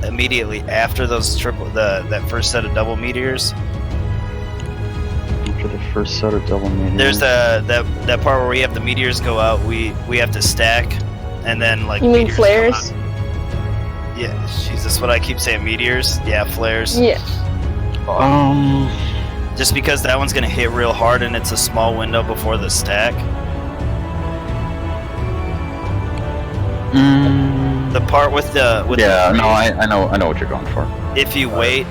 immediately after those that first set of double meteors. After the first set of double meteors. There's that part where we have the meteors go out. We have to stack, and then like. You mean flares? Yeah, Jesus, what I keep saying, meteors. Yeah, flares. Yeah. Just because that one's gonna hit real hard, and it's a small window before the stack. The part with the I know what you're going for. If you wait,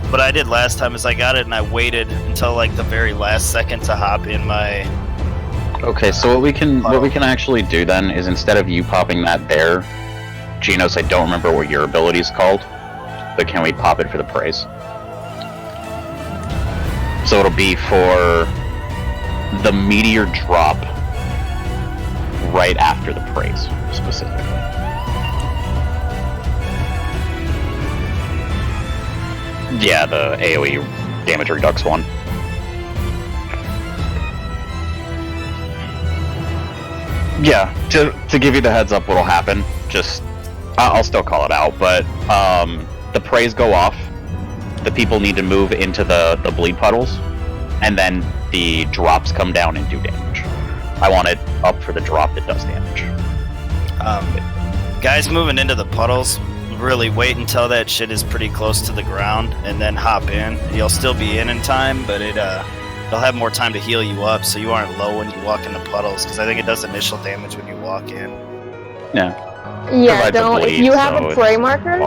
what I did last time is I got it and I waited until like the very last second to hop in my. Okay, so what we can actually do then is instead of you popping that there, Genos, I don't remember what your ability is called, but can we pop it for the praise? So it'll be for the meteor drop right after the praise, specifically. Yeah, the AoE damage redux one. Yeah, to give you the heads up what'll happen, just, I'll still call it out, but the praise go off, the people need to move into the bleed puddles, and then the drops come down and do damage. I want it up for the drop that does damage. Guys moving into the puddles, really wait until that shit is pretty close to the ground, and then hop in. You'll still be in time, but it'll have more time to heal you up, so you aren't low when you walk into puddles, because I think it does initial damage when you walk in. Yeah. Yeah, don't. If you have a prey marker,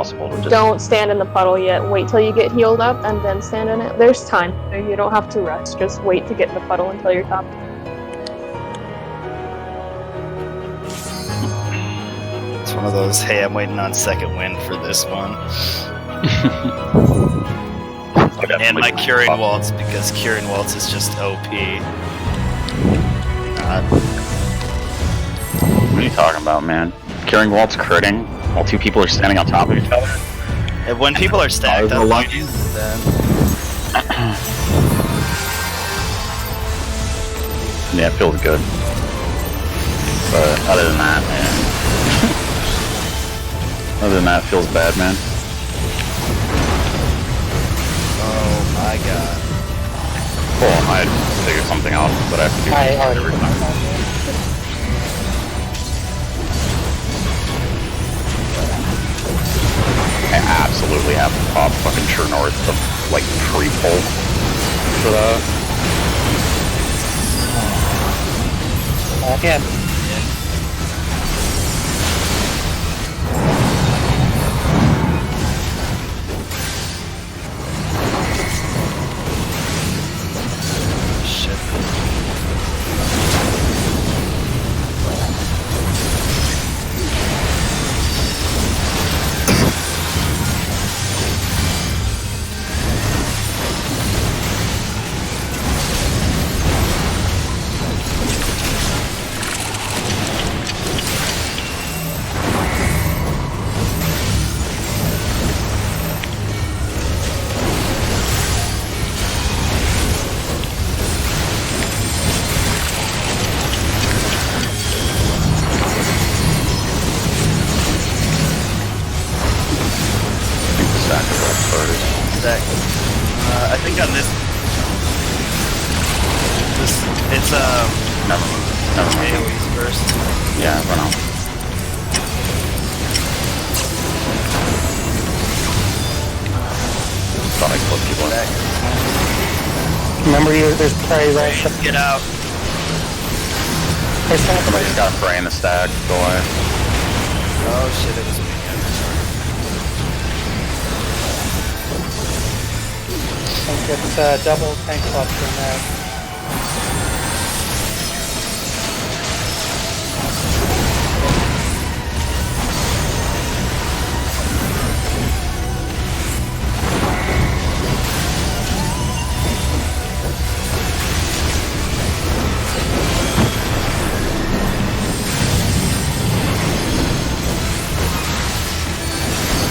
don't stand in the puddle yet. Wait till you get healed up and then stand in it. There's time. You don't have to rush. Just wait to get in the puddle until you're top. It's one of those, hey, I'm waiting on second wind for this one. And my Curing Waltz, because Curing Waltz is just OP. What are you talking about, man? Curing Waltz critting while two people are standing on top of each other? And when people are stacked up, then... Yeah, it feels good. But other than that, man... other than that, it feels bad, man. Oh my god. Cool, I figured something out, but I have to do it every time. I absolutely have to pop fucking True North to, like, pre-pull for that. Again. I think on this it's Never mind. AoE's first. Yeah, run out. Thought I clipped people back. Remember, there's prey right. Get out. Somebody's got a prey in the stack. Go away. Oh shit! It was me. I think it's double tank cluster in there.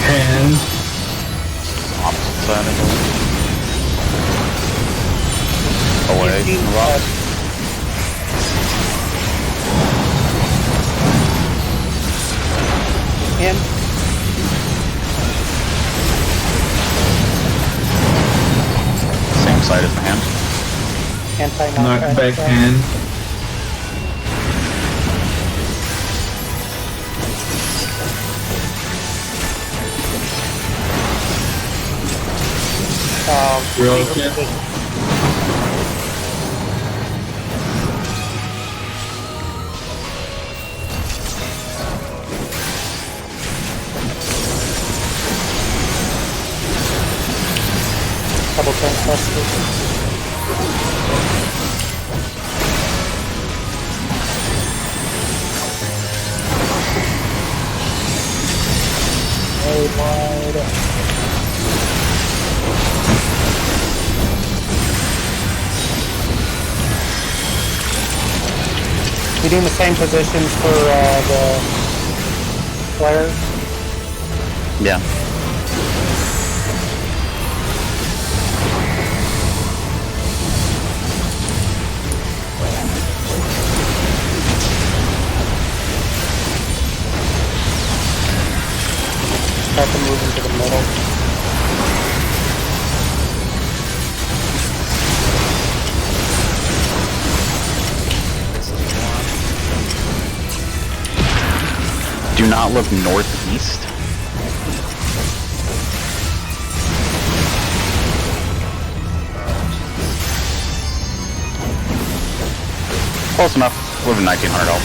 And opposite side of it. Away from the rock. In. side is the hand. Knockback hand. Broken. Double tank cluster. We doing the same positions for the flare? Yeah. Start to move into the middle. Do not look northeast. Close enough. Moving 1900 out.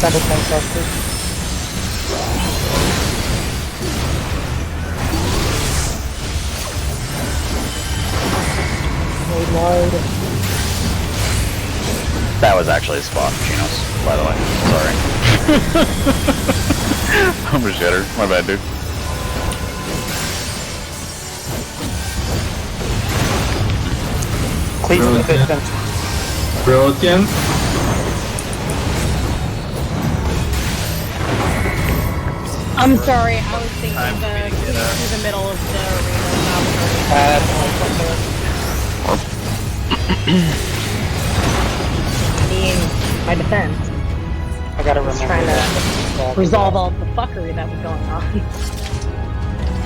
Double tank cluster. That was actually a spot, Genos, by the way. Sorry. I'm a shitter. My bad, dude. Cleveland distance. Broken. I'm sorry, I was thinking through the middle of the arena. Being my defense. I gotta remember. Just trying to resolve all the fuckery that was going on.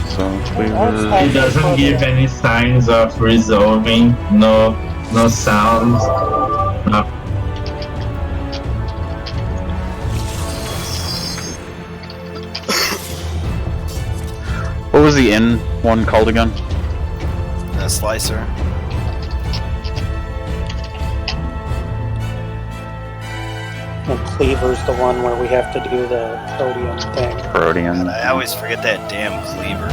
So Cleaver. He doesn't give any signs of resolving. No sounds. No. What was the N one called again? Slicer. And Cleaver's the one where we have to do the Protean thing. Protean. I always forget that damn cleaver.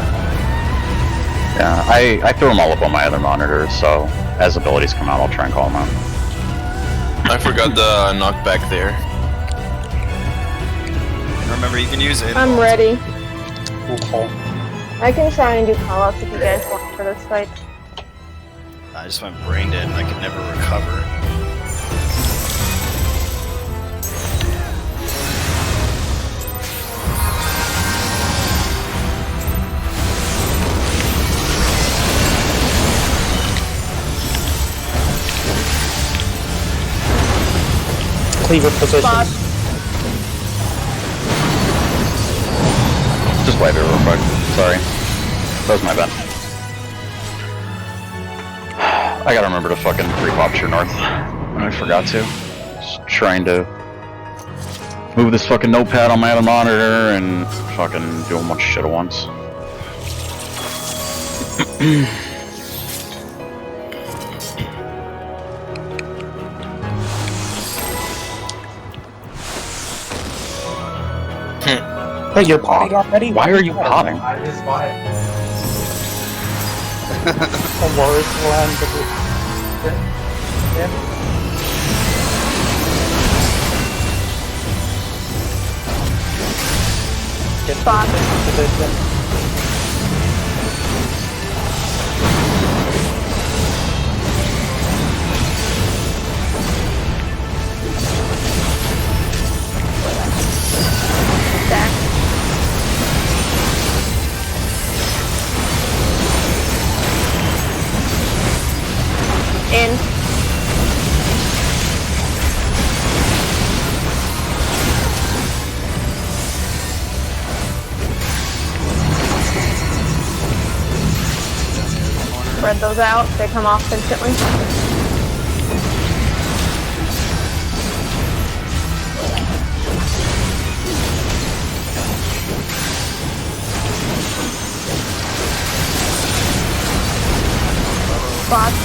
Yeah, I threw them all up on my other monitor, so as abilities come out, I'll try and call them out. I forgot the knockback there. Remember, you can use it. I'm ready. Okay. I can try and do callouts if you guys want for this fight. I just went brain dead and I could never recover. Cleaver position. Just wipe it real quick. Sorry. That was my bad. I gotta remember to fucking pre-pop True North. I forgot to. Just trying to move this fucking notepad on my other monitor and fucking do a bunch of shit at once. Hey, you're potting already? Why are you potting? I just bought it. The worst one to do. Get Spot. position. Back. In. Spread those out. They come off instantly. Spots.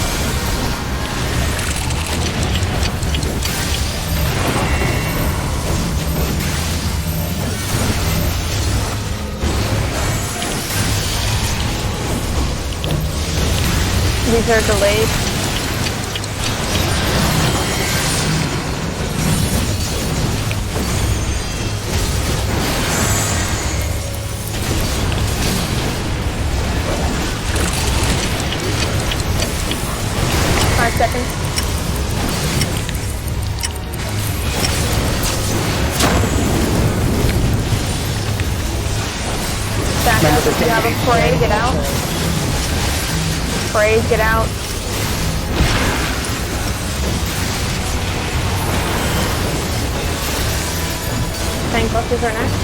These are delayed. Seconds. Back up. If you have a spray, get out. Sprays, get out. Tank busters are next.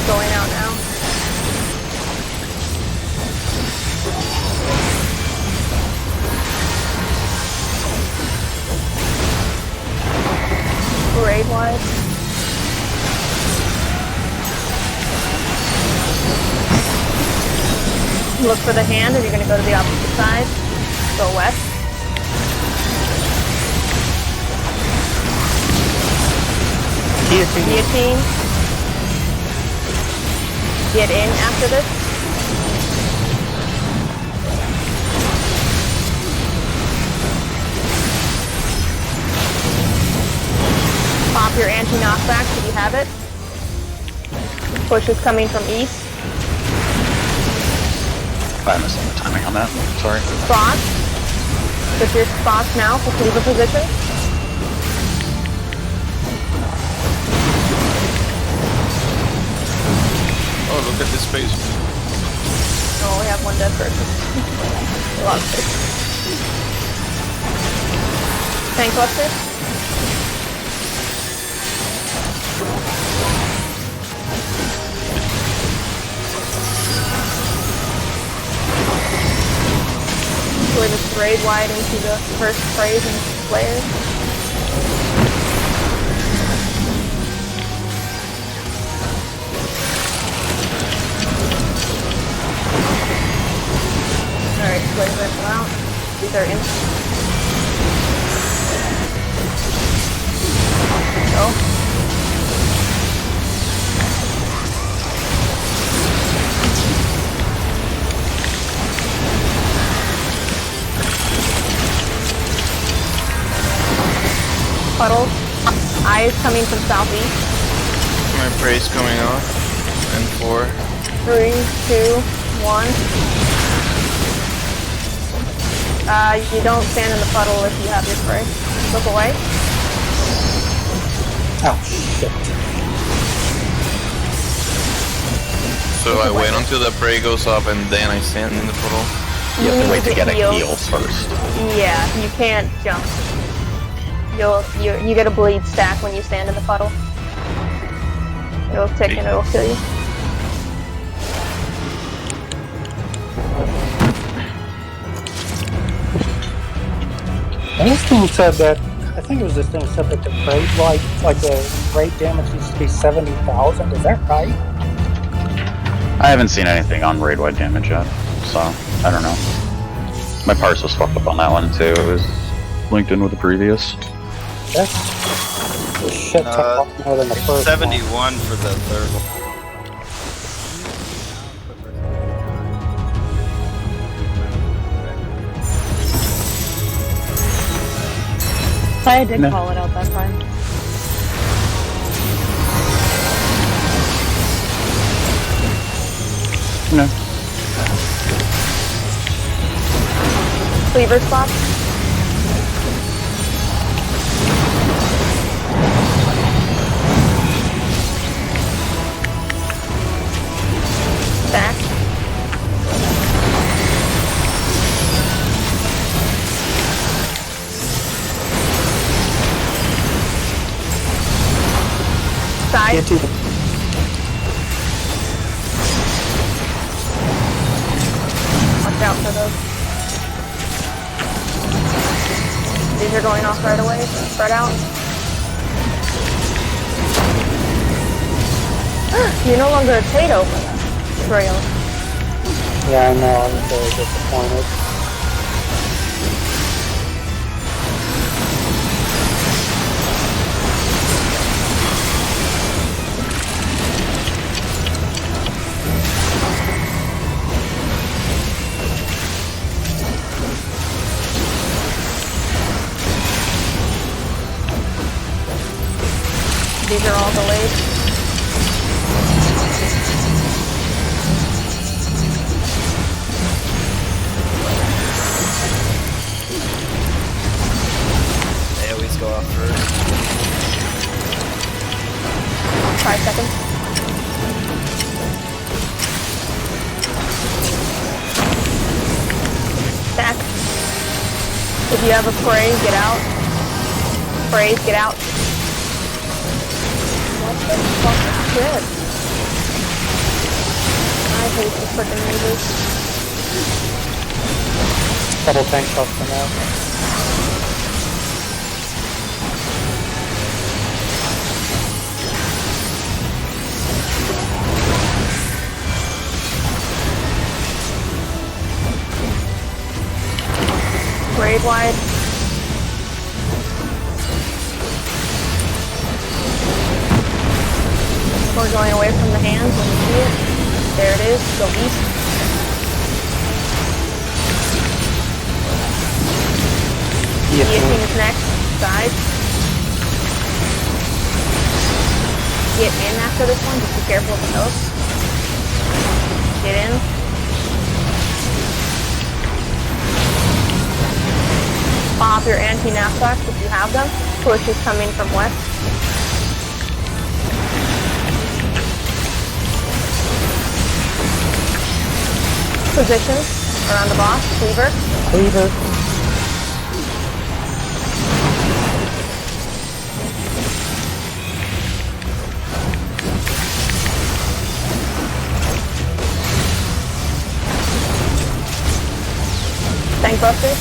Going out now. Parade wide. Look for the hand, and you're going to go to the opposite side. Go west. Guillotine. Get in after this. Pop your anti-knockback if you have it. Push is coming from east. I'm missing the timing on that. Sorry. Spots. With your spots now for cleaver position. Oh, look at this space. Oh, we have one dead person. A lot of space. Tank buster. We're just sprayed wide into the first sprays and flares. Alright, split rifle out. These are in. Go. Puddles. Eyes coming from southeast. My prey's coming off. And 4. 3, 2, 1. You don't stand in the puddle if you have your spray. Look away. Oh, shit. So I wait until the prey goes up and then I stand in the puddle? You have to wait to get a heal first. Yeah, you can't jump. You get a bleed stack when you stand in the puddle. It'll tick and it'll kill you. And this thing said that, I think it was this thing said that the raid, like the raid damage used to be 70,000. Is that right? I haven't seen anything on raid-wide damage yet, so I don't know. My parse was fucked up on that one too. It was linked in with the previous. That's a shit ton more than the first 71 one. for the third one. I did call it out that time. No. Cleaver spot. Back. Side. off of those. These are going off right away, so spread out. You're no longer a potato trail. Yeah, I know, I'm very disappointed. These are all delayed. They always go off first. 5 seconds. Stack. If you have a prey, get out. Praise, get out. What the fuck is this? I hate the frickin' neighbors. Double tank shots for now. Grave wide. We're going away from the hands when you see it. There it is. Go east. Guillotine is next. Side. Get in after this one. Just be careful with the nose. Get in. Pop your anti-knapsacks if you have them. Push is coming from west. Position around the boss. Cleaver. Cleaver. Tank busters.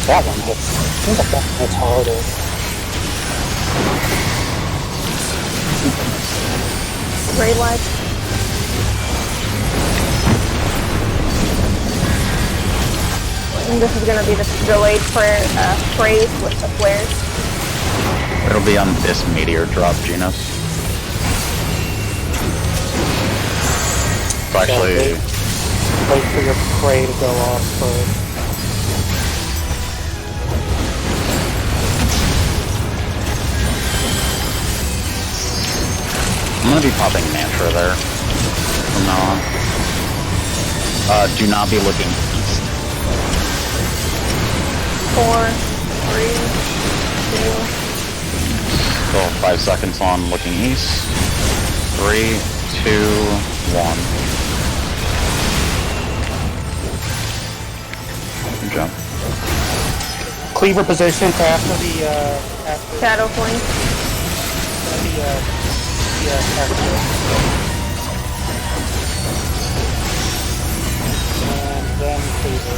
That one hits. Seems like that hits harder. Grade wide. And this is going to be the delayed phrase with the flares. It'll be on this meteor drop, Genos. So actually, wait for your prey to go off first. I'm gonna be popping mantra there from now on. Do not be looking east. 4, 3, 2. So 5 seconds on looking east. 3, 2, 1. Good job. Cleaver position after the after Shadow point. And then Cleaver.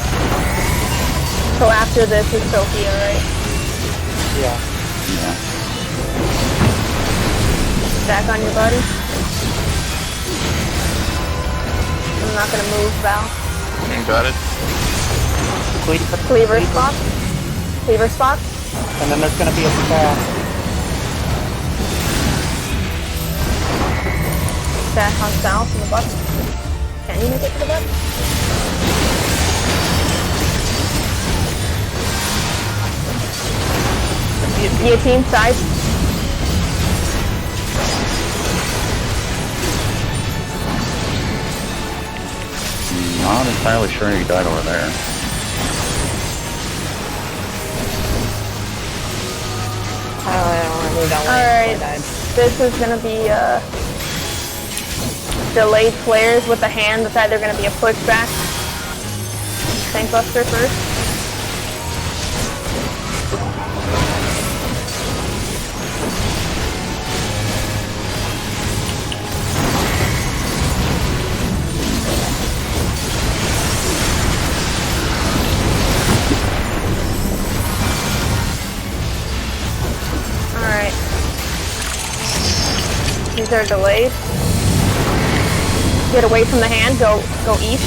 So after this is Sophia, right? Yeah. Yeah. Back on your buddy. I'm not gonna move, Val. Got it. Cleaver spot. Cleaver spot. And then there's gonna be a stack. Stack on south in the button. Can you make it to the button? Guillotine side. Not entirely sure you died over there. Alright, this is gonna be delayed flares with a hand. That's either gonna be a pushback. Tank buster first. flares are delayed. Get away from the hand, go east.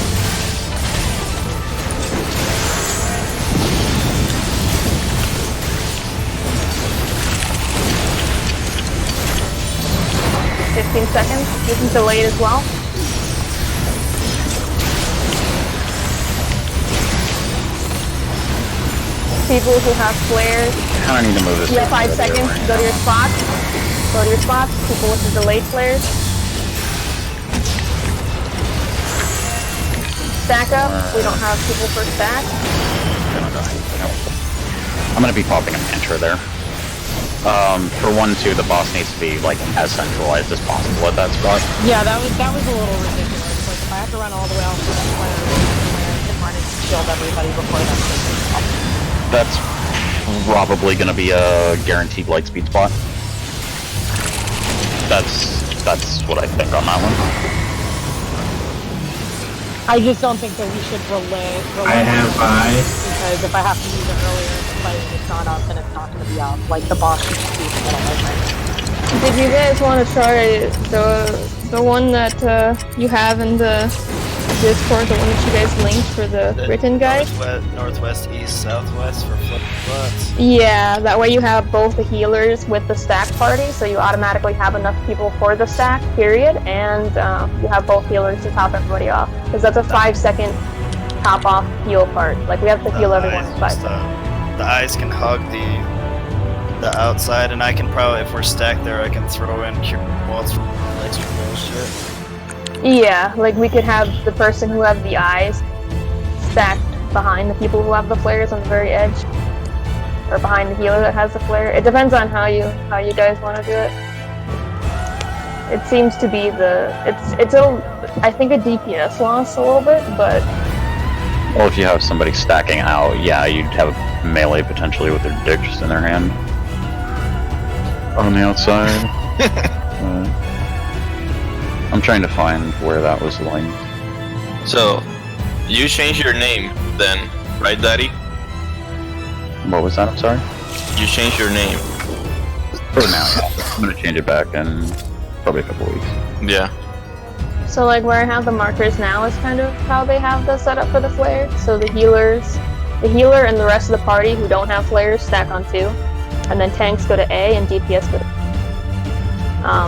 $15 seconds. This is delayed as well. People who have flares. I need to move this. You have 5 seconds. Go to your spots. Go to your spots. People with the delayed flares. Stack up. We don't have people for stack. I'm gonna be popping a mantra there. For 1-2, the boss needs to be like as centralized as possible at that spot. Yeah, that was a little ridiculous. Like if I have to run all the way out to the player, I can run and shield everybody before that's probably gonna be a guaranteed light speed spot. That's what I think on that one. I just don't think that we should relay I have 5. because if I have to use it earlier in the fight and it's not up, then it's not going to be up. Like the boss should just be in the middle of it. Did you guys want to try the one that you have in the Discord, the one that you guys linked for the written guide? Northwest, east, southwest for flip spots. Yeah, that way you have both the healers with the stack party, so you automatically have enough people for the stack, period, and you have both healers to top everybody off. Because that's a 5-second top off heal part. Like, we have to heal everyone in 5 seconds. The eyes can hug the outside, and I can probably, if we're stacked there, I can throw in cure walls for extra bullshit. Yeah, like we could have the person who have the eyes stacked behind the people who have the flares on the very edge, or behind the healer that has the flare. It depends on how you guys want to do it. It seems to be I think a DPS loss a little bit, but. Or if you have somebody stacking out, yeah, you'd have melee potentially with their dick just in their hand on the outside. I'm trying to find where that was linked. So, you changed your name then, right, Daddy? What was that? I'm sorry? You changed your name. For now, yeah. I'm gonna change it back in probably a couple weeks. Yeah. So like where I have the markers now is kind of how they have the setup for the flare. So the healer and the rest of the party who don't have flares stack on 2, and then tanks go to A and DPS go to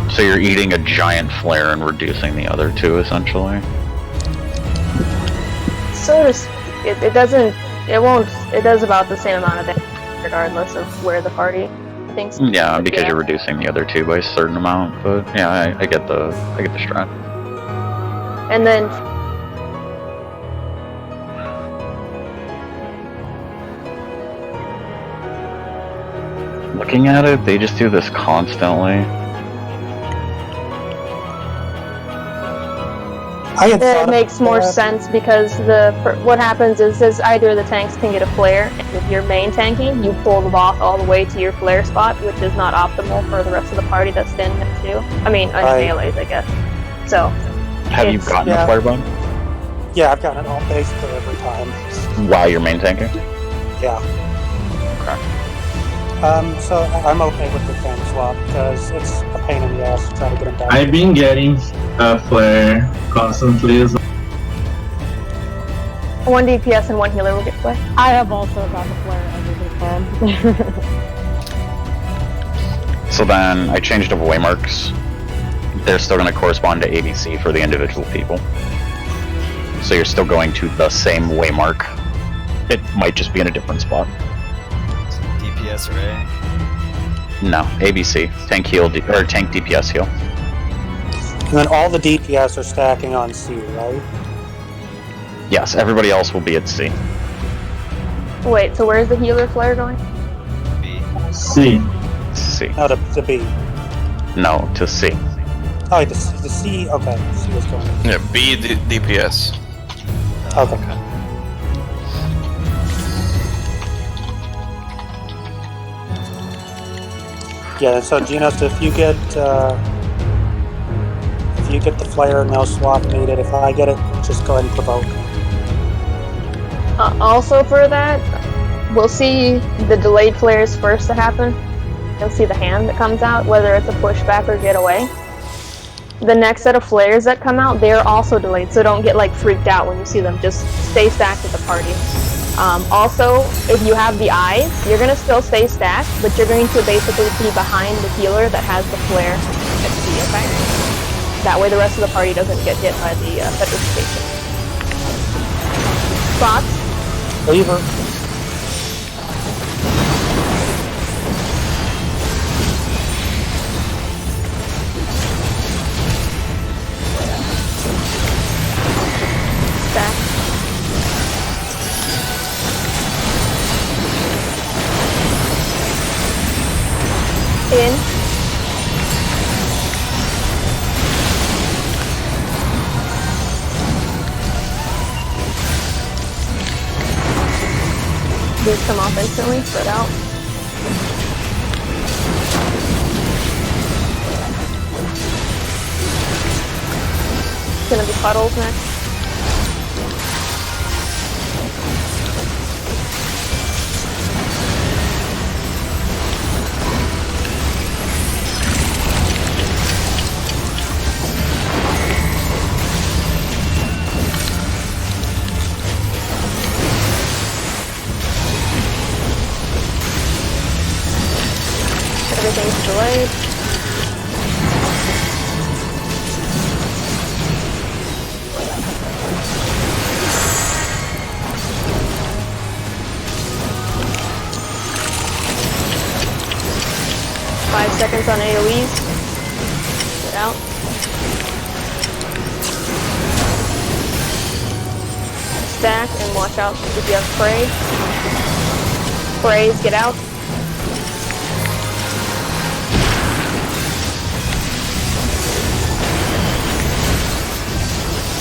so you're eating a giant flare and reducing the other 2, essentially? So it does about the same amount of damage regardless of where the party thinks. Yeah, because you're reducing the other 2 by a certain amount, but yeah, I get the strat. And then looking at it, they just do this constantly. it makes more sense because what happens is either the tanks can get a flare, and if you're main tanking, you pull them off all the way to your flare spot, which is not optimal for the rest of the party that's standing there too. I mean, melees, I guess. So. Have you gotten a flare bone? Yeah, I've gotten it all basically every time. While you're main tanking? Yeah. Okay. So I'm okay with the tank swap because it's a pain in the ass to try to get them down. I've been getting a flare constantly. 1 DPS and 1 healer will get flare. I have also got the flare every time. So then I changed up waymarks. They're still going to correspond to ABC for the individual people. So you're still going to the same waymark. It might just be in a different spot. DPS or A? No, ABC. Tank heal, or tank DPS heal. And then all the DPS are stacking on C, right? Yes, everybody else will be at C. Wait, so where's the healer flare going? B. C. C. No, to B. No, to C. Oh, the C, okay. C was going. Yeah, B DPS. Okay. Yeah, so Genos, if you get the flare, no swap needed. If I get it, just go ahead and provoke. Also for that, we'll see the delayed flares first to happen. You'll see the hand that comes out, whether it's a pushback or get away. The next set of flares that come out, they're also delayed, so don't get like freaked out when you see them. Just stay stacked with the party. Also, if you have the eyes, you're gonna still stay stacked, but you're going to basically be behind the healer that has the flare XP, okay? That way the rest of the party doesn't get hit by the petrification. Spots? Lever. Stack. In. These come off instantly, spread out. It's gonna be puddles next. Everything's delayed. Five seconds on AoEs. Get out. Stack and watch out if you have spray. Sprays, get out.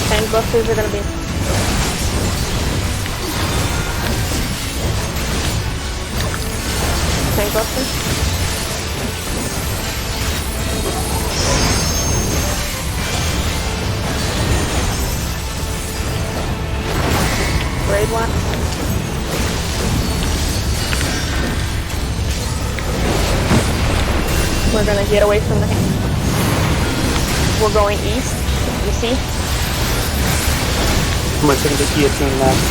Tank busters are gonna be. Tank busters. Raid one. We're gonna get away from the hand. We're going east. You see? We're going to be guillotine next.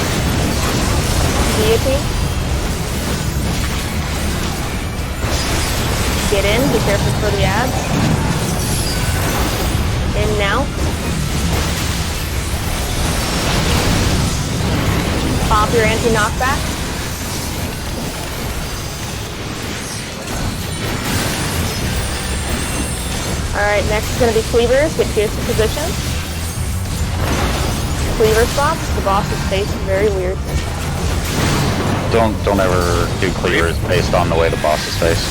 Guillotine. Get in. Be careful for the ads. In now. Pop your anti-knockback. Alright, next is going to be cleavers. Get clear to position. Cleaver spots. The boss's face is very weird. Don't ever do cleavers based on the way the boss is faced.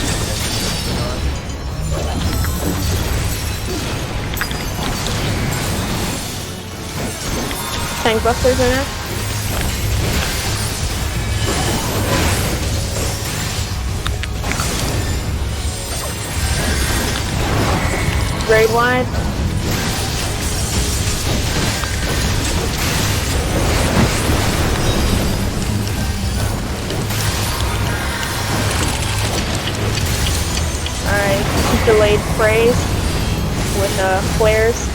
Tank busters are next. Grade wide. Alright, delayed sprays with flares.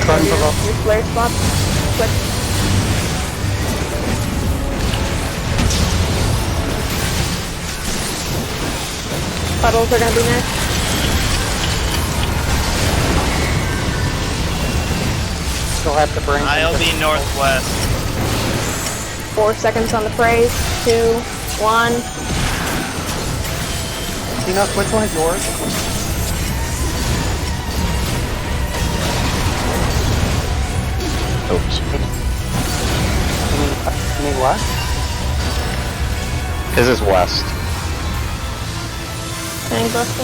Your flare spots. Quick. Puddles are gonna be next. Still have to bring. I'll be northwest. 4 seconds on the phrase. 2, 1. Enough, which one is yours? Oops. You mean what? His is west. Tank buster.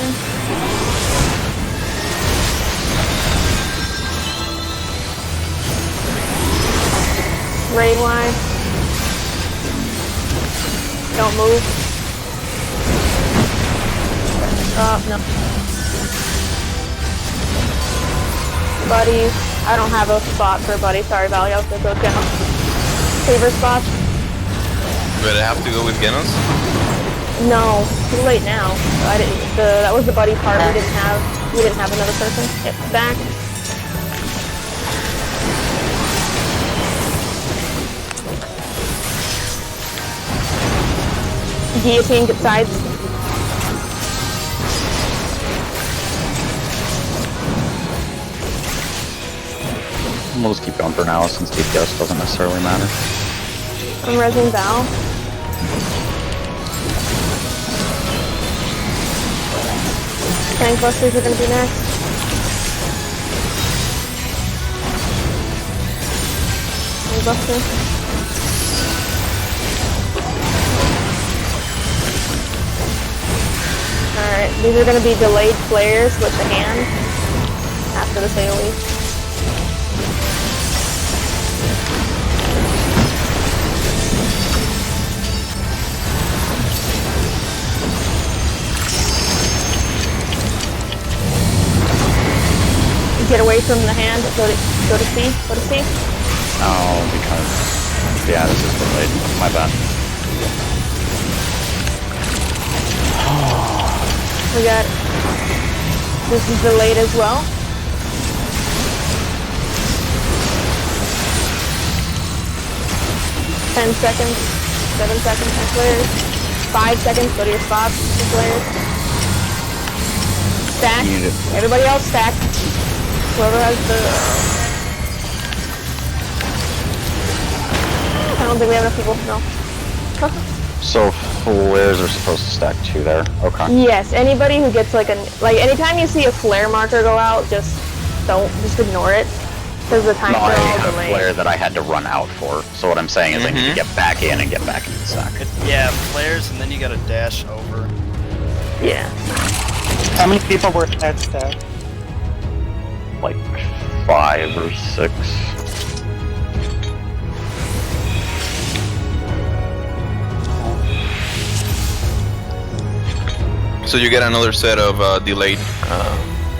Raid line. Don't move. No. Buddy, I don't have a spot for buddy. Sorry, Valley. I'll go Genos. Cleaver spots. But I have to go with Genos? No, too late now. I didn't. That was the buddy part. We didn't have another person. Yep, back. Guillotine get sides. We'll just keep going for now since DPS doesn't necessarily matter. I'm resing Val. Gangbusters are gonna be next. Gangbuster. Alright, these are gonna be delayed flares with the hand after the AoE. Get away from the hand. Go to C. Go to C. Oh, because yeah, this is delayed. My bad. We got. This is delayed as well. $10 seconds. 7 seconds for flares. 5 seconds. Go to your spots for flares. Stack. Everybody else stack. Whoever has the... I don't think we have enough people. No. So flares are supposed to stack 2 there. Okay. Yes. Anybody who gets anytime you see a flare marker go out, just ignore it. Because the times No, are I all had a delayed. flare that I had to run out for. So what I'm saying is I need to get back in and get back in the stack. Yeah, flares, and then you gotta dash over. Yeah. How many people were at that stack? Like 5 or 6. So you get another set of delayed.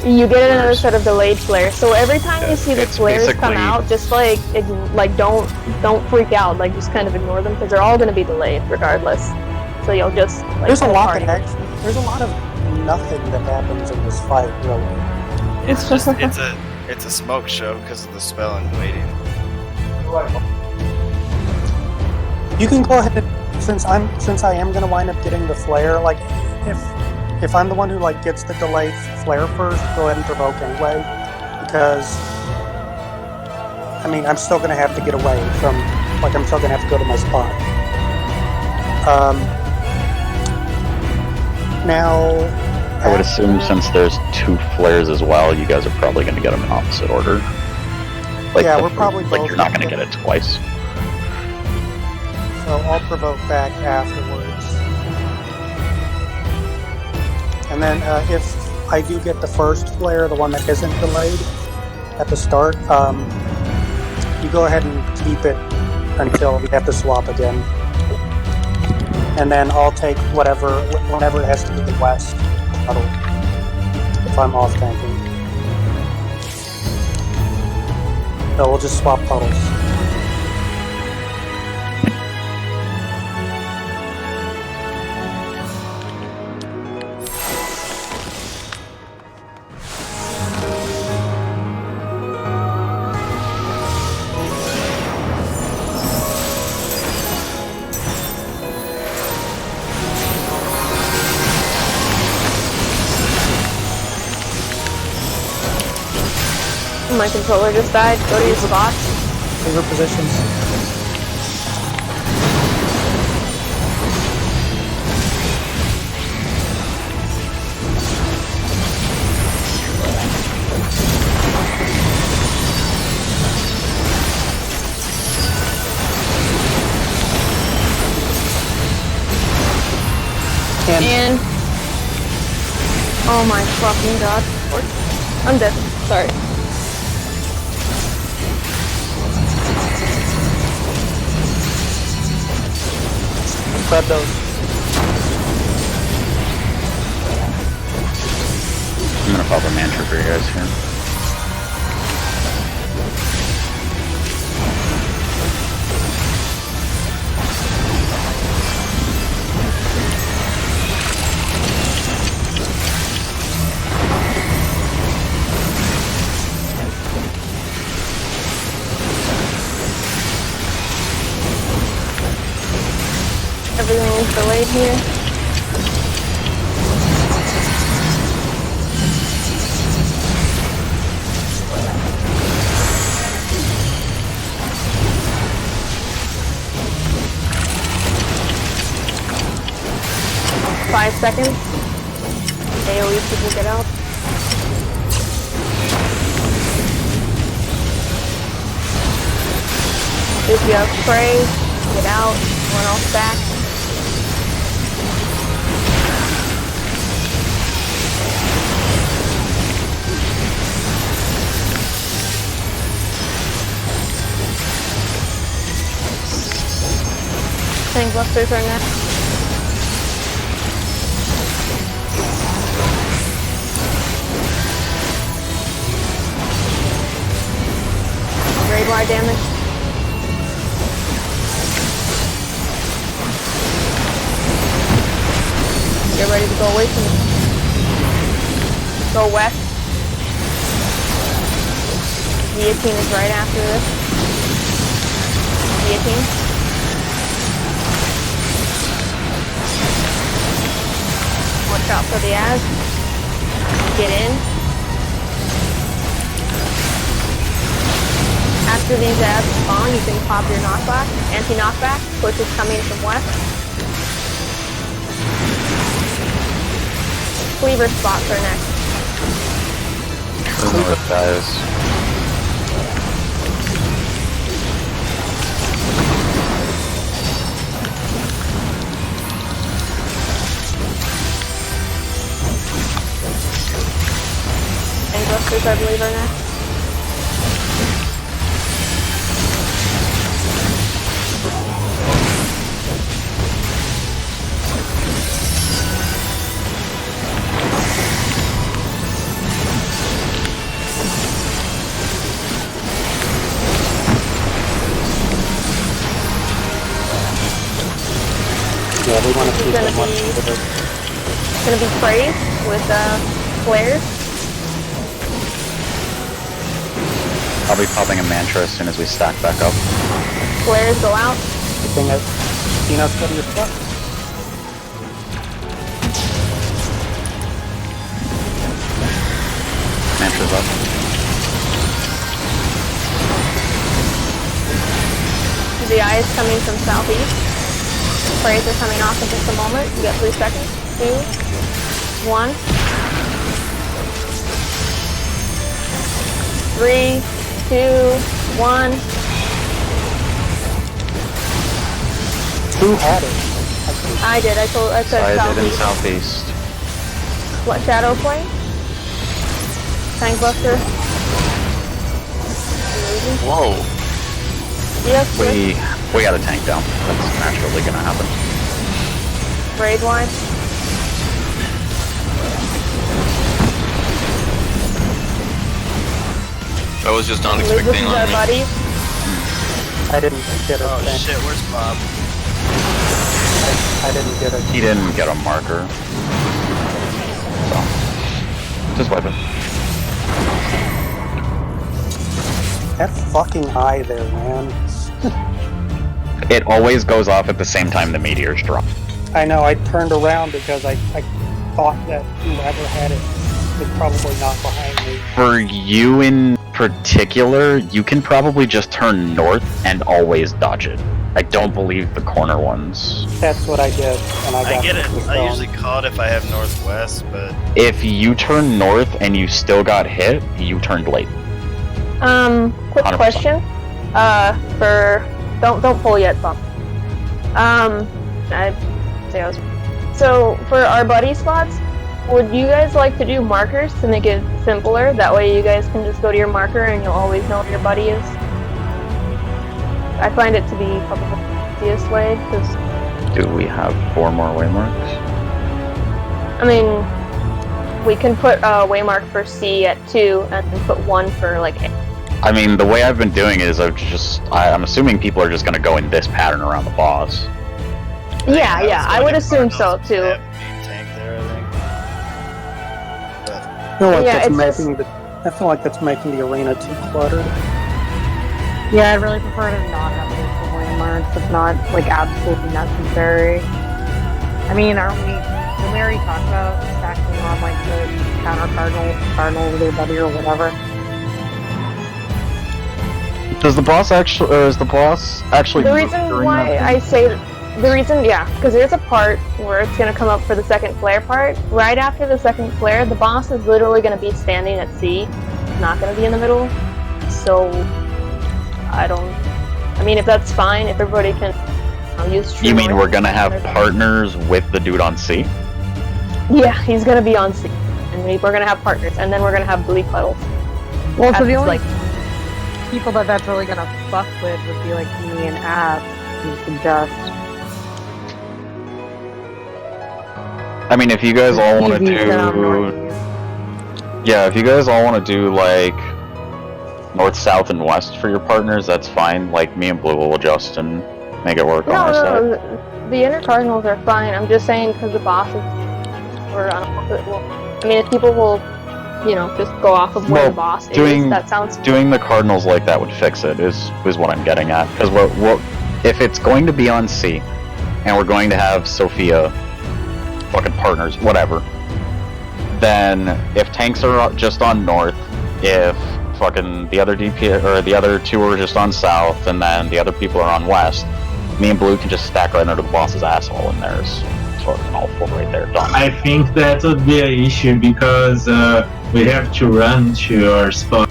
You get another set of delayed flares. So every time you see the it's flares come basically- out, just don't freak out. Like just kind of ignore them because they're all going to be delayed regardless. So you'll just There's a lot party. there's a lot of nothing that happens in this fight, really. It's just it's a smoke show because of the spell and waiting. You can go ahead since I am gonna wind up getting the flare. Like if I'm the one who gets the delayed flare first, go ahead and provoke anyway, because I mean I'm still gonna have to get away from I'm still gonna have to go to my spot. Now. I would assume since there's 2 flares as well, you guys are probably going to get them in opposite order. Yeah, we're probably both you're not going to get it twice. So I'll provoke back afterwards. And then if I do get the first flare, the one that isn't delayed at the start, you go ahead and keep it until we have to swap again. And then I'll take whenever it has to be the west puddle if I'm off tanking. So we'll just swap puddles. My controller just died. Go to your spots. Favorite positions. And oh my fucking god. I'm dead. Sorry. Grab those. I'm going to pop a mantra for you guys here. Everything's delayed here. Five seconds. AoE people get out. If you have spray, get out, run off back. Tank busters are next. Raid wide damage. Get ready to go away from me. Go west. Guillotine is right after this. Guillotine. Watch out for the Az. Get in. After these Az spawn, you can pop your knockback, anti-knockback, which is coming from west. Cleaver spots are next. North, guys. Gangbusters, I believe, are next. Yeah, we want to keep Gonna them much be- bigger. It's gonna be praise with flares. I'll be popping a mantra as soon as we stack back up. Flares go out. The thing is, Tino's go to your spot. Mantra's up. The eye is coming from southeast. Sprays are coming off in just a moment. You got 3 seconds. 2, 1. 3, 2, 1. Who had it? I did. I said I did in southeast. southeast. What shadow play? Tank buster. Whoa. Yes, We got a tank down. That's naturally gonna happen. raid wide. I was just not This expecting is on our me. buddies. I didn't get a Oh thing. shit, where's Bob? I didn't get it. He didn't get a marker. So, just wipe it. That fucking eye there, man. It always goes off at the same time the meteors drop. I know, I turned around because I thought that whoever had it was probably not behind me. For you in particular, you can probably just turn north and always dodge it. I don't believe the corner ones. That's what I did, and I got I get it. the I stone. usually call it if I have northwest, but If you turn north and you still got hit, you turned late. Quick 100%. question. Don't pull yet, Bob. So for our buddy spots, would you guys like to do markers to make it simpler? That way you guys can just go to your marker and you'll always know where your buddy is. I find it to be probably the easiest way, because, Do we have 4 more waymarks? I mean, we can put a waymark for C at 2 and then put 1 for like A. I mean, the way I've been doing it is I'm assuming people are just gonna go in this pattern around the boss. Yeah, I would assume so They too. have a main tank there, I think. I feel like Yeah, that's it's making I feel like that's making the arena too cluttered. Yeah, I'd really prefer to not have multiple landmarks if not like absolutely necessary. I mean, aren't we? Did we already talk about stacking on like the counter cardinal with their buddy or whatever? Does the boss actually, or is the boss actually? The reason why I say because there's a part where it's gonna come up for the second flare part. Right after the second flare, the boss is literally gonna be standing at C. It's not gonna be in the middle. So I mean, if that's fine, if everybody can use. You mean we're gonna have partners with the dude on C? Yeah, he's gonna be on C, and we're gonna have partners, and then we're gonna have bleed puddles. Well, so the only like people that's really gonna fuck with would be like me and Ab, who suggest. I mean, if you guys all want to do, yeah, if you guys all want to do like north, south, and west for your partners, that's fine. Like me and Blue will adjust and make it work on our side. The inner cardinals are fine. I'm just saying because the bosses were on. Well, I mean, if people will, just go off of where the boss is, that sounds. Doing the cardinals like that would fix it. Is what I'm getting at. Because if it's going to be on C, and we're going to have Sophia, fucking partners, whatever. Then if tanks are just on north, if fucking the other DP or the other two are just on south, and then the other people are on west, me and Blue can just stack right under the boss's asshole, and there's fucking all four right there. Done. I think that would be an issue because we have to run to our spot.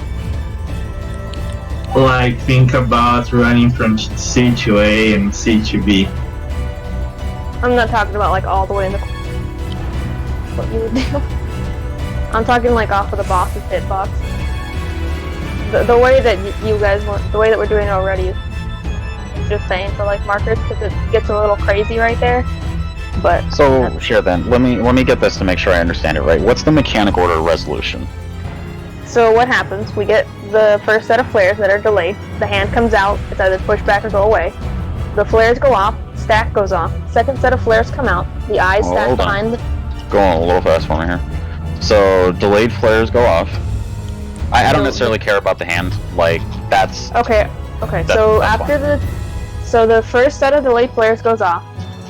Like, think about running from C to A and C to B. I'm not talking about like all the way in the. What you would do? I'm talking like off of the boss's hitbox. The way that you guys want, the way that we're doing it already is just saying for like markers because it gets a little crazy right there. But so here then, let me get this to make sure I understand it right. What's the mechanic order resolution? So what happens? We get the first set of flares that are delayed. The hand comes out. It's either push back or go away. The flares go off. Stack goes off. Second set of flares come out. The eyes stack behind. Going a little fast for me here. So delayed flares go off. I don't necessarily care about the hand. Like that's okay. So after the first set of delayed flares goes off.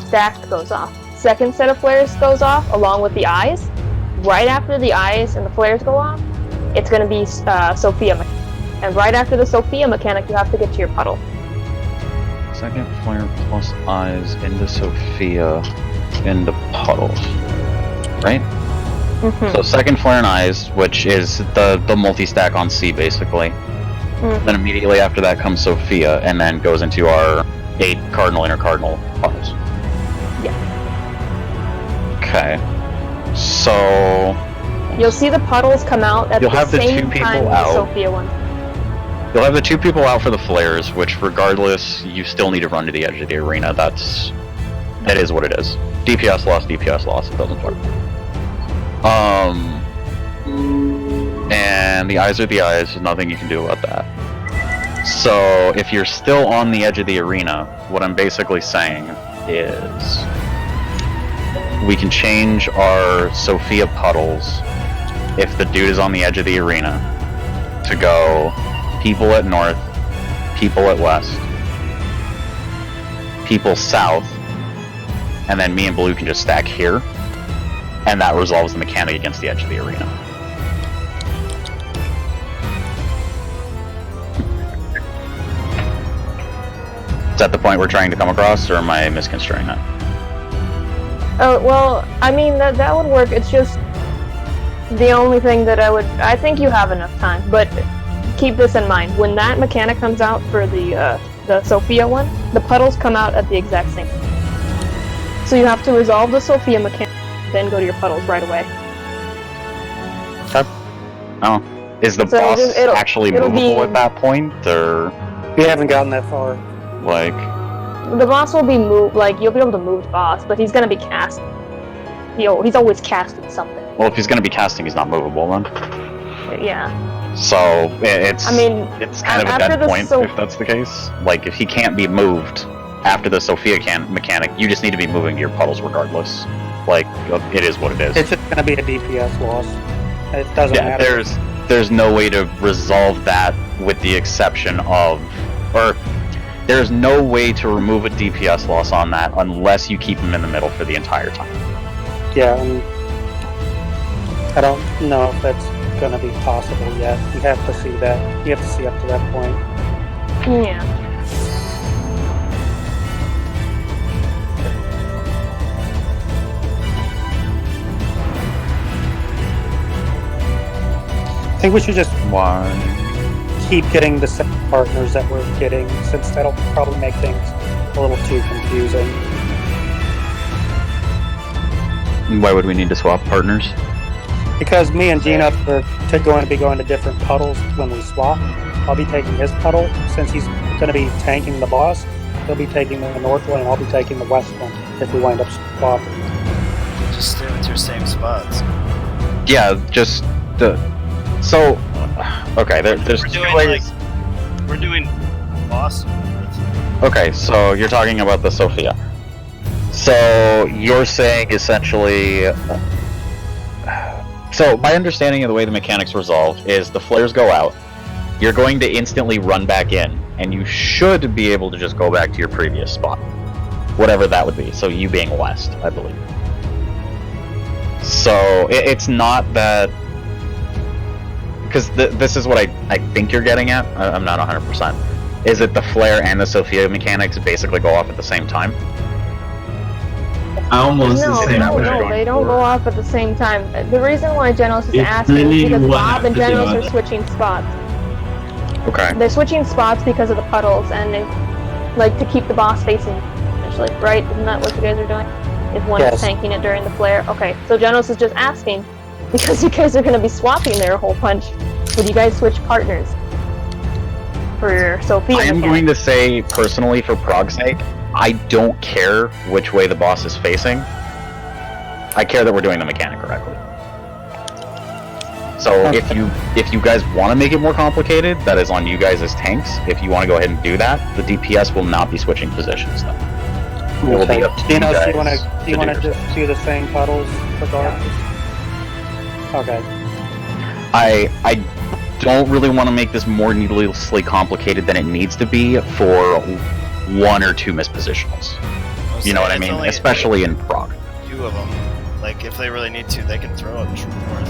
Stack goes off. Second set of flares goes off along with the eyes. Right after the eyes and the flares go off, it's going to be Sophia mechanic. And right after the Sophia mechanic, you have to get to your puddle. Second flare plus eyes into Sophia into puddles. Right? Mm-hmm. So second flare and eyes, which is the multi-stack on C basically. Mm-hmm. Then immediately after that comes Sophia, and then goes into our 8 cardinal inner cardinal puddles. Yeah. Okay. So you'll see the puddles come out at the same time as the Sophia one. You'll have the 2 people out for the flares, which regardless, you still need to run to the edge of the arena. That is what it is. DPS loss, it doesn't matter. And the eyes are the eyes, there's nothing you can do about that. So if you're still on the edge of the arena, what I'm basically saying is we can change our Sophia puddles if the dude is on the edge of the arena to go people at north, people at west, people south, and then me and Blue can just stack here, and that resolves the mechanic against the edge of the arena. Is that the point we're trying to come across, or am I misconstruing that? Oh, well, I mean, that would work. It's just the only thing that I think you have enough time, but keep this in mind. When that mechanic comes out for the Sophia one, the puddles come out at the exact same time. So you have to resolve the Sophia mechanic, then go to your puddles right away. Okay. Oh. Is the boss actually movable at that point, or...? We haven't gotten that far. Like... The boss will be moved, like, you'll be able to move the boss, but he's gonna be cast. He's always casted something. Well, if he's gonna be casting, he's not movable then. Yeah. So, it's kind of a dead point, if that's the case. Like, if he can't be moved after the Sophia mechanic, you just need to be moving your puddles regardless. Like, it is what it is. It's just gonna be a DPS loss. It doesn't matter. There's no way to resolve that with the exception of... Or, There's no way to remove a DPS loss on that unless you keep him in the middle for the entire time. Yeah, and I don't know if that's going to be possible yet. We have to see that. You have to see up to that point. Yeah. I think we should just Why? keep getting the same partners that we're getting, since that'll probably make things a little too confusing. Why would we need to swap partners? Because me and Gina are going to be going to different puddles when we swap. I'll be taking his puddle, since he's going to be tanking the boss. He'll be taking the north one, and I'll be taking the west one if we wind up swapping. Just stay with your same spots. Yeah, just the. So, okay, there's We're two doing ways. we're doing boss. Okay, so you're talking about the Sophia. So you're saying essentially. So my understanding of the way the mechanics resolve is the flares go out. You're going to instantly run back in, and you should be able to just go back to your previous spot, whatever that would be. So you being west, I believe. So it's not that. Because this is what I think you're getting at. I'm not 100%. Is it the flare and the Sophia mechanics basically go off at the same time? Almost the No, same no, way. no, they don't go off at the same time. The reason why Genos is It's asking is really because one Bob and after the Genos are other. switching spots. Okay. They're switching spots because of the puddles, and they like to keep the boss facing, essentially, right? Isn't that what you guys are doing? If one Yes. is tanking it during the flare? Okay, so Genos is just asking, because you guys are going to be swapping there a whole bunch, would you guys switch partners? For your Sophia I am mechanic? going to say, personally, for Prog's sake, I don't care which way the boss is facing. I care that we're doing the mechanic correctly. So if you guys want to make it more complicated, that is on you guys as tanks. If you want to go ahead and do that, the DPS will not be switching positions then. It will be up to you Gina, guys do you want to to do just do the same puddles regardless? Okay. I don't really want to make this more needlessly complicated than it needs to be for one or two mispositionals. You know what I mean? Especially in Prog. Few of them. Like if they really need to, they can throw a true north.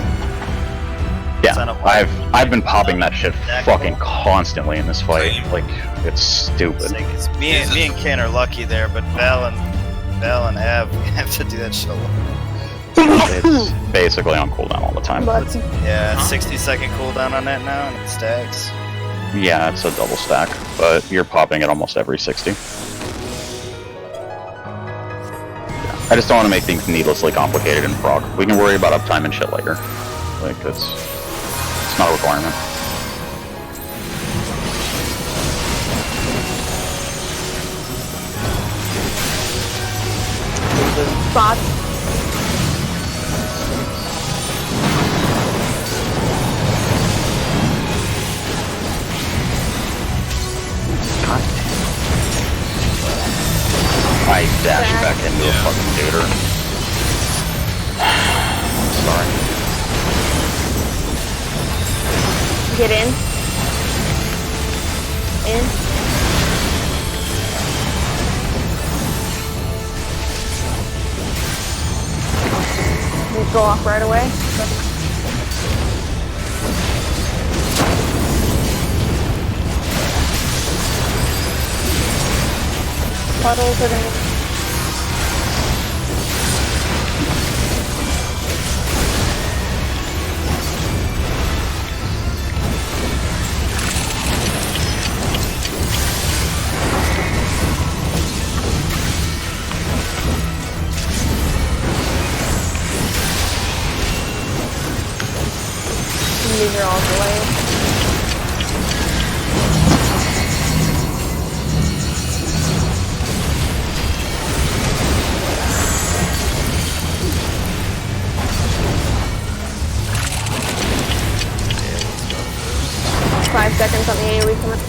Yeah, Son of a- I've been popping that shit fucking constantly in this fight. Same. Like, it's stupid. Me and Ken are lucky there, but Val and Av have to do that shit alone. It's basically on cooldown all the time. But Yeah, 60-second cooldown on that now, and it stacks. Yeah, it's a double stack, but you're popping it almost every 60. I just don't want to make things needlessly complicated in Prog. We can worry about uptime and shit later. Like, it's not a requirement. spots. I dashed back into a fucking duder. Sorry. Get in. In. Just go off right away. Puddles are gonna. These are all delayed. Five seconds on the AoE command.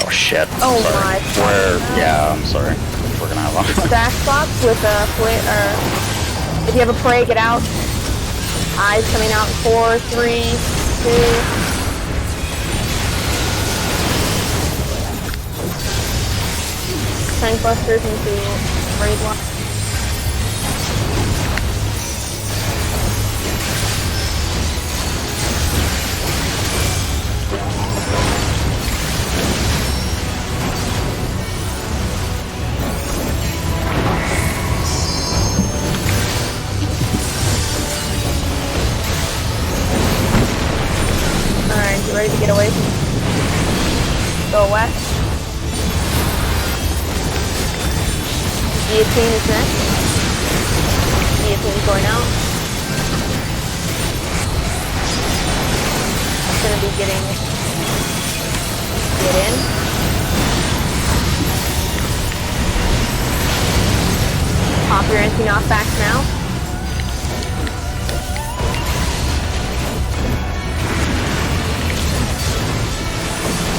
Oh shit. Oh sorry. my. Yeah, I'm sorry. We're gonna have a Stack spots with a flint, or if you have a prey, get out. Eyes coming out in 4, 3, 2. tank busters into raid one. Alright, you ready to get away from go west? Guillotine is next. Guillotine going out. That's gonna be get in. Pop your anti-knock back now.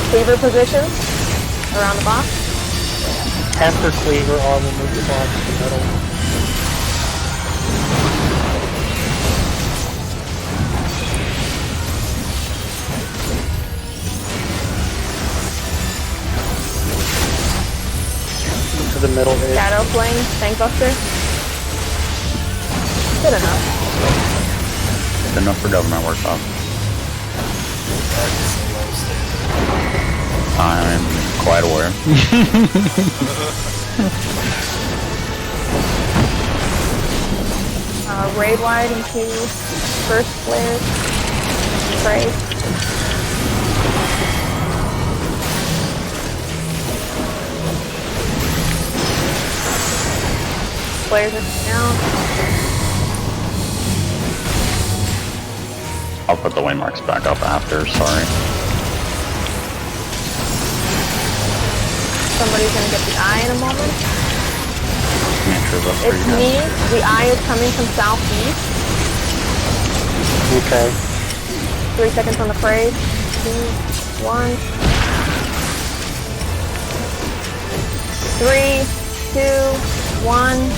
Cleaver position around the box. After Cleaver, I will move the box to the middle. To the middle edge. Shadow flame, tank buster. Good enough. Good enough for government workshop. I'm quite aware. Raid wide into first flare. Spray. Flares are down. I'll put the waymarks back up after, sorry. Somebody's gonna get the eye in a moment. Make sure that's for It's you guys. me. The eye is coming from southeast. Okay. 3 seconds on the phrase. 2, 1. 3, 2, 1.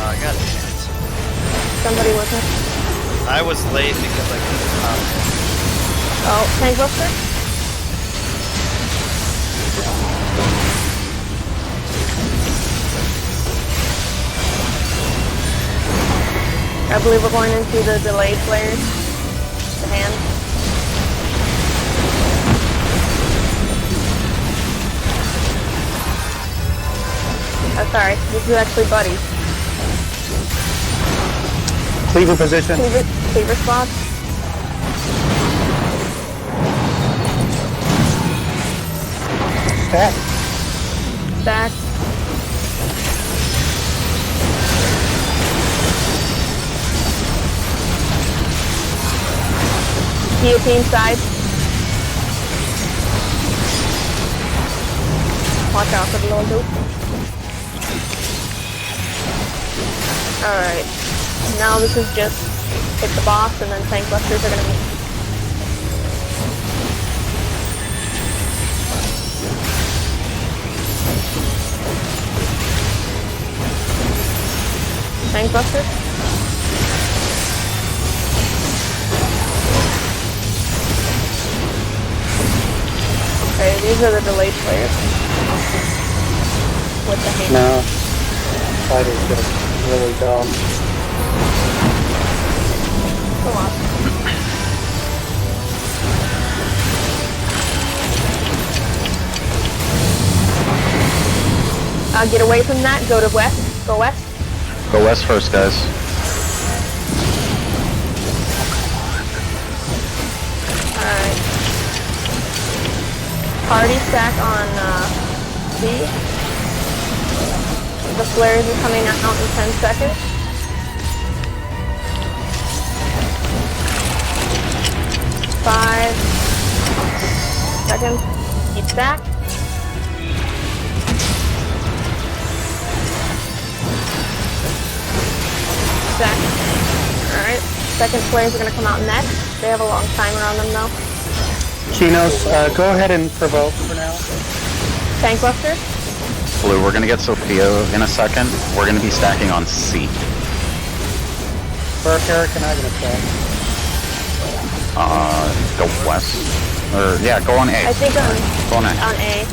I got a chance. Somebody with it. I was late because I couldn't pop. Oh, tank buster. I believe we're going into the delayed flares. The hand. Oh, sorry. This is actually Buddy. Cleaver position. Cleaver spot. Stack. Stack. Guillotine side. Watch out for the little dude. Alright. Now this is just hit the boss and then tank busters are gonna be. Tank buster. Okay, these are the delayed players. With the hand. No. Fighter's getting really dumb. Come on. Get away from that. Go to west. Go west. Go west first, guys. Alright. Party stack on C. The flares are coming out in 10 seconds. Five seconds. Keep stack. Stack. Alright. Second flares are going to come out next. They have a long timer on them though. Chinos, go ahead and provoke for now. Tank buster. Blue, we're gonna get Sophia in a second. We're gonna be stacking on C. Burke, Eric, and I are gonna play. Go west. Or, yeah, go on A. I think Go on A. on A.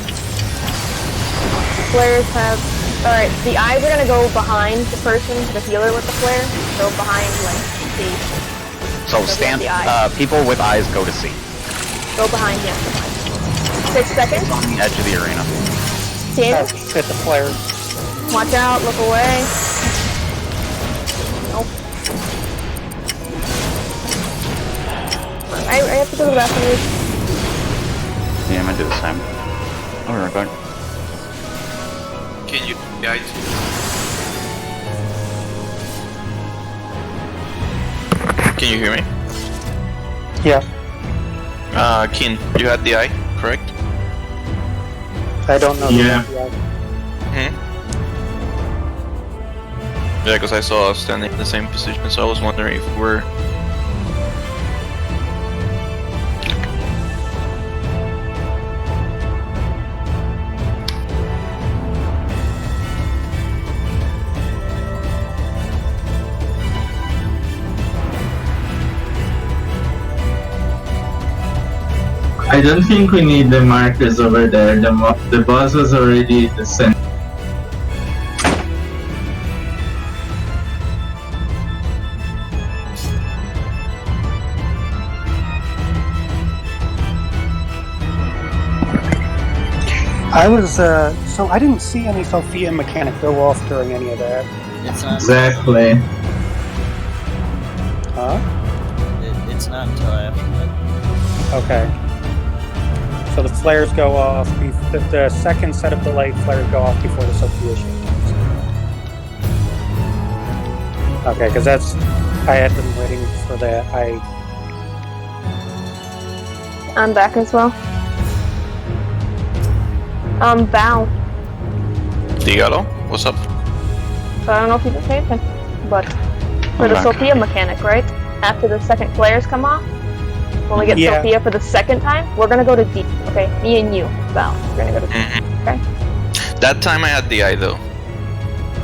flares have... Alright, the eyes are gonna go behind the person, the healer with the flare. Go behind, like, C. So stand. the eyes. People with eyes go to C. Go behind, yeah, behind. 6 seconds. On the edge of the arena. Team, Hit the flares. watch out, look away. Nope. I have to go to the bathroom. Yeah, I'm gonna do the same. I'll be right back. Can you guide? Can you hear me? Yeah. Kin, you had the eye, correct? I don't know. Yeah. Hmm? Yeah, because I saw us standing in the same position, so I was wondering if we're... I don't think we need the markers over there. The boss was already the center. I was, so I didn't see any Sophia mechanic go off during any of that. It's not. Exactly. Huh? It's not until after that. Okay. So the flares go off, the second set of delayed flares go off before the Sophia ship comes. Okay, because that's, I had been waiting for that. I'm back as well. Val. Digalo, what's up? So I don't know if you can say anything, but for I'm the back. Sophia mechanic, right? After the second flares come off, when we get Yeah. Sophia for the second time, we're gonna go to D. Okay, me and you, Val. We're gonna go to D. Okay. That time I had the eye though.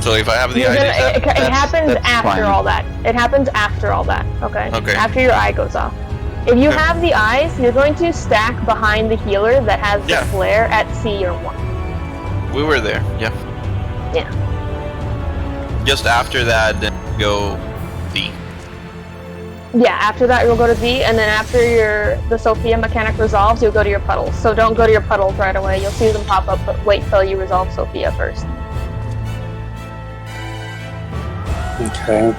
So if I have the You're eye, gonna- it happens that's after fine. all that. It happens after all that. Okay. Okay. After your eye goes off. If you Okay. have the eyes, you're going to stack behind the healer that has the Yeah. flare at C or 1. we were there, yeah. Yeah. Just after that, then go D. Yeah, after that you'll go to D, and then after the Sophia mechanic resolves, you'll go to your puddles. So don't go to your puddles right away. You'll see them pop up, but wait till you resolve Sophia first. Okay.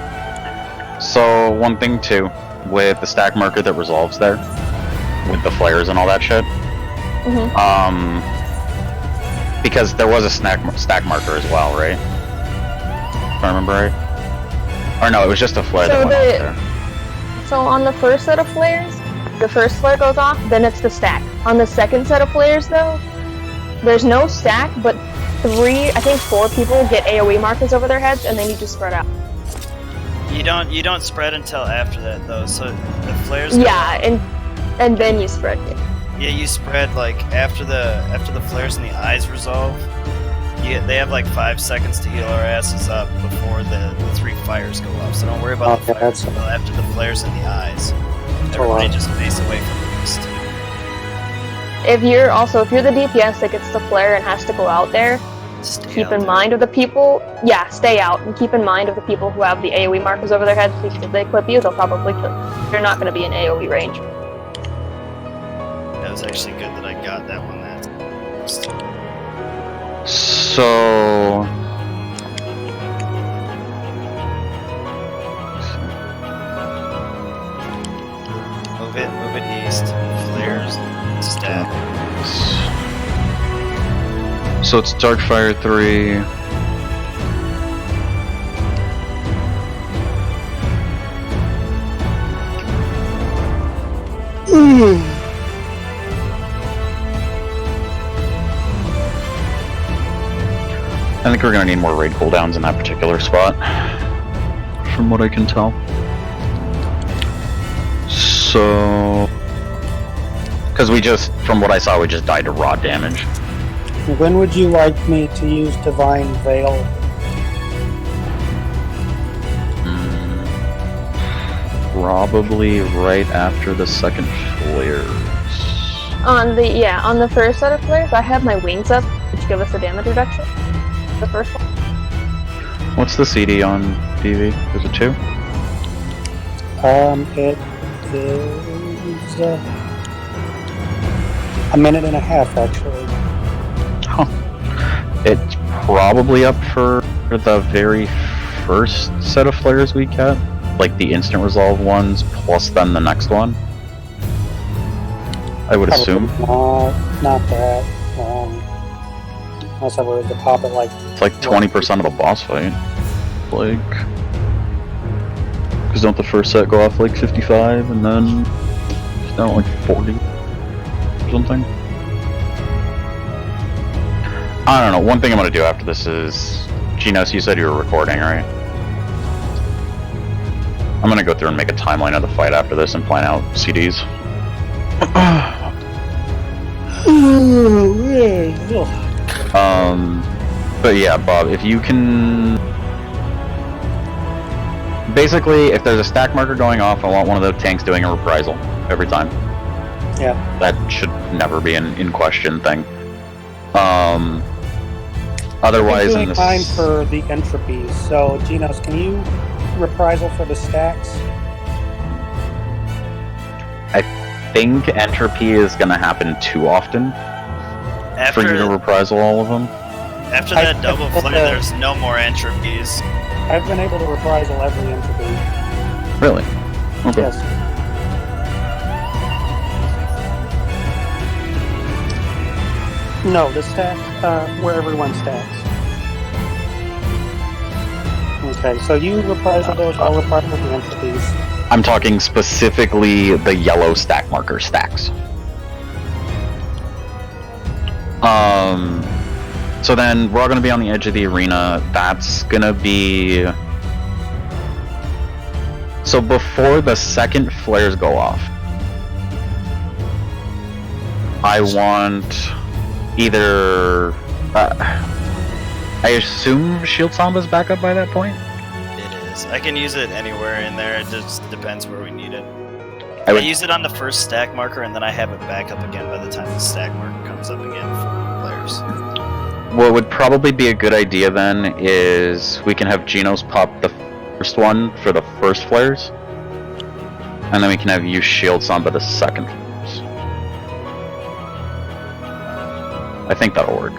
So one thing too, with the stack marker that resolves there, with the flares and all that shit. Mhm. Because there was a stack marker as well, right? If I remember right. Or no, it was just a flare that went off there. So on the first set of flares, the first flare goes off, then it's the stack. On the second set of flares though, there's no stack, but 4 people get AoE markers over their heads, and then you just spread out. You don't spread until after that though. So the flares. go Yeah, off. and then you spread it. Yeah, you spread like after the flares and the eyes resolve. They have like 5 seconds to heal our asses up before the 3 fires go off. So don't worry about the Okay, fires that's- until after the flares and the eyes. a Everybody lot. just face away from the mist. If you're the DPS that gets the flare and has to go out there, Stay keep out in there. mind of the people. Yeah, stay out and keep in mind of the people who have the AoE markers over their heads, because if they clip you, they'll probably kill you. They're not going to be in AoE range. That was actually good that I got that one. So Move it east. Flares, stack. So it's Darkfire 3. I think we're gonna need more raid cooldowns in that particular spot, from what I can tell. So, because from what I saw, we just died to raw damage. When would you like me to use Divine Veil? Probably right after the second flares. On the first set of flares, I have my wings up, Could you give us a damage reduction? The first one? What's the CD on DV? Is it 2? It is a minute and a half, actually. Huh. It's probably up for the very first set of flares we get, like the instant resolve ones, plus then the next one. I would assume. Not that long. Unless I were to pop it like... It's like 20% of the boss fight. Like... Because don't the first set go off like 55, and then... It's down like 40? Or something? I don't know, one thing I'm gonna do after this is... Genos, you said you were recording, right? I'm gonna go through and make a timeline of the fight after this and plan out CDs. But yeah, Bob, if you can... Basically, if there's a stack marker going off, I want one of the tanks doing a reprisal every time. Yeah. That should never be an in-question thing. Otherwise, I'm in doing this... mine for the entropies, so Genos, can you reprisal for the stacks? I think entropy is gonna happen too often for you to reprisal all of them. After that double flare, there's no more entropies. I've been able to reprisal every entropy. Really? Okay. Yes. No, the stack, where everyone stacks. Okay, so you reprisal those, I'll reprisal the entities. I'm talking specifically the yellow stack marker stacks. So then we're all gonna be on the edge of the arena. That's gonna be... So before the second flares go off, I want either... I assume Shield Samba's back up by that point? It is. I can use it anywhere in there, it just depends where we need it. I would... I use it on the first stack marker, and then I have it back up again by the time the stack marker comes up again for players. What would probably be a good idea then is we can have Genos pop the first one for the first flares, and then we can have you shield Samba the second flares. I think that'll work.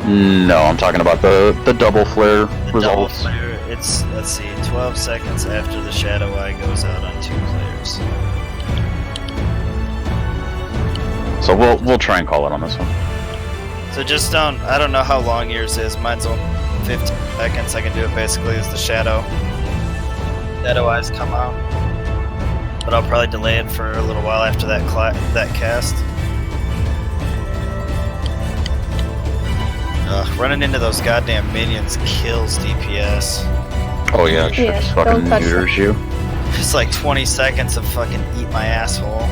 No, I'm talking about the double flare results. Double flare, it's, let's see, 12 seconds after the Shadow Eye goes out on 2 flares. So we'll try and call it on this one. So just don't, I don't know how long yours is, mine's only 15 seconds, I can do it basically as the Shadow Eyes come out. But I'll probably delay it for a little while after that cast. Running into those goddamn minions kills DPS. Oh yeah, it Yeah, just fucking don't touch neuters you. It's like 20 seconds of fucking eat my asshole.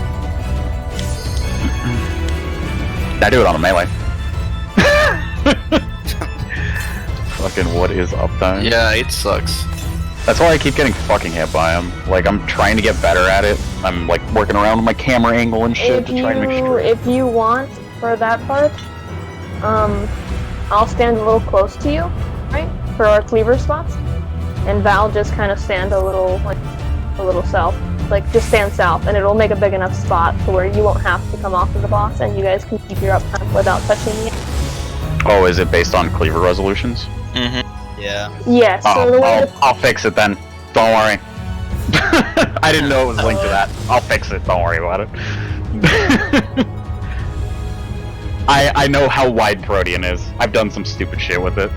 I do it on a melee. Fucking what is uptime? Yeah, it sucks. That's why I keep getting fucking hit by him. Like, I'm trying to get better at it. I'm like working around with my camera angle and shit to try and make sure. If you want for that part, I'll stand a little close to you, right, for our cleaver spots, and Val just kind of stand a little south, like just stand south, and it'll make a big enough spot to where you won't have to come off of the boss, and you guys can keep your uptime without touching me. Oh, is it based on cleaver resolutions? Mm-hmm. Yeah. Yeah. So the way I'll fix it then. Don't worry. I didn't know it was linked to that. I'll fix it. Don't worry about it. I know how wide Protean is. I've done some stupid shit with it.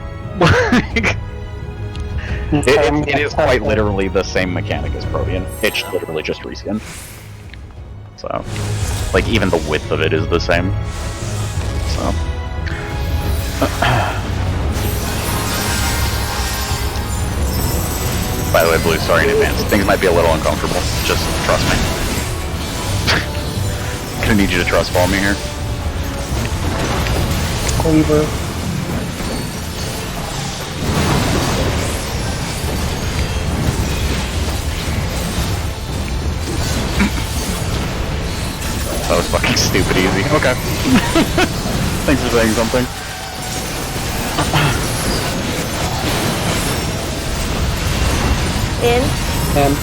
It is quite literally the same mechanic as Protean. It's literally just reskin. So, like, even the width of it is the same. So. By the way, Blue, sorry in advance. Things might be a little uncomfortable. Just trust me. Gonna need you to trust fall me here. Cleaver. That was fucking stupid easy. Okay. Thanks for saying something. In. And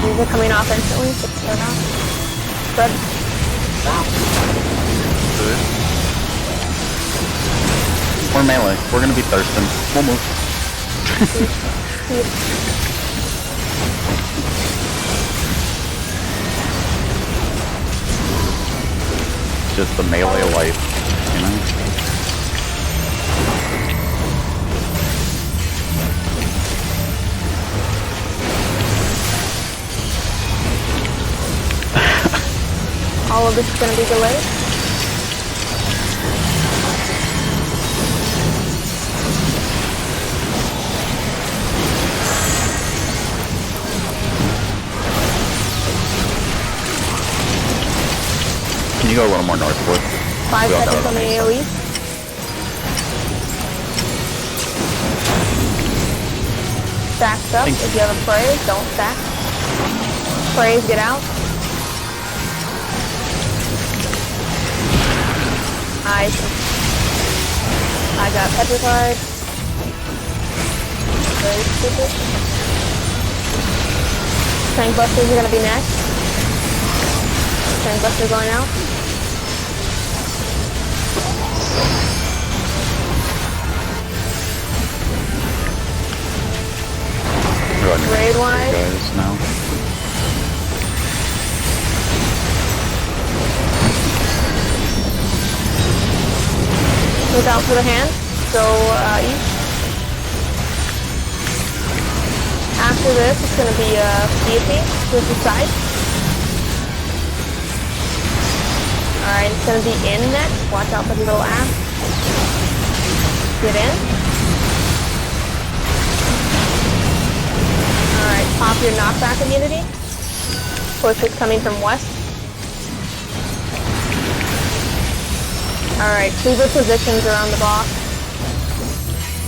These are coming off instantly, so turn off. Good. We're melee. We're gonna be thirsting. We'll move. Just the melee life, you know? All of this is going to be delayed. Can you go a little more northward? 5 Go seconds down. on the AoE. Stacks up. If you have a praise, don't stack. Praise, get out. I got petrified. Very stupid. Tank busters are gonna be next. Tank buster going out. Raid wise. Guys now. Look out for the hand. So, east. After this, it's going to be guillotine with the side. Alright, it's going to be in next. Watch out for the little ass. Get in. Alright, pop your knockback immunity. Push is coming from west. Alright, cleaver positions around the boss.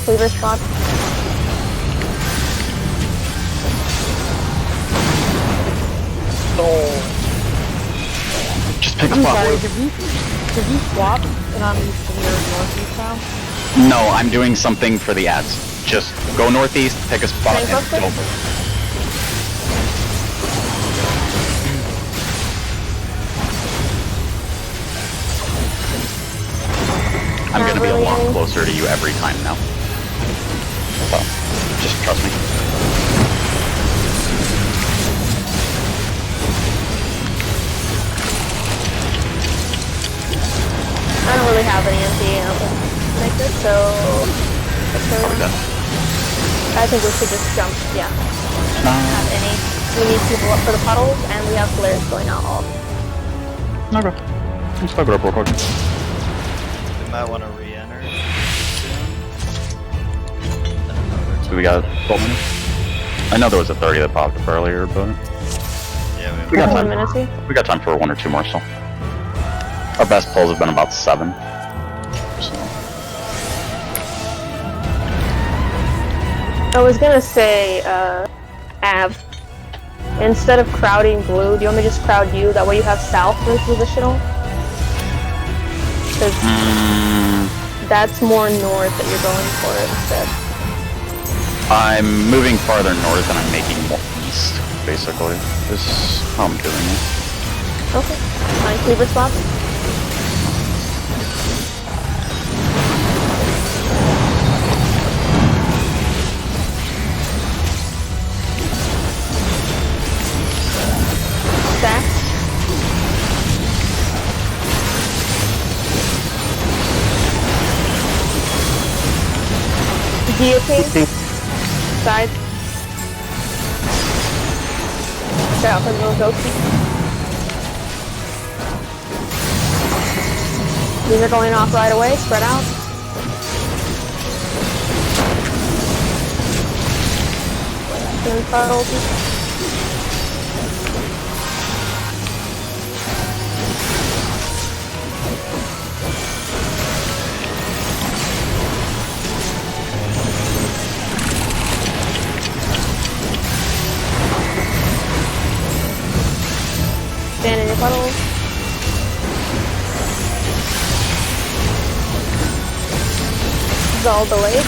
Cleaver spot. Just pick a I'm spot. sorry, did you swap it on east and your northeast now? No, I'm doing something for the ads. Just go northeast, pick a spot, Tank and buster? go. I'm Not gonna be a really lot any- closer to you every time now. So, just trust me. I don't really have any MP like this, so... Probably done. I think we should just jump, yeah. No. Have any. We need people up for the puddles, and we have flares going out all. Okay. Let's fuck it up real quick. We might want to re-enter soon. I don't know where So we got 12 minutes? I know there was a 30 that popped up earlier, but Yeah, we got 1 time. minute here. We got time for 1 or 2 more still. Our best pulls have been about 7. So. I was gonna say, Av. Instead of crowding blue, do you want me to just crowd you? That way you have south for positional? Because that's more north that you're going for instead. I'm moving farther north and I'm making more east, basically. This is how I'm doing it. Okay. Fine, cleaver spots. Stack. Guillotine. Side. Check out for the little ghosty. These are going off right away, spread out. And puddles. is all delayed.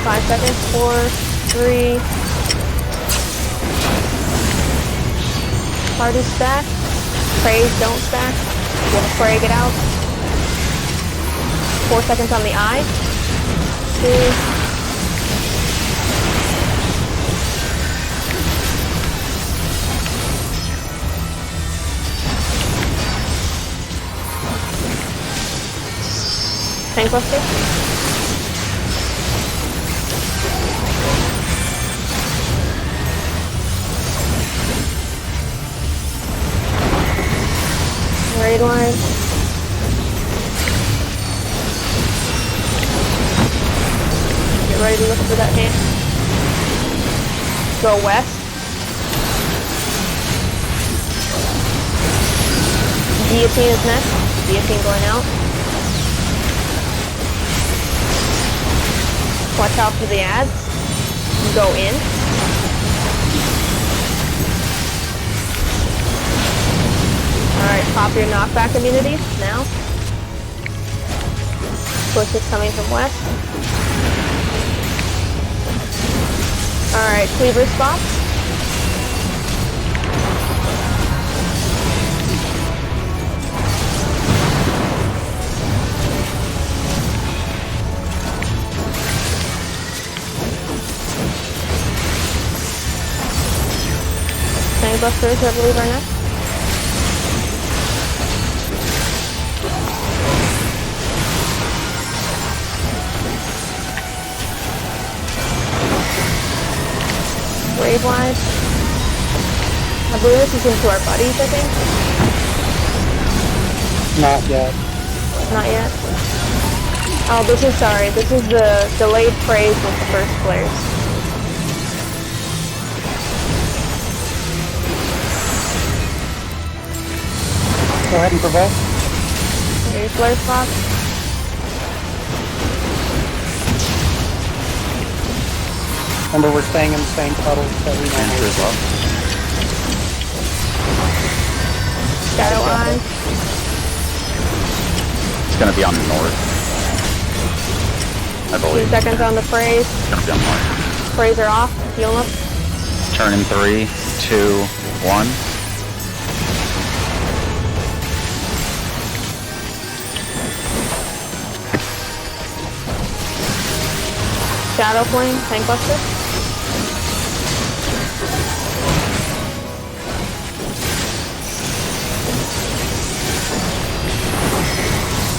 Five seconds. 4, 3. Party stack. Praise don't stack. We'll frag it out. 4 seconds on the eye. 2. Tank buster. Raid line. Get ready to look for that hand. Go west. Guillotine is next. Guillotine going out. Watch out for the ads. Go in. Alright, pop your knockback immunities now. Push is coming from west. Alright, cleaver spots. Gangbusters, I believe, are next. Wave line. I believe this is into our buddies, I think. Not yet. Not yet. Oh, this is sorry. This is the delayed praise with the first players. Go ahead and provoke. Here's flare spots. Remember, we're staying in the same puddles that we normally do. Shadow eye. It's gonna be on the north. I 2 believe. seconds on the praise. It's gonna be on north. Praise are off. Heal them. Turn in 3, 2, 1. Shadow flame. Tank buster.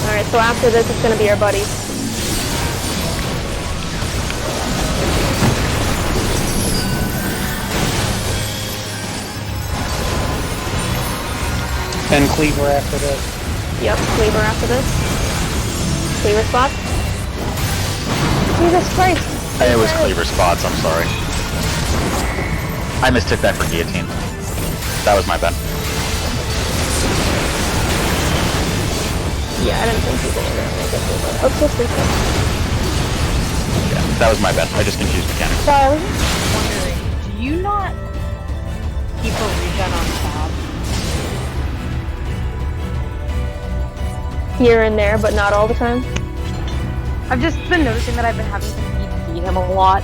Alright, so after this, it's gonna be our buddies. And cleaver after this. Yep, cleaver after this. Cleaver spot. Jesus Christ! It was cleaver spots, I'm sorry. I mistook that for guillotine. That was my bad. Yeah, I didn't think people were gonna make it through that. Let's just reset. Yeah, that was my bad. I just confused mechanics. Sorry, I was Wondering, do you not keep a regen on tab? here and there, but not all the time. I've just been noticing that I've been having to feed him a lot,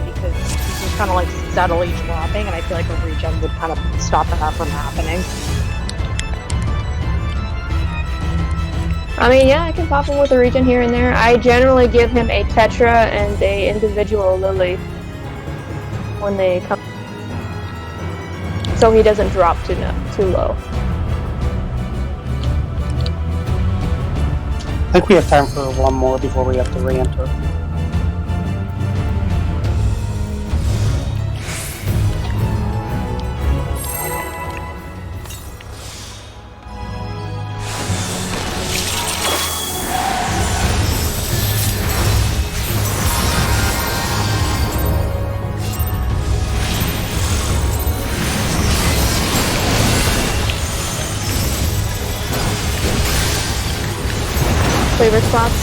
because he's just kind of like steadily dropping, and I feel like a regen would kind of stop that from happening. I mean, yeah, I can pop him with a regen here and there. I generally give him a Tetra and a individual Lily when they come, so he doesn't drop too low. I think we have time for one more before we have to re-enter. Cleaver spots.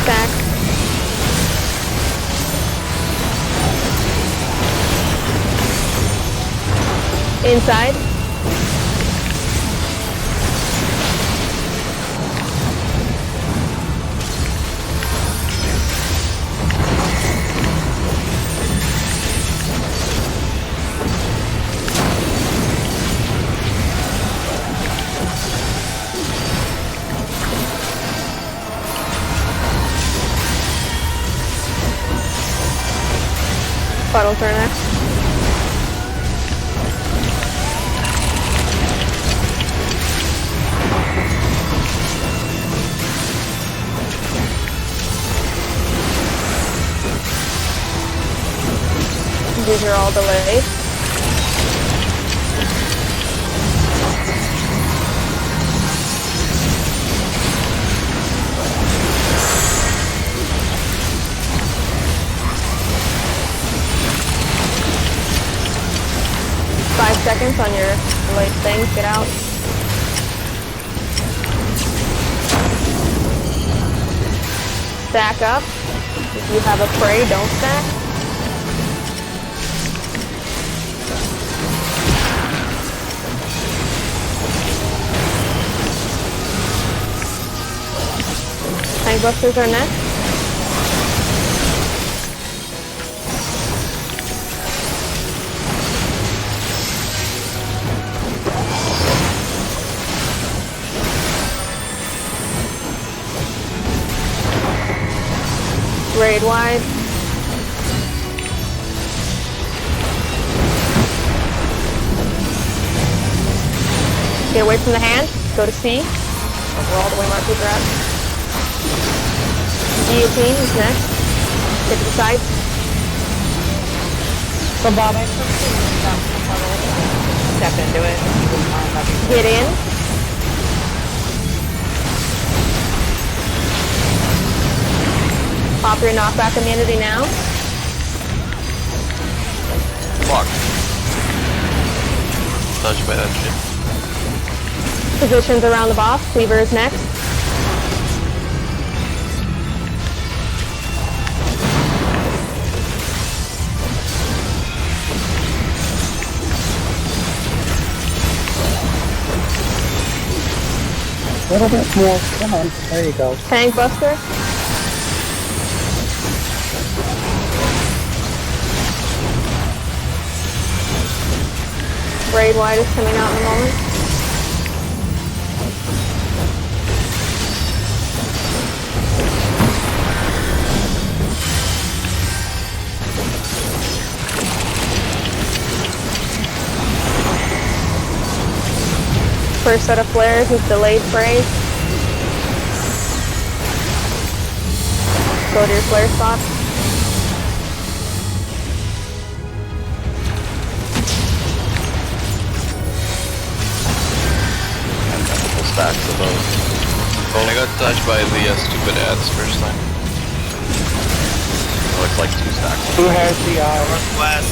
Stack. Inside. Puddles are next. These are all delayed. Five seconds on your delayed things. Get out. Stack up. If you have a prey, don't stack. Tangbusters are next. Raid wide. Get away from the hand. Go to C. Overall, the way markers are at. Guillotine is next. Get to the side. So Bob, I step into it. Get in. Pop your knockback immunity now. Fuck. Touched by that shit. Positions around the boss. Cleaver is next. A little bit more. Come on. There you go. Tank Buster. Raid wide is coming out in a moment. First set of flares is delayed sprays. Go to your flare spot. Stacks of those. I got touched by the stupid ads first time. Looks like 2 stacks. Who has the eye? Northwest.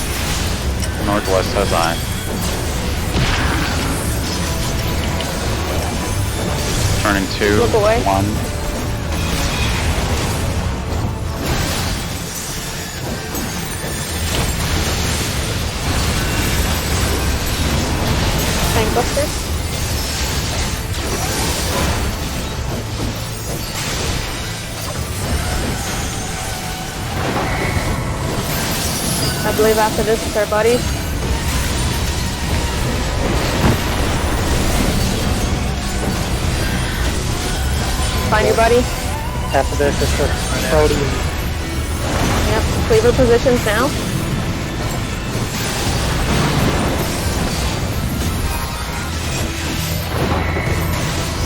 Northwest has eye. Turning 2. Look away. 1. Tank Buster. I believe after this it's our buddies. Find your buddy. After this, it's the Protean. Yep. Cleaver positions now.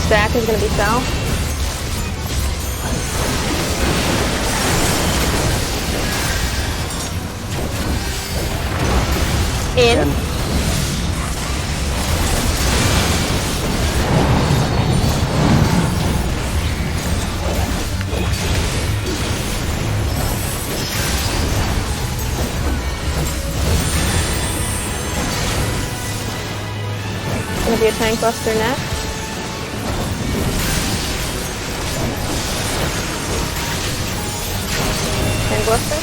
Stack is going to be south. In. be a tank buster next. Tank buster.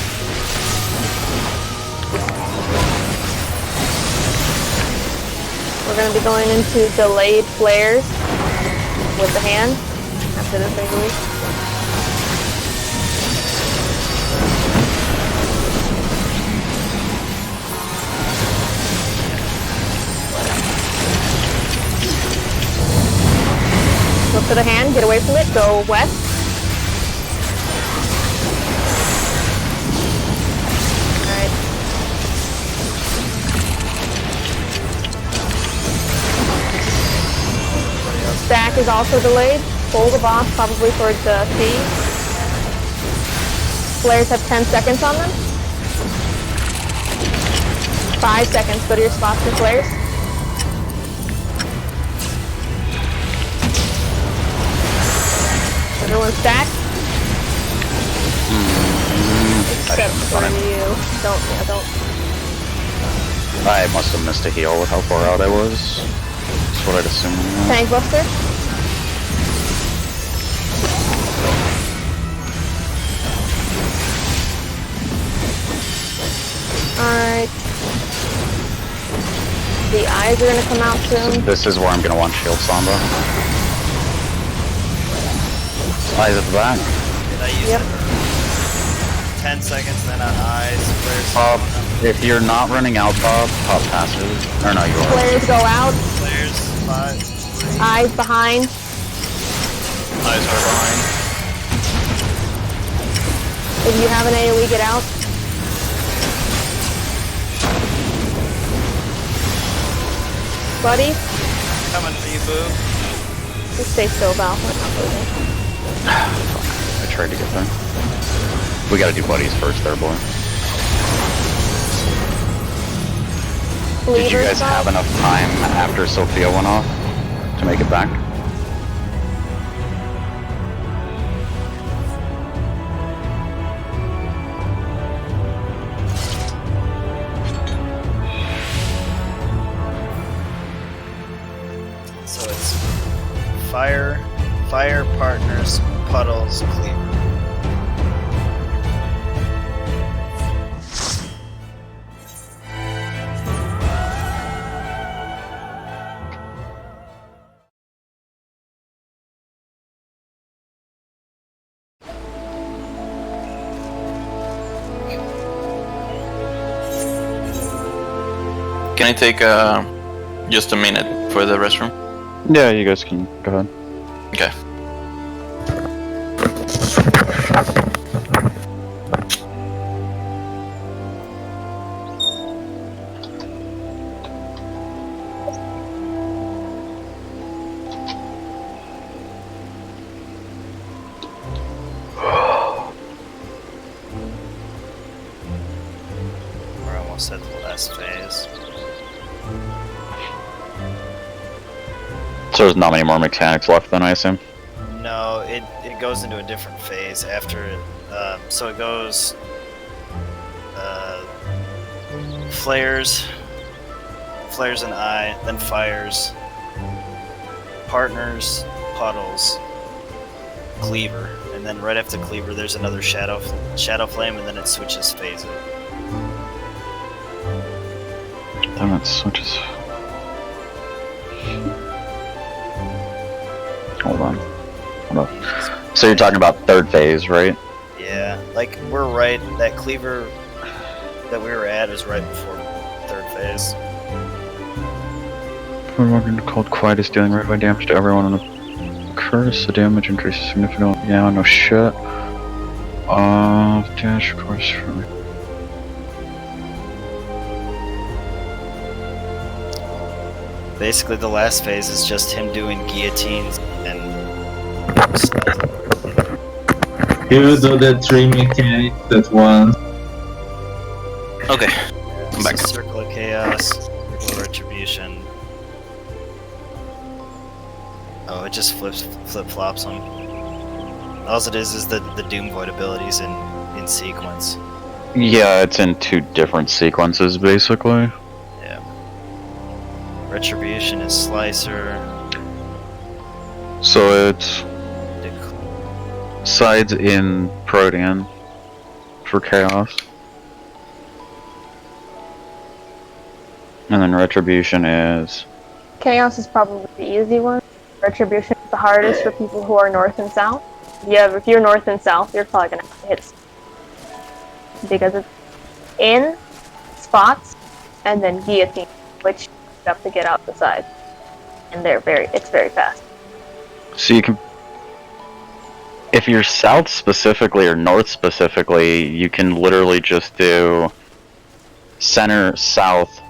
We're going to be going into delayed flares with the hand after this, I believe. Look for the hand, get away from it, go west. Alright. Stack is also delayed. Pull the boss probably towards the C. Flares have 10 seconds on them. 5 seconds, go to your spots for flares. Everyone stack. Except for you. Don't. I must have missed a heal with how far out I was. That's what I'd assume. Tank buster. Alright. The eyes are gonna come out So soon. this is where I'm gonna want shield Samba. Eyes at the back. Did I use Yep. it? 10 seconds, then on eyes. Flares. Bob, if you're not running out, Bob, pop passes. Or no, you are. Flares go out. Flares. 5. 3. Eyes behind. Eyes are behind. If you have an AoE, get out. Buddy, Coming for you, boo. just stay still, Val. We're not moving. I tried to get there. We gotta do buddies first there, boy. Did you Leader guys spot. have enough time after Sophia went off to make it back? So it's fire, partners, puddles, cleaver. Can I take just a minute for the restroom? Yeah, you guys can go ahead. Okay. We're almost at the last phase. So there's not many more mechanics left then, I assume? No, it goes into a different phase after it. So it goes flares and eye, then fires, partners, puddles, cleaver, and then right after cleaver there's another shadow flame, and then it switches phases. Then it switches. Hold on. Hold up. So you're talking about third phase, right? Yeah, like we're right. That cleaver that we were at is right before third phase. We're walking to cold quiet is dealing right by damage to everyone on the curse. The damage increases significantly. Yeah, no shit. Dash course for. Basically, the last phase is just him doing guillotines and. You do the 3 mechanics at once. Okay. I'm back. Circle of Chaos, Circle of Retribution. Oh, it just flip flops them. All it is the Doom Void abilities in sequence. Yeah, it's in two different sequences, basically. Yeah. Retribution is Slicer. So it's sides in Protean for Chaos. And then Retribution is... Chaos is probably the easy one. Retribution is the hardest for people who are north and south. Yeah, if you're north and south, you're probably gonna have to hit because it's in spots and then guillotine, which you have to get out the side. And it's very fast. So you can... If you're south specifically or north specifically, you can literally just do center, south,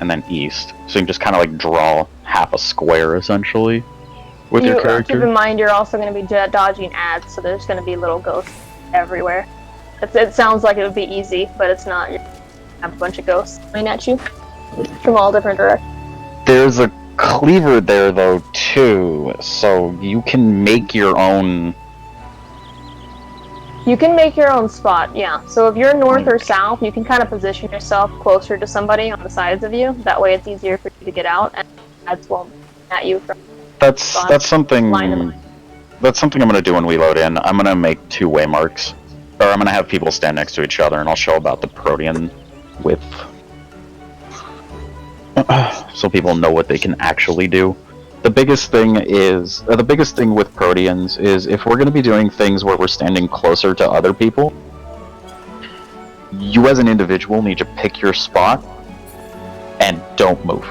and then east. So you can just kind of like draw half a square essentially with your character. Keep in mind you're also going to be dodging ads, so there's going to be little ghosts everywhere. It sounds like it would be easy, but it's not. You have a bunch of ghosts coming at you from all different directions. There's a cleaver there though too, so you can make your own... You can make your own spot, yeah. So if you're north or south, you can kind of position yourself closer to somebody on the sides of you. That way it's easier for you to get out, and ads won't at you from... That's something I'm gonna do when we load in. I'm gonna make 2 waymarks. Or I'm gonna have people stand next to each other and I'll show about the Protean width. So people know what they can actually do. The biggest thing with Proteans is if we're gonna be doing things where we're standing closer to other people, you as an individual need to pick your spot and don't move.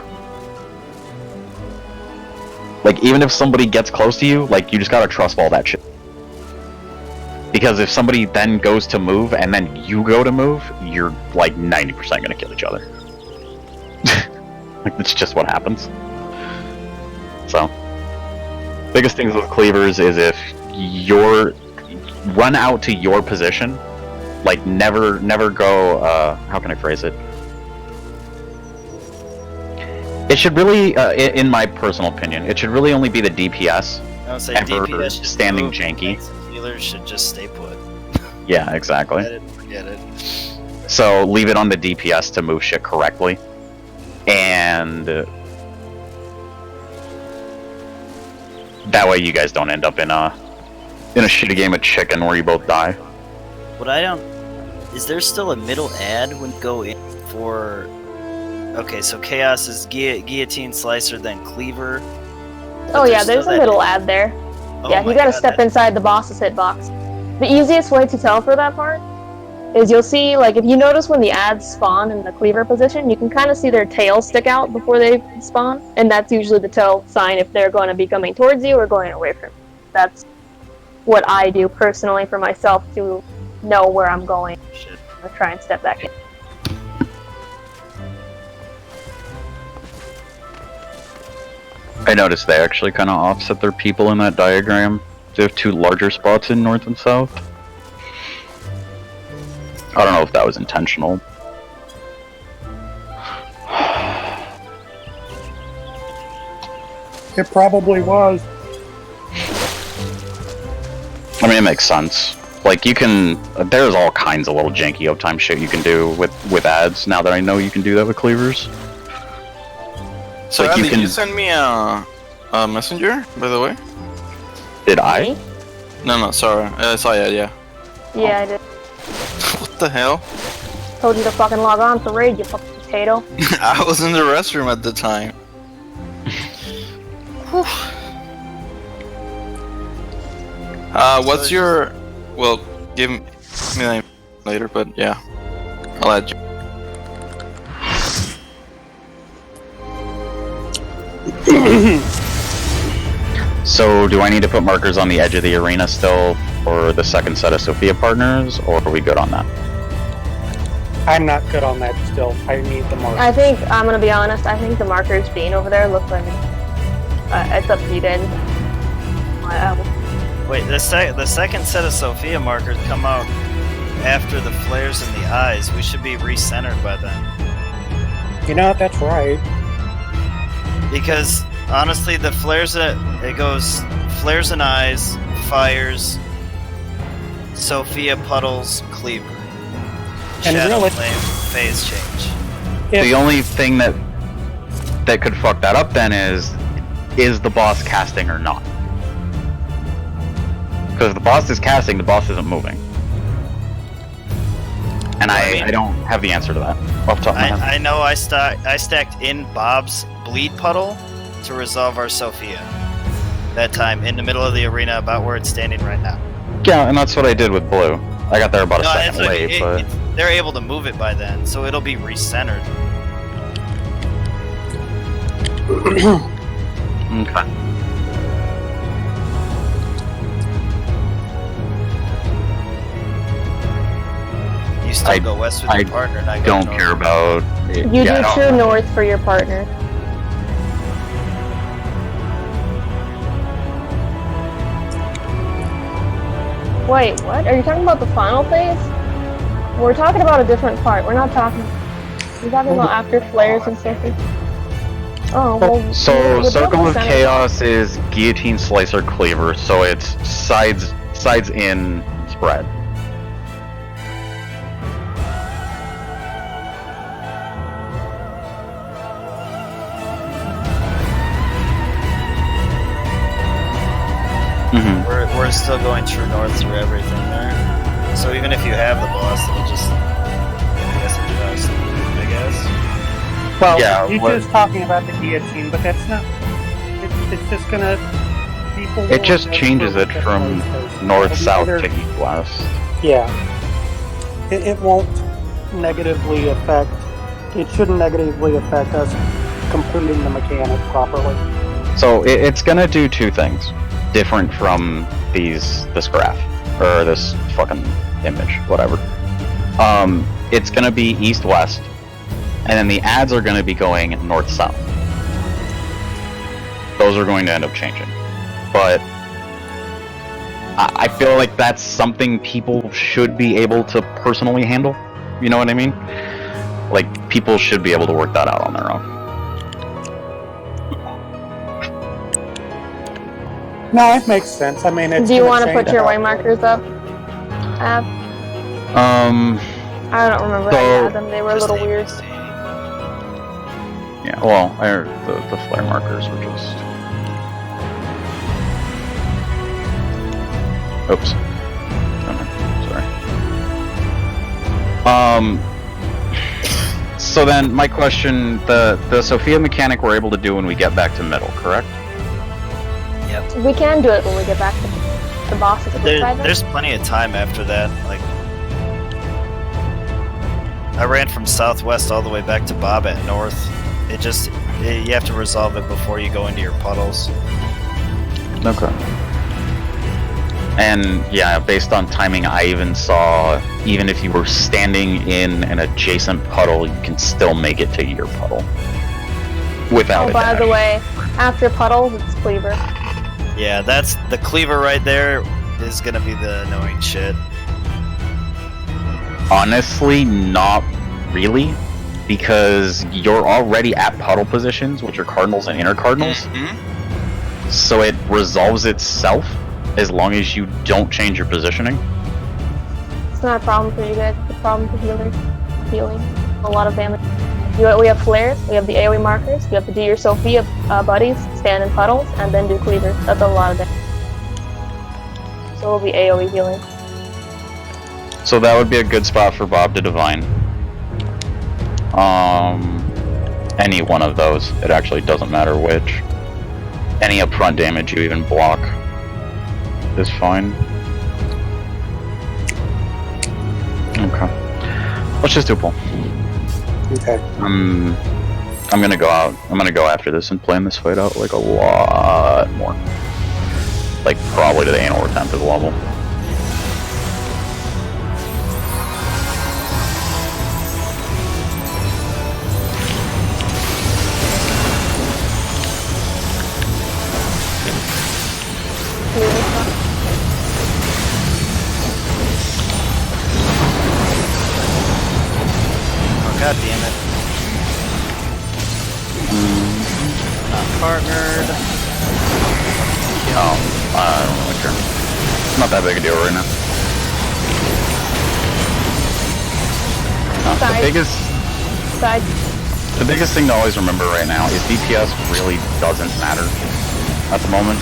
Like, even if somebody gets close to you, like, you just gotta trust fall that shit. Because if somebody then goes to move, and then you go to move, you're, like, 90% gonna kill each other. Like, that's just what happens. So, biggest things with cleavers is if you're... run out to your position, like, never go, how can I phrase it? It should really, in my personal opinion, it should really only be the DPS. I would say ever DPS should standing move, janky. Healers should just stay put. Yeah, exactly. Forget it. So leave it on the DPS to move shit correctly, and that way you guys don't end up in a shitty game of chicken where you both die. What I don't... Is there still a middle ad when you go in for... Okay, so Chaos is Guillotine, Slicer, then Cleaver. Oh yeah, there's a middle ad there. Oh Yeah, you gotta step inside the boss's hitbox. The easiest way to tell for that part is you'll see, like, if you notice when the ads spawn in the Cleaver position, you can kind of see their tails stick out before they spawn, and that's usually the tell sign if they're going to be coming towards you or going away from you. That's what I do personally for myself to know where I'm going. I'm gonna try and step back in. I noticed they actually kind of offset their people in that diagram. They have 2 larger spots in north and south. I don't know if that was intentional. It probably was. I mean, it makes sense. Like, you can... There's all kinds of little janky uptime shit you can do with ads, now that I know you can do that with cleavers. So, like, did you send me a messenger, by the way? Did I? No, sorry. I saw it, yeah. Yeah, I did. What the hell? Told you to fucking log on for raid, you fucking potato. I was in the restroom at the time. What's your... Well, give me that later, but yeah. I'll add you. So, do I need to put markers on the edge of the arena still for the second set of Sophia partners, or are we good on that? I'm not good on that still. I need the marker. I think, I'm gonna be honest, I think the markers being over there look like it's up to you guys. Wait, the second set of Sophia markers come out after the flares in the eyes. We should be recentered by then. You know, that's right. Because honestly, the flares, it goes flares and eyes, fires, Sophia, puddles, cleaver. And Shadow really, flame, phase change. The only thing that that could fuck that up then is the boss casting or not? Because if the boss is casting, the boss isn't moving. And I don't have the answer to that off the top of my head. I know I stacked in Bob's bleed puddle to resolve our Sophia. That time, in the middle of the arena, about where it's standing right now. Yeah, and that's what I did with blue. I got there about a No, second late, but... they're able to move it by then, so it'll be recentered. Okay. You still go west with your partner, and I go don't north. care about... You do true north for your partner. Wait, what? Are you talking about the final phase? We're talking about a different part. We're not talking... We're talking about after flares and stuff. Oh, well... So, we're Circle of both Chaos is Guillotine, Slicer, Cleaver, so it's sides in spread. We're still going true north through everything there. So even if you have the boss, it'll just... I guess it does. I guess. Well, Yeah, you're what- just talking about the guillotine, but that's not. It's just gonna. People. It just will changes it never from look at those. north-south It'll to be either- east-west. Yeah. It won't negatively affect. It shouldn't negatively affect us completing the mechanic properly. So it's gonna do two things different from this graph or this fucking image, whatever. It's gonna be east-west, and then the ads are gonna be going north-south. Those are going to end up changing, but I feel like that's something people should be able to personally handle. You know what I mean? Like, people should be able to work that out on their own. No, it makes sense. I mean, it's. Do you want to gonna put your change way how- markers up? Ab? I don't remember. I So- had them. They were a little weird. Yeah, well, the flare markers were just... Oops. Okay, sorry. So then, my question, the Sophia mechanic we're able to do when we get back to middle, correct? We can do it when we get back to the bosses at the side. There's plenty of time after that. Like, I ran from southwest all the way back to Bob at north. You have to resolve it before you go into your puddles. Okay. And yeah, based on timing, I even saw, even if you were standing in an adjacent puddle, you can still make it to your puddle. Without Oh, a by dash. the way, after puddles, it's cleaver. Yeah, that's the cleaver right there is gonna be the annoying shit. Honestly, not really, because you're already at puddle positions, which are cardinals and inner cardinals. So it resolves itself as long as you don't change your positioning. It's not a problem for you guys. It's a problem for healers. Healing. A lot of damage. We have flares, we have the AoE markers, you have to do your Sophia buddies, stand in puddles, and then do cleaver. That's a lot of damage. So it'll be AoE healing. So that would be a good spot for Bob to divine. Any one of those. It actually doesn't matter which. Any upfront damage you even block is fine. Okay. Let's just do pull. Okay. I'm gonna go out. I'm gonna go after this and plan this fight out like a lot more. Like probably to the anal retentive level. Oh, god damn it. Not partnered. Oh, I don't really care. Not that big a deal right now. The Side. biggest... Side. The biggest thing to always remember right now is DPS really doesn't matter at the moment.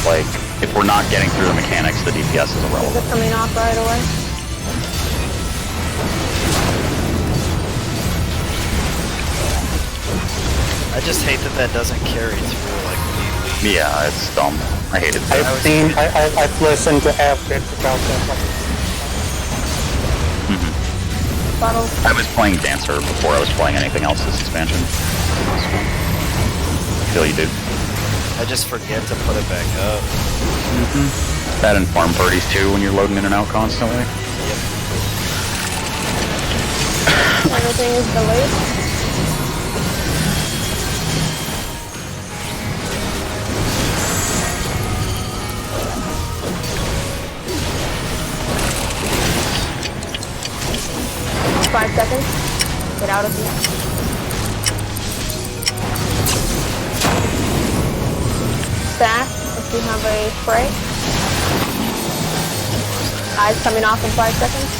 Like, if we're not getting through the mechanics, the DPS is Is irrelevant. it coming off right away? I just hate that that doesn't carry through like immediately. Yeah, it's dumb. I hate it. I've listened to Avid about that. Bottle. I was playing Dancer before I was playing anything else this expansion. I feel you, dude. I just forget to put it back up. That and farm parties too when you're loading in and out constantly. Everything is delayed. Five seconds. Get out of here. Stack if you have a spray. Eyes coming off in 5 seconds.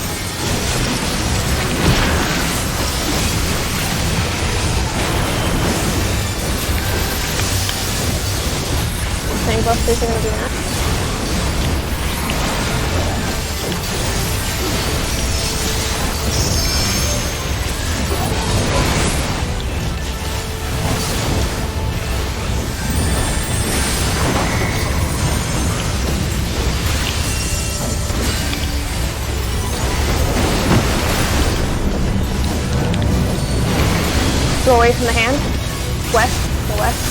Tank busters are gonna do that. Go away from the hand. West, the west.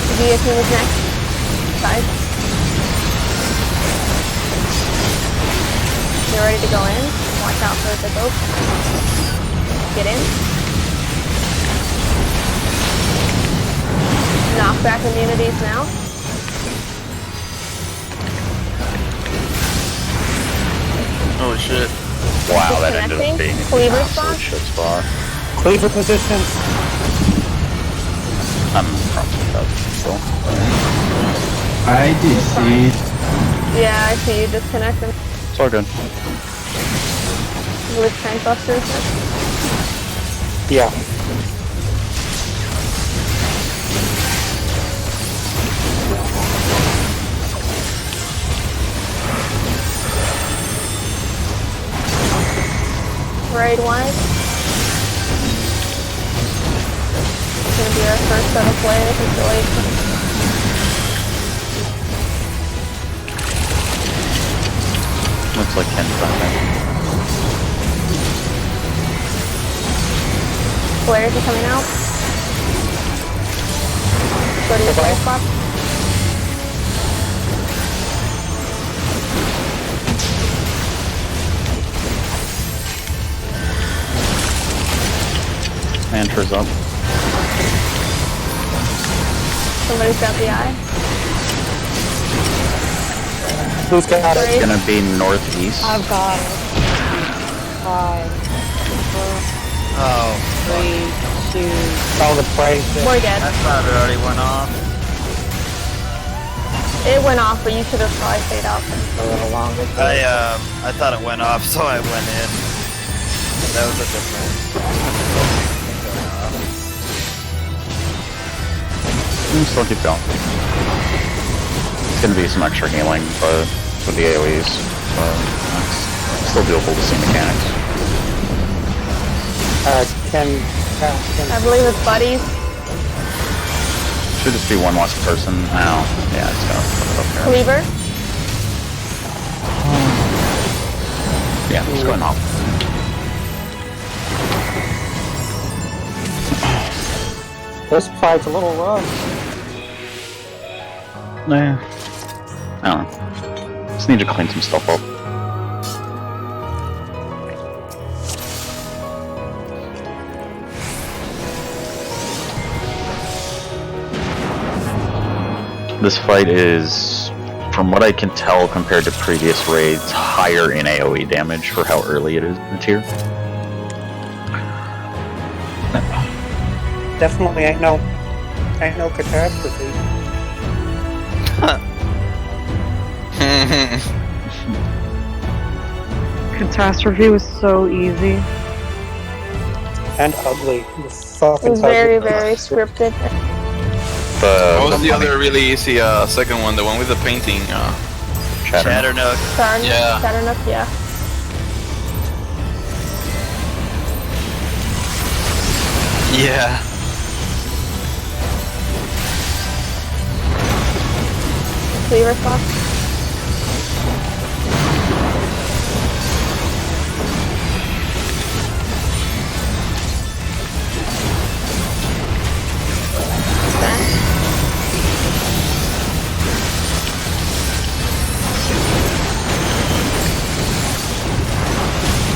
The guillotine is next. Side. You're ready to go in. Watch out for the boat. Get in. Knockback immunities now. Oh shit. Wow, that ended up Disconnecting. being Cleaver an absolute spot. shit spot. Cleaver position. I'm probably about still. I did see. Yeah, I see you disconnecting It's all good. with tank busters. Yeah. Raid wide. It's gonna be our first set of players. It's delayed. Looks like Ken's back there. Players are coming out. Go to your player spot. Mantra's up. Somebody's got the eye. Who's got it? It's gonna be northeast. I've got it. 5, 4, Oh, 3, 2. Oh, the price. We're dead. I thought it already went off. It went off, but you should have probably stayed out for a little longer. I thought it went off, so I went in. That was a different. Still keep going. It's gonna be some extra healing, but with the AoEs, it's still doable to see mechanics. Ken. I believe it's buddies. Should just be one less person. Now, yeah, it's gonna put it up here. Cleaver. Yeah, it's going off. This fight's a little rough. Nah. I don't know. Just need to clean some stuff up. This fight is, from what I can tell compared to previous raids, higher in AoE damage for how early it is in the tier. Definitely ain't no catastrophe. Catastrophe was so easy. And ugly. The It fucking was very, very scripted. What was the money other really easy second one? The one with the painting. chatter. Chatternook. Yeah. Shadowbringers, yeah. Yeah. Cleaver spot.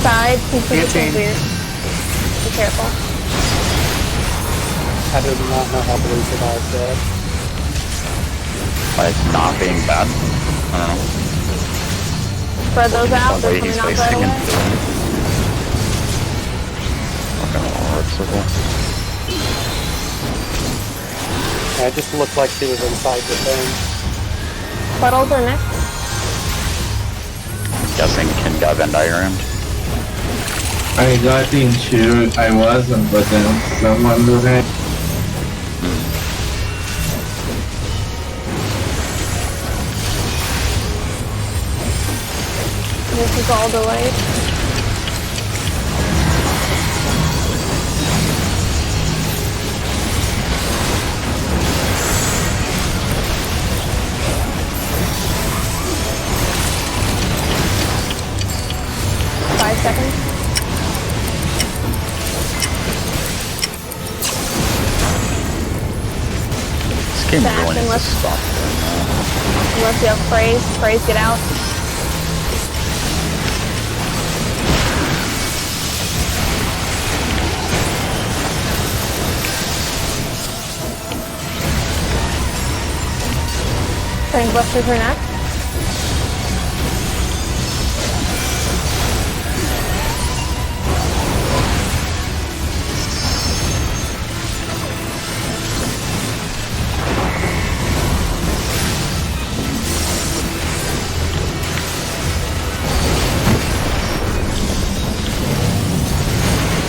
Side, keep Guillotine. weird. Be careful. I do not know how blue survived that. Like not being bad. I don't know. Spread those out, The they're way he's coming out right facing away. it. Fucking art circle. Yeah, it just looked like she was inside the thing. Puddles are next. Guessing Ken got Venn diagrammed. I got into. I wasn't, but then someone was in. This is all delayed. Five seconds. This game Back really needs to unless- stop. Unless you have praise, get out. Busters are next.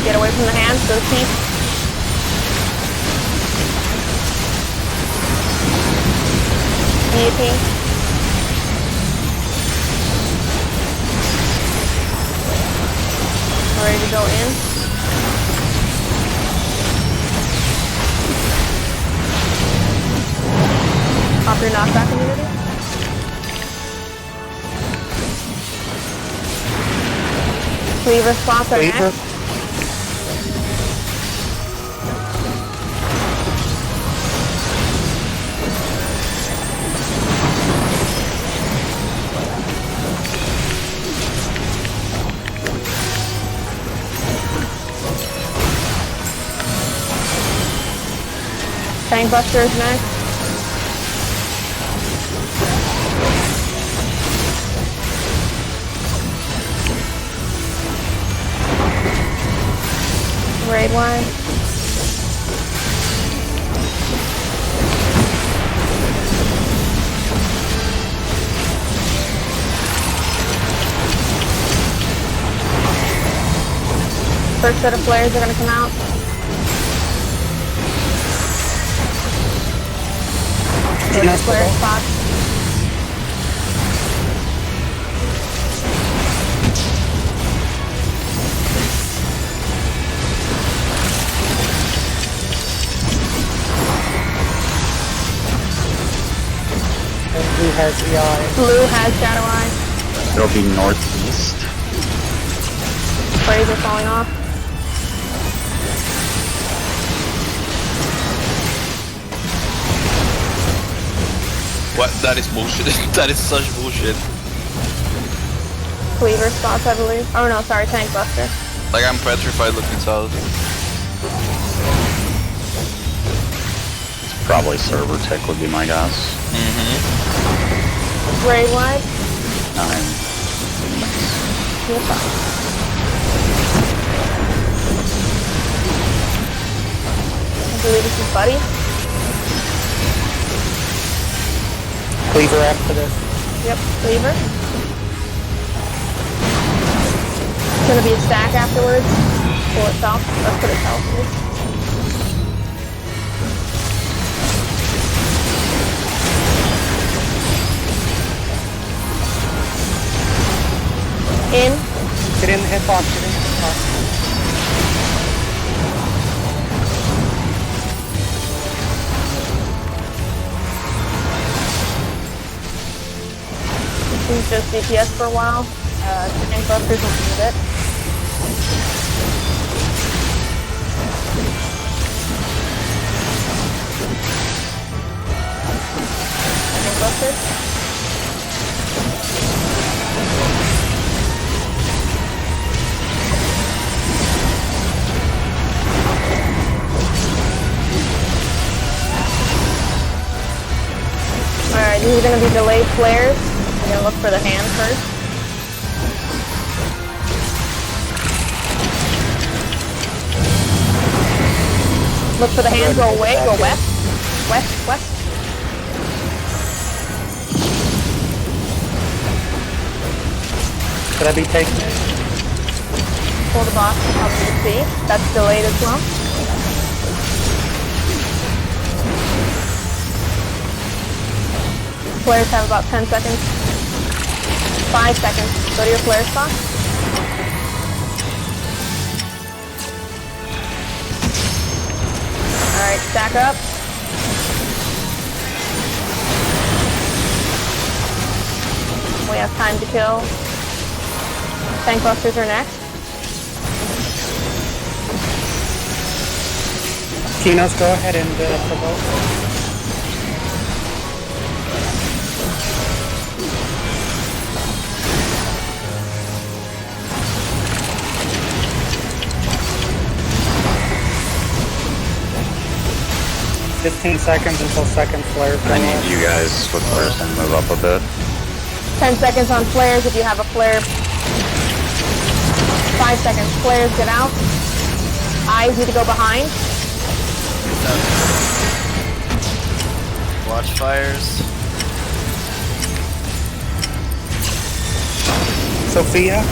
Get away from the hands, those teeth. Guillotine. Ready to go in. Pop your knockback immunity. Cleaver spots are Cleaver. next. Busters next. Raid line. First set of flares are going to come out. Flare spots. And blue has the eye. Blue has Shadow Eye. It'll be northeast. Sprays are falling off. What? That is bullshit. That is such bullshit. Cleaver spots, I believe. Oh no, sorry, Tank Buster. Like, I'm petrified looking south. Probably server tick would be my guess. Mm-hmm. Raid wide. 9. You're fine. I believe this is Buddy. Cleaver after this. Yep, Cleaver. gonna be a stack afterwards. Pull it south. Let's put it south, please. In. Get in the hitbox, get in the hitbox. This is just DPS for a while. Tank busters will need it. Tank busters. Alright, these are going to be delayed flares. I'm going to look for the hand first. Look for the hand, go away, go west. West, west. Could I be taken? Pull the box up to the sea. That's delayed as well. Flares have about 10 seconds. 5 seconds. Go to your flare spot. Alright, stack up. We have time to kill. Tank busters are next. Genos, go ahead and provoke. "15 seconds until second flare." I need you guys with flares and move up a bit. 10 seconds on flares if you have a flare. 5 seconds. Flares, get out. Eyes need to go behind. Watch fires. Sophia?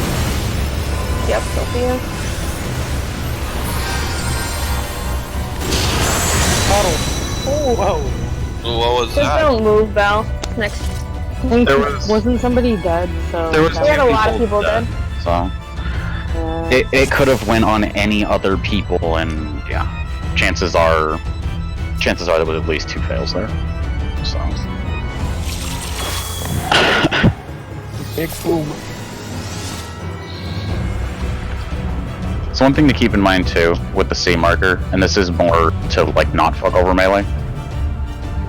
Yep, Sophia. Puddle. Oh, whoa. What was Just that? don't move, Val. Next. Wasn't somebody dead? So There was We had a two lot of people dead. So it could have went on any other people, and yeah, chances are there was at least 2 fails there. So Big boom. so one thing to keep in mind too with the C marker, and this is more to like not fuck over melee.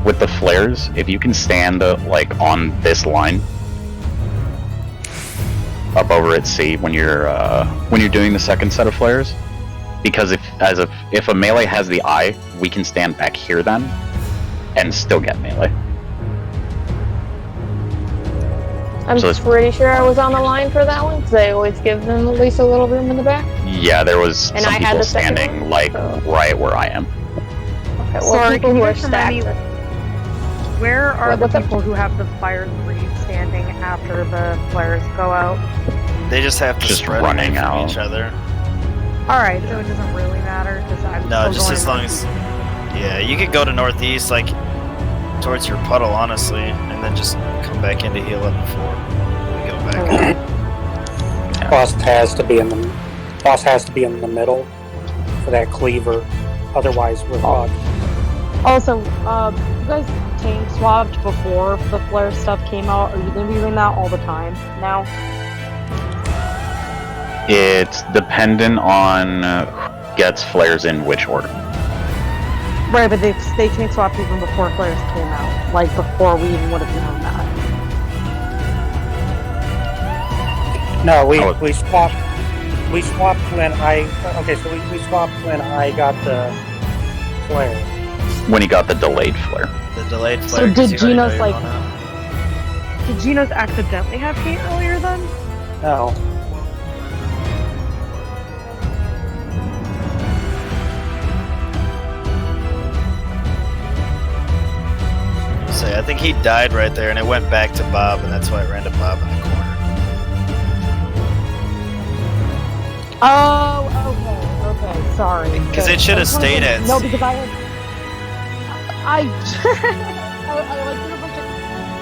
With the flares, if you can stand like on this line up over at C when you're doing the second set of flares, because if a melee has the eye, we can stand back here then and still get melee. I'm So it's- pretty sure I was on the line for that one, because I always give them at least a little room in the back. Yeah, there was And some I had people the second standing one, like so- right where I am. Okay, well, Sorry, people can who you are just remind stacked. me- Where are What's the up? people who have the fire 3 standing after the flares go out? They just have to Just spread running away from out. each other. Alright, so it doesn't really matter because I'm No, still just going as long as. Yeah, you could go to northeast, like towards your puddle, honestly, and then just come back in to heal up before we go back. Boss has to be in the middle for that cleaver. Otherwise, we're fucked. Also, you guys tank swapped before the flare stuff came out. Are you going to be doing that all the time now? It's dependent on who gets flares in which order. Right, but they tank swapped even before flares came out. Like, before we even would have known that. No, we Oh. swapped. We swapped when I. Okay, so we swapped when I got the flare. When he got the delayed flare. The delayed So flare. 'cause did you already know Genos, you're like- going out. Did Genos accidentally have hate earlier then? No. Say, I think he died right there, and it went back to Bob, and that's why it ran to Bob in the corner. Oh, okay, sorry. Because it should have stayed at No, C. because I I like did a bunch of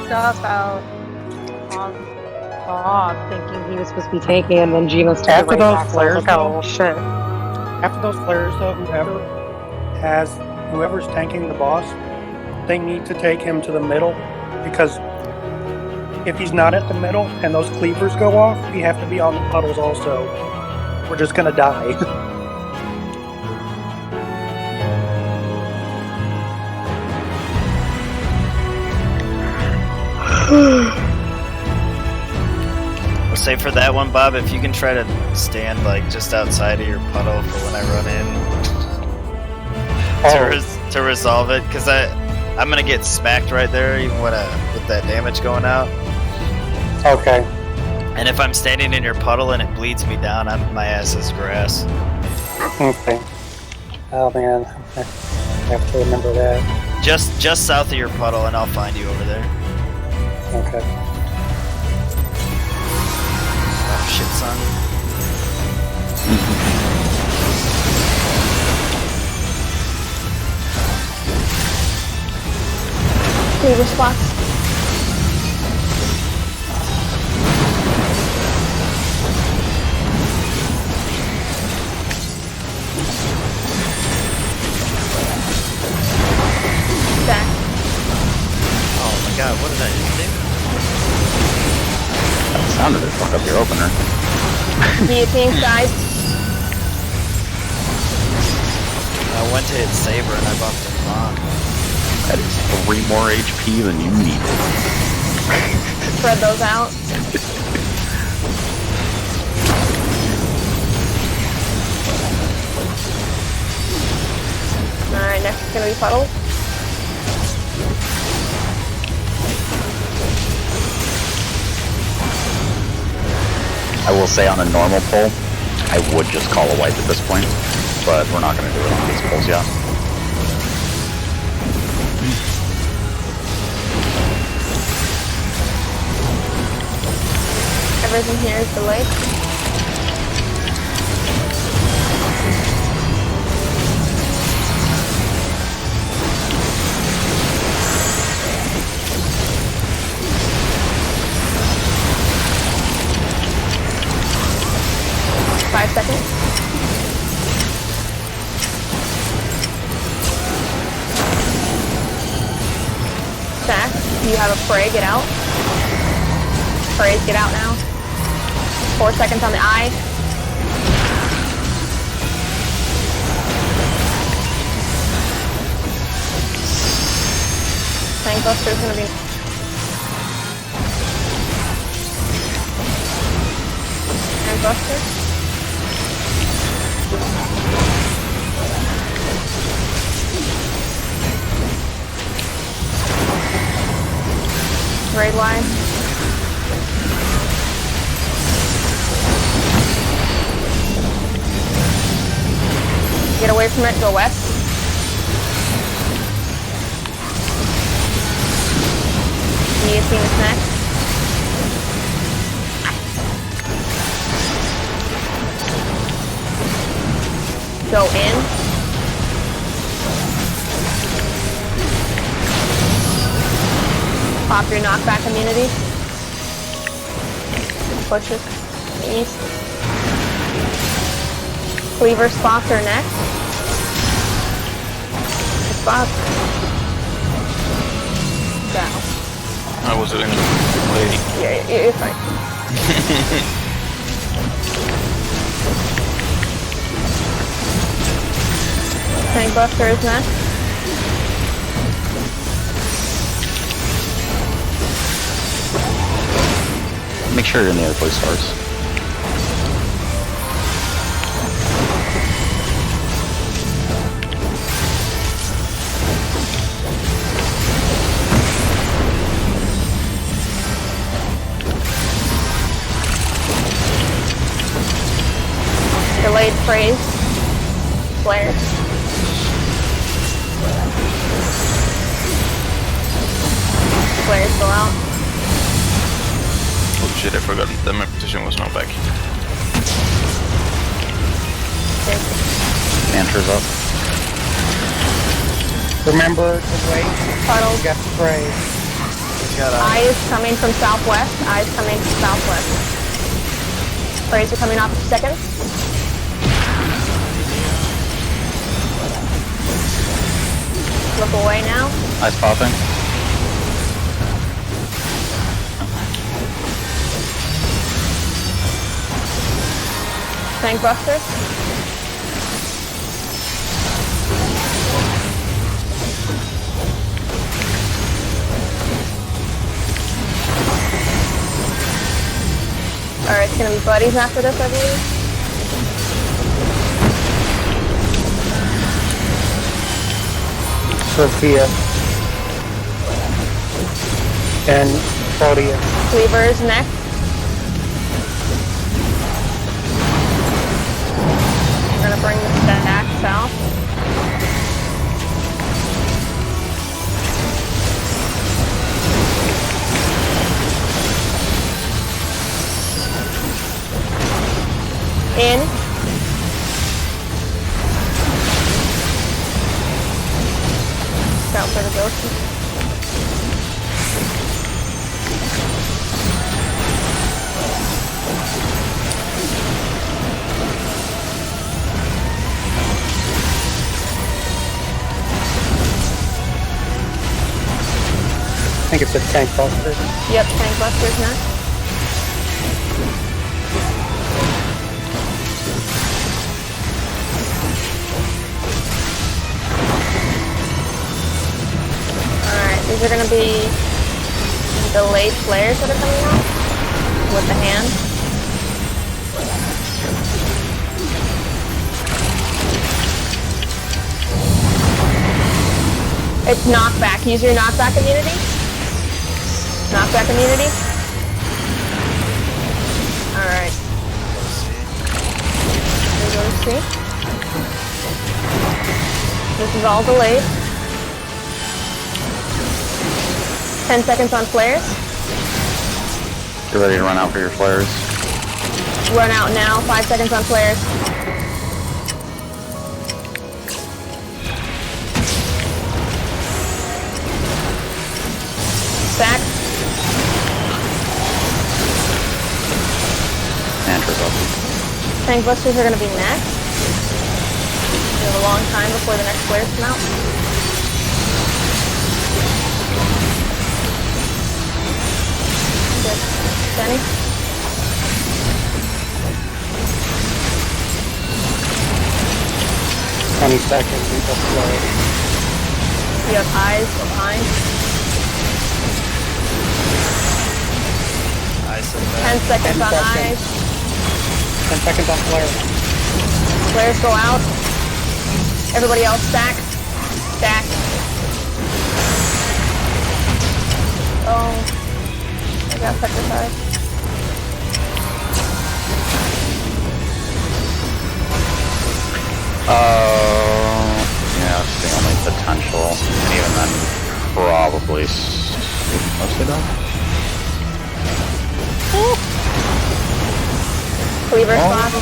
stuff out on thinking he was supposed to be tanking, and then Genos took it After right those back. So I was flares, like, though, oh shit. after those flares, though, whoever's tanking the boss, they need to take him to the middle, because if he's not at the middle and those cleavers go off, we have to be on the puddles also. We're just gonna die. I'll say for that one, Bob, if you can try to stand like just outside of your puddle for when I run in to resolve it, because I'm gonna get smacked right there even with that damage going out. Okay. And if I'm standing in your puddle and it bleeds me down, my ass is grass. Okay. Oh man, I have to remember that. Just south of your puddle, and I'll find you over there. Okay. Oh shit, son. Cleaver spots. Stack. Oh my god, what did I just do? That sounded it. Fuck up your opener. Guillotine side. I went to hit Saber and I bumped him on. That is 3 more HP than you needed. Spread those out. Alright, next is gonna be puddle. I will say on a normal pull, I would just call a wipe at this point, but we're not going to do it on these pulls yet. Everything here is delayed. Five seconds. Stack, you have a prey, get out. Praise, get out now. 4 seconds on the eye. Tank Buster is gonna be. Tank Buster. Raid line. Get away from it, go west. Guillotine is next. Go in. Pop your knockback immunity. Push it east. Cleaver spots are next. Spot. Down. I was in lady. Yeah, you're fine. Tank Buster is next. Make sure you're in the other place first. Delayed phrase. Flare. Flare's still out. Oh shit, I forgot that my position was not back. big. Mantra's up. Remember to wait. Puddles. You got spray. Eye is coming from southwest. Eye is coming from southwest. Sprays are coming off in seconds. Look away now. Eyes popping. Tank Buster. Alright, it's gonna be buddies after this, I believe. Sophia. And Claudia. Cleaver's next. We're gonna bring the stack south. In. Scout for the ghost. I think it's a tank buster. Yep, Tank Buster's next. Alright, these are gonna be delayed flares that are coming out with the hand. It's knockback. Use your knockback immunity. Knockback immunity. Alright. There goes C. This is all delayed. 10 seconds on flares. Get ready to run out for your flares. Run out now. 5 seconds on flares. Stack. Mantra's up. Tank Busters are going to be next. We have a long time before the next flares come out. Good. Danny? Any seconds until slow. You have eyes behind. Ice and back. 10 seconds 10 on seconds. eyes. 10 seconds on flare. Flares go out. Everybody else stack. Stack. Oh. I got petrified. Yeah, that's the only potential. And even then, probably mostly done. Cleaver spot.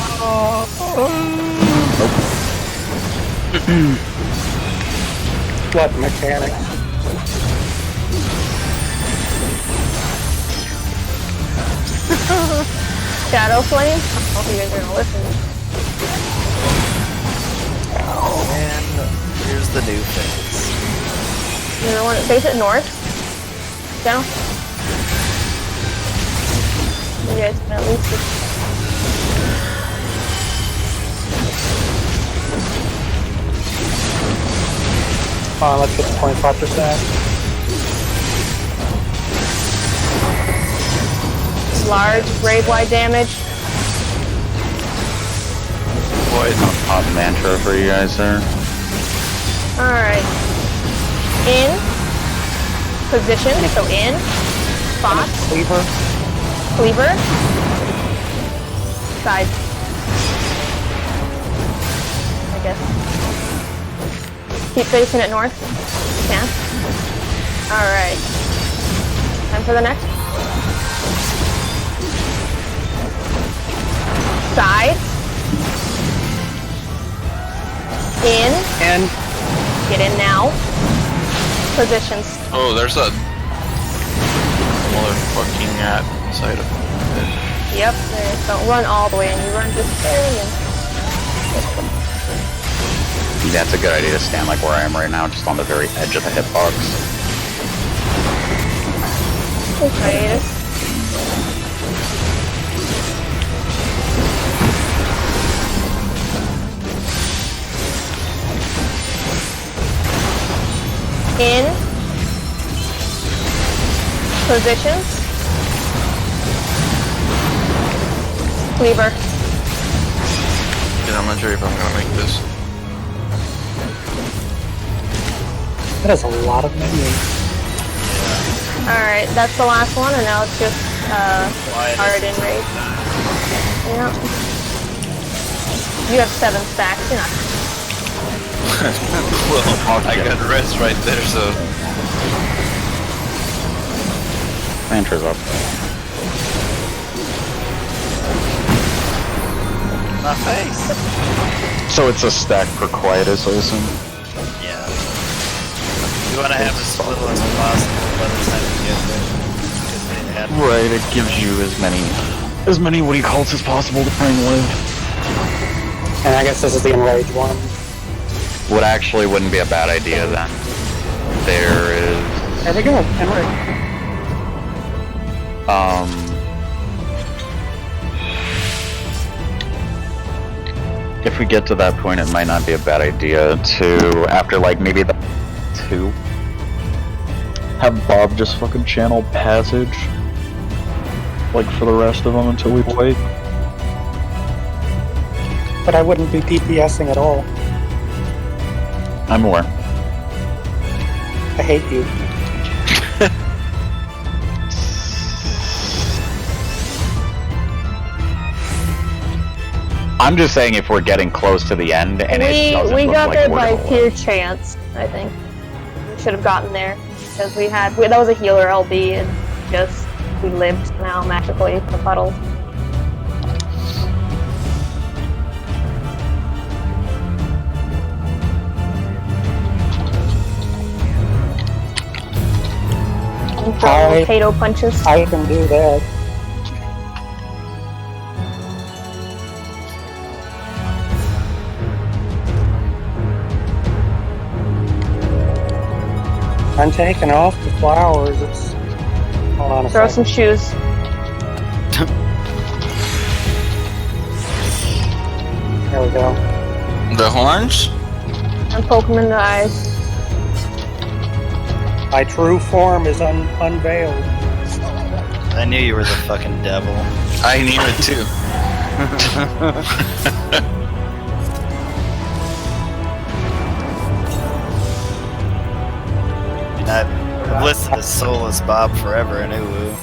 What mechanics? Shadow Flame. I hope you guys are gonna listen. And here's the new phase. You know what? Face it north. Down. You guys can at least just... Let's get to 25%. Large, grave-wide damage. Boy, no pop mantra for you guys there. Alright. In. Position, so in. Spot. Cleaver. Cleaver. Side. I guess. Keep facing it north. Yeah. Alright. Time for the next. Side. Get in now. Positions. Oh, there's a motherfucking rat inside of it. Yep, there is. Don't run all the way in. You run just barely in. That's a good idea to stand like where I am right now, just on the very edge of the hitbox. Okay. In positions. Cleaver. Yeah, I'm not sure if I'm gonna make this. That is a lot of minions. Alright, that's the last one, and now it's just hard in raid. Yep. You have 7 stacks, you're not. Well, I got rest right there, so. Mantra's up. My face. So it's a stack per quietus, I assume? Yeah. You want to have as little as possible by the time you get there. Because they add Right, it gives you as many what he calls as possible to try and live. And I guess this is the enrage one. What actually wouldn't be a bad idea then. There is... There we go, enrage. If we get to that point, it might not be a bad idea to, after like maybe the 2. Have Bob just fucking channel passage. Like for the rest of them until we wait. But I wouldn't be DPSing at all. I'm aware. I hate you. I'm just saying if we're getting close to the end and it doesn't We look got like there we're by gonna pure win. chance, I think. We should have gotten there. Because that was a healer LB, and we lived somehow magically in the puddle. Potato punches. I can do that. I'm taking off the flowers. It's. Hold on a Throw second. some shoes. There we go. The horns? And poke him in the eyes. My true form is unveiled. I knew you were the fucking devil. I knew it too. I've listened to Soulless Bob forever and ooh.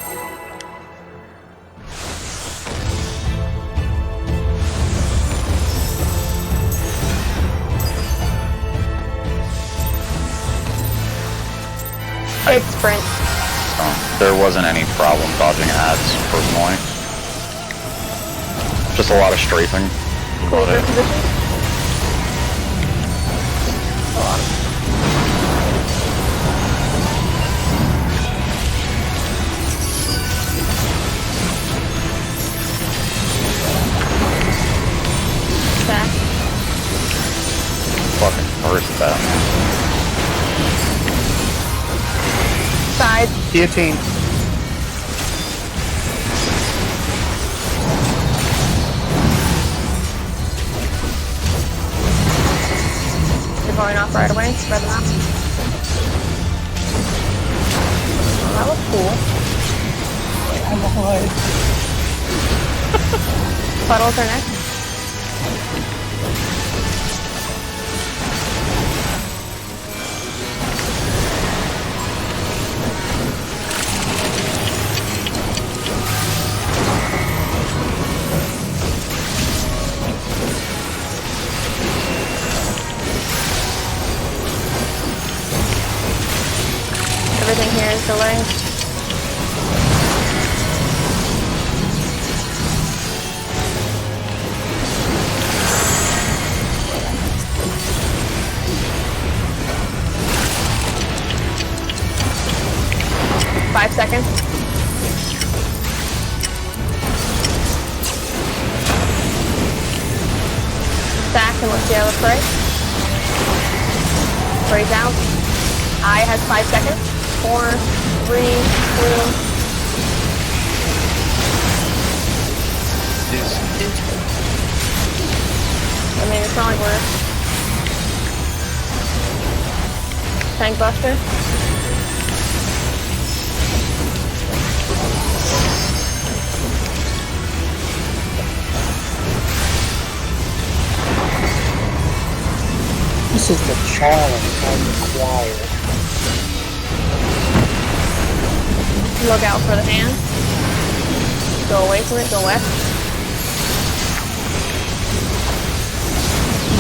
Big sprint. There wasn't any problem dodging ads, personally. Just a lot of strafing. About Cleaver it. position. Stack. Fucking first that. Side. Guillotine. You're going off right away. Spread them out. Oh, that was cool. I'm alive. Puddles are next. Everything here is delayed. seconds. Stack and let's see how the prey. Prey's out. Eye has 5 seconds. 4, 3, 2. I mean, it's not like we're tank buster. This is the challenge I require. Look out for the hand. Go away from it, go west.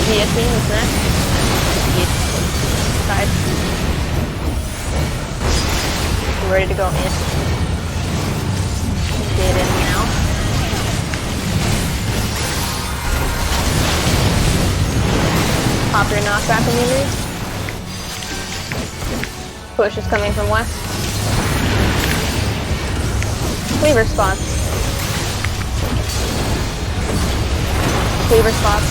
Guillotine is next. Side. We're ready to go in. Get in now. Pop your knockback immunity. Push is coming from west. Cleaver spots. Cleaver spots.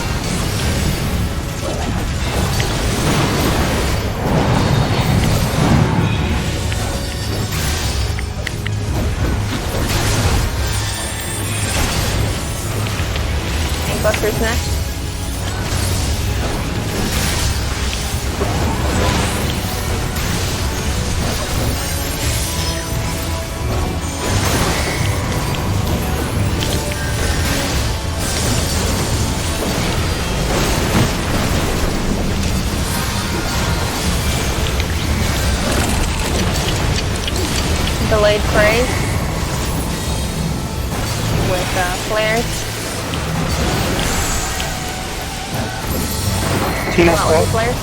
Buster's next. Delayed praise with flares. Tina, Come out with the flares.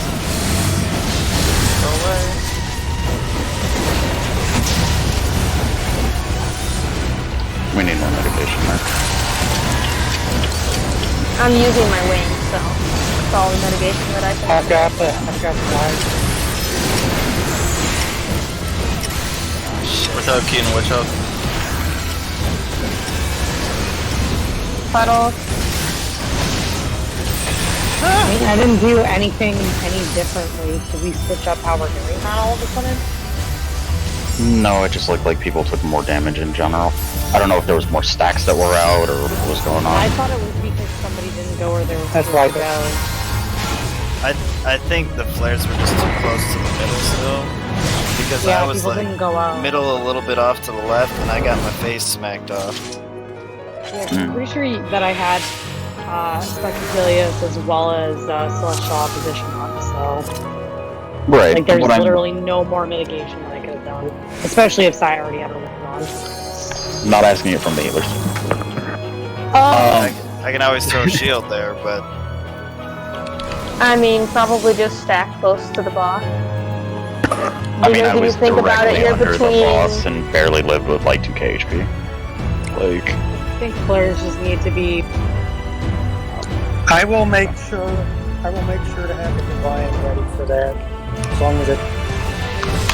We need more mitigation there. I'm using my wings, so that's all the mitigation that I can. I've got the flag. Watch out, Keenan, watch out. Puddle. I mean, I didn't do anything any differently. Did we switch up how we're doing that all of a sudden? No, it just looked like people took more damage in general. I don't know if there was more stacks that were out or what was going on. I thought it was because somebody didn't go where they were That's supposed right. to go. I think the flares were just too close to the middle still. Because Yeah, I was people like didn't go out. middle a little bit off to the left and I got my face smacked off. Yeah, I'm pretty sure that I had Spectacilius as well as Celestial Opposition on, so Right. like there's what I'm literally no more mitigation that I could have done. Especially if Sai already had a weapon on. not asking it from the healers. I can always throw a shield there, but I mean, probably just stack close to the boss. I mean, I Because if you was think about it, directly you're under between. the boss and barely lived with like 2k HP. Like, I think players just need to be. I will make sure to have the divine ready for that. As long as it.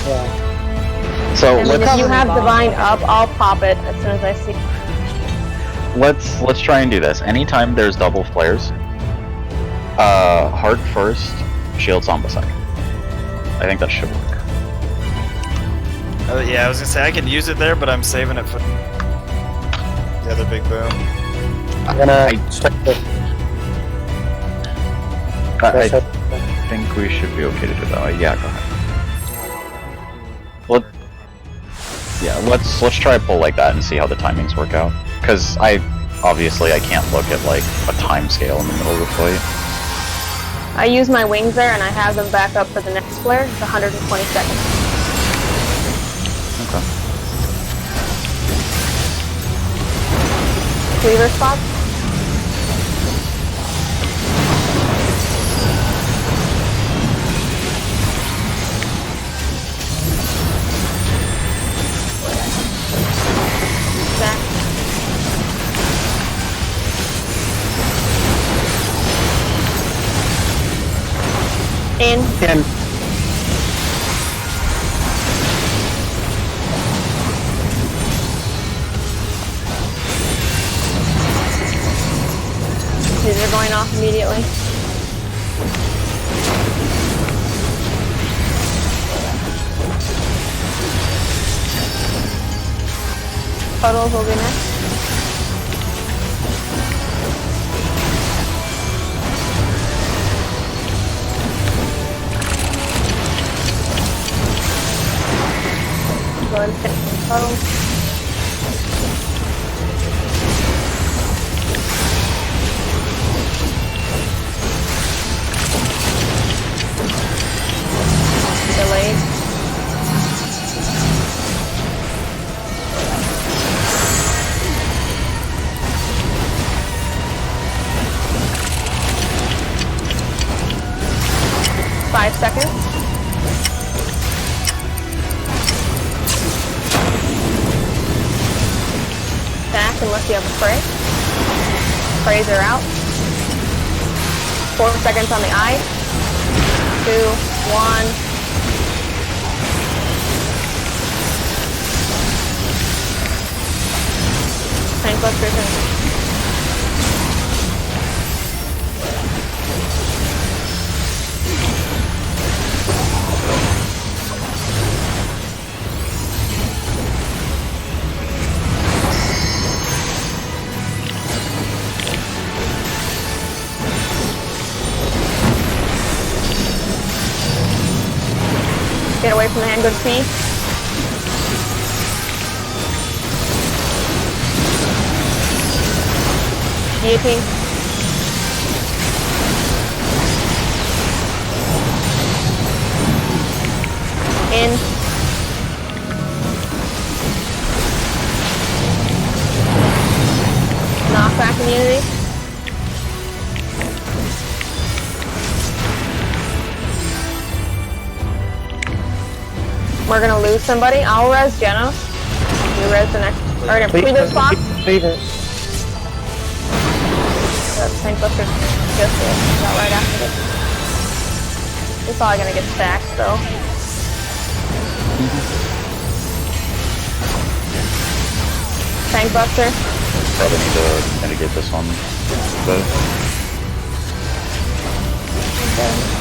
Yeah. so I mean, if let's you have divine up, I'll pop it as soon as I see. let's try and do this. Anytime there's double flares, heart first, shield Samba second. I think that should work. yeah, I was gonna say I can use it there, but I'm saving it for the other big boom. I'm gonna start the. I think we should be okay to do that. Yeah, go ahead. Let's try to pull like that and see how the timings work out. Because I can't look at like a time scale in the middle of the fight. I use my wings there, and I have them back up for the next flare. It's 120 seconds. Okay. Cleaver spots. Stack. In. These are going off immediately. Puddles will be next. Go ahead and finish the puddles. Delayed. Five seconds. Back unless you have a spray. Sprays are out. 4 seconds on the eye. 2, 1. Tank buster turn. Get away from the hand, go to C. Guillotine. In. Knockback immunity. We're gonna lose somebody. I'll res Genos. You res the next. Alright, previous spot. Leave it. That's tank buster just about right after this. It's probably gonna get stacked though. Tank buster. Probably need to mitigate this one. But Okay.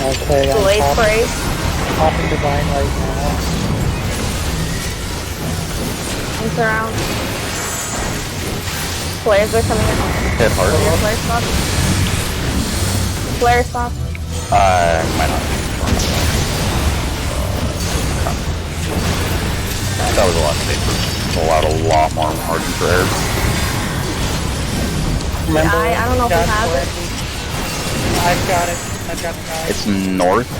Okay, Delayed I'm sprays. popping divine right now. Comes around. Flares are coming in. hit hard. Flare spot. Flare spot. Might not. That was a lot safer. Allowed a lot more margin for error. Remember, I don't know if he has it. I've got it. I've got the guy. It's north.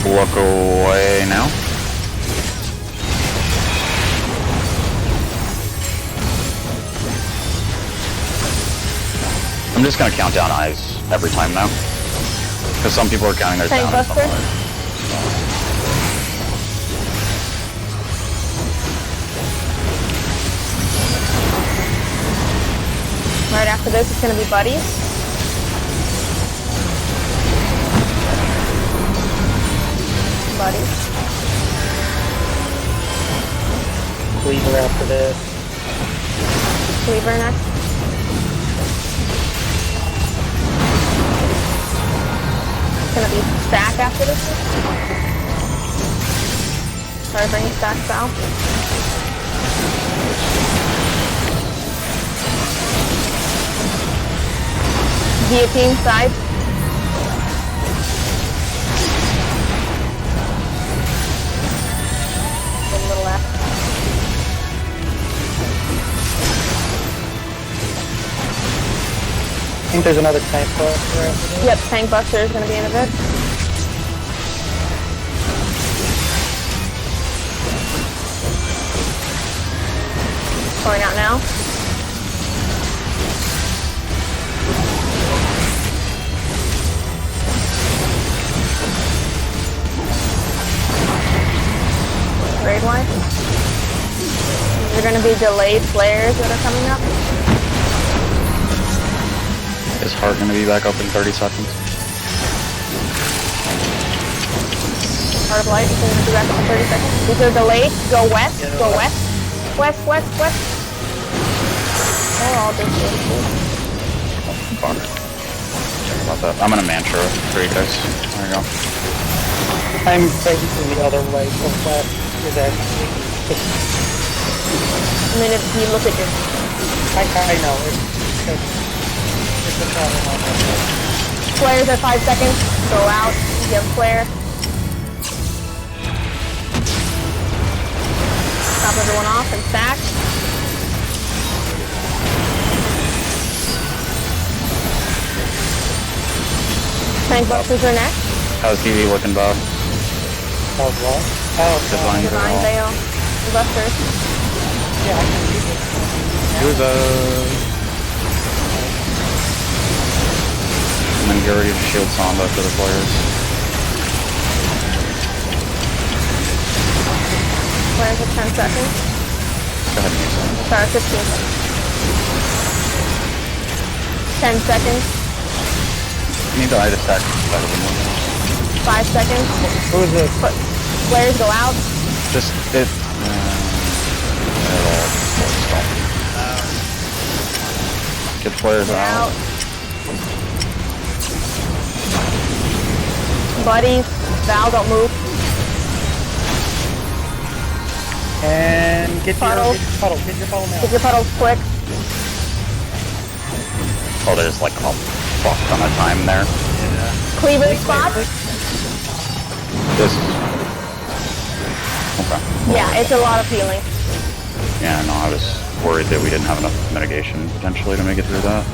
Look away now. I'm just gonna count down eyes every time now. Because some people are counting theirs Tank down. and some buster? aren't. Right after this, it's gonna be buddies. Buddies. Cleaver after this. Cleaver next. It's gonna be stack after this. Sorry, bring stack south. Guillotine side. A little left. I think there's another tank buster after this. Yep, tank buster is gonna be in a bit. Going out now. Grade one. These are going to be delayed flares that are coming up. Is Heart gonna be back up in 30 seconds? Heart of Light is going to be back up in 30 seconds. These are delayed. Go west. Go west. West, west, west. Oh, all this way. Fuck. Check about that. I'm gonna mantra for you guys. There you go. I'm facing the other way, so west is actually... And then if you look at your... I know, it's a problem on that side. Flares at 5 seconds. Go out. Give flare. Stop everyone off and stack. Tank busters are next. How's TV looking, Bob? Oh, what? Oh, Divine Divine Veil. Veil. Busters. yeah, I can use it. Who's And then get ready to shield Samba for the players. Flares at 10 seconds. Go ahead and use them. Sorry, 15 seconds. 10 seconds. You need to eye attack better than one. 5 seconds. Who is this? Flares go out. Just it. Get flares They're out. out. Buddies. Val, don't move. And get Puddle. your puddle. Get your puddle now. Get your puddles quick. Oh, there's like a fuck ton of time there. Cleaver spot. This. Okay. Yeah, it's a lot of healing. Yeah, no, I was worried that we didn't have enough mitigation potentially to make it through that.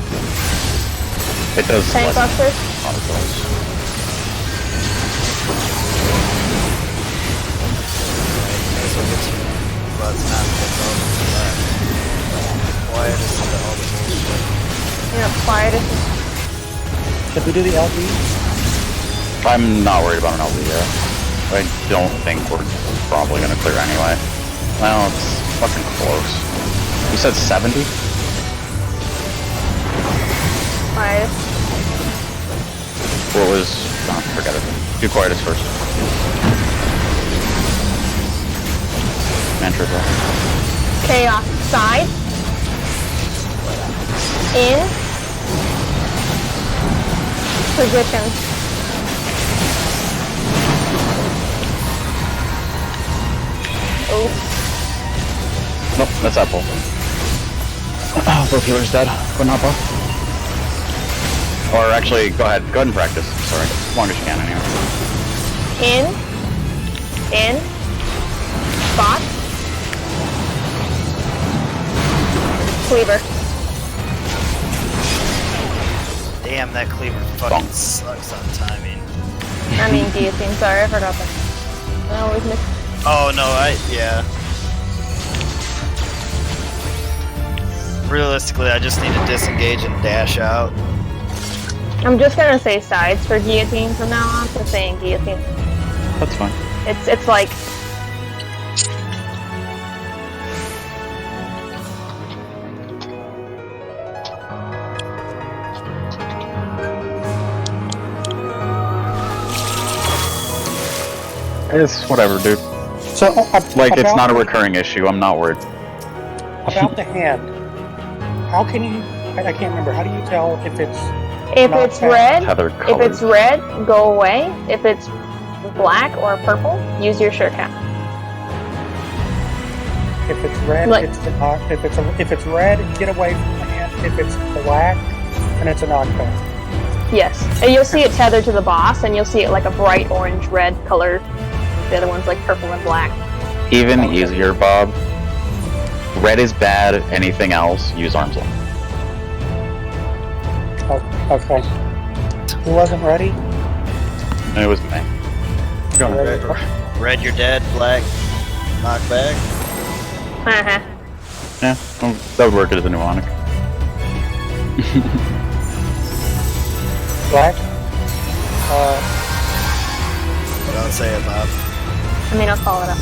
It does Tank lessen busters. a lot of those. Yeah, quietest. Should we do the LD? I'm not worried about an LD yet. I don't think we're probably gonna clear anyway. Well, it's fucking close. You said 70? Quietest. What was... Oh, forget it. Do quietest first. Mantra as well. Chaos side. In. Position. Oops. Nope, that's Apple. Both healers dead. Go not buff. Or actually, go ahead and practice. Sorry, as long as you can anyway. In. Spot. Cleaver. Damn, that cleaver fucking sucks on timing. I mean guillotine, sorry, I forgot that. I always miss. Oh no, yeah. Realistically, I just need to disengage and dash out. I'm just gonna say sides for guillotine from now on, so saying guillotine. That's fine. It's like It's whatever, dude. So, Like, it's not a about- recurring issue. I'm not worried. About the hand. How can you... I can't remember. How do you tell if it's... if Not it's bad. red, Tethered if colors. it's red, go away. If it's black or purple, use your shirt cap. If it's red, Like- it's an knock. If it's red, get away from the hand. If it's black, then it's a knockback. Yes, and you'll see it tethered to the boss, and you'll see it like a bright orange-red color. The other one's like purple and black. Even easier, Bob. Red is bad. Anything else, use arms up. Oh, okay. Who wasn't ready? It was me. Go ahead. Red, you're dead. Black, knock back. Uh-huh. Yeah, well, that would work as a mnemonic. Black? Don't say it, Bob. I mean, I'll call it up.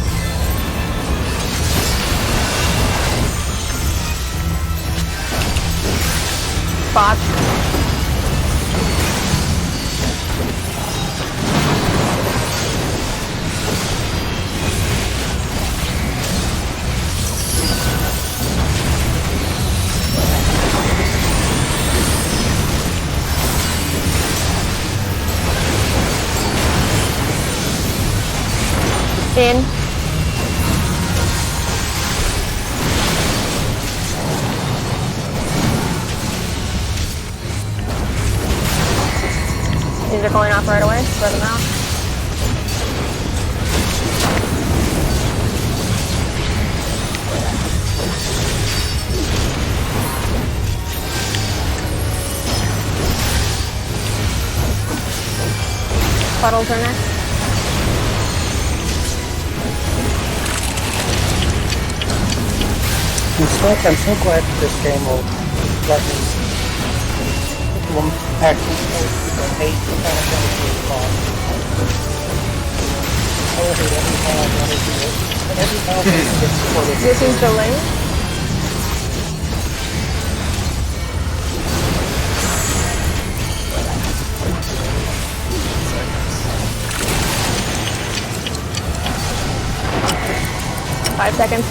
Spot. In. These are going off right away. Spread them out. Puddles are next. I'm so glad that this game will let me actually force people to hate the kind of things we call. I will hate every time I want to do it. And every time I get supported. This is delayed. Five seconds.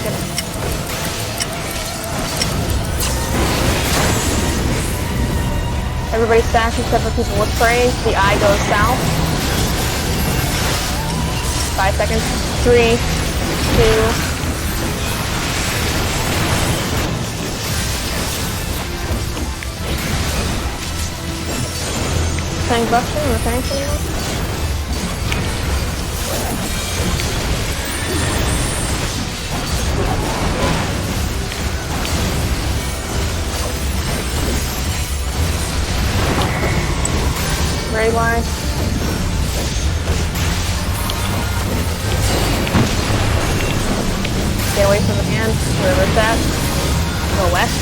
Everybody stack except for people with praise. The eye goes south. 5 seconds. 3, 2. Tank buster or tank anyone? Very wide. Get away from the hand. Wherever it's at. Go west.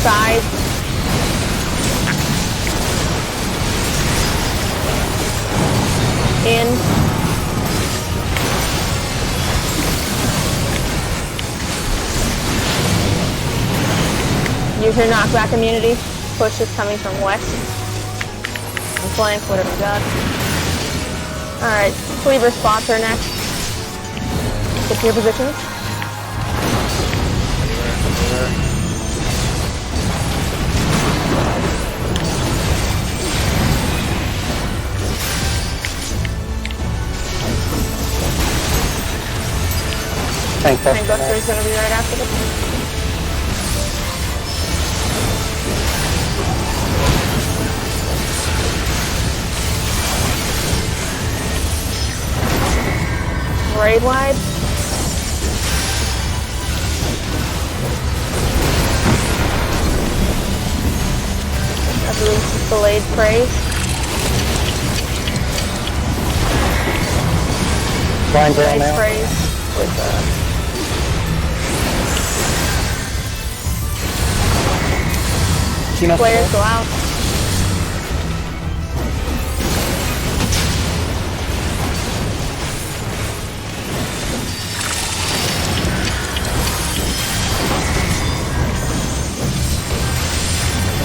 Side. In. Use your knockback immunity. Push is coming from west. And flank, whatever you got. Alright, cleaver spots are next. Get to your positions. Tank Buster is going to be right after this. Raid wide. I believe it's delayed praise. Blind girl now. Praise with players go out.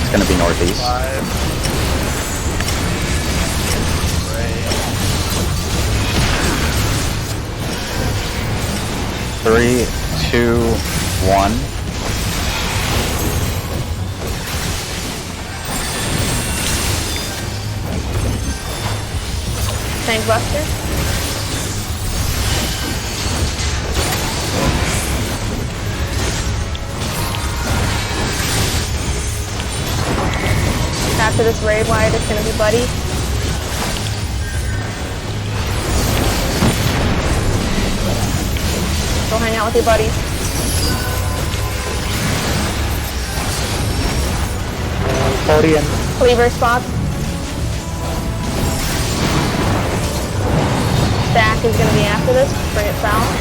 It's gonna be northeast. 3, 2, 1. Tank buster. After this raid wide, it's going to be Buddy. Go hang out with your buddies. Podium. Cleaver spots. Stack is going to be after this. Bring it south.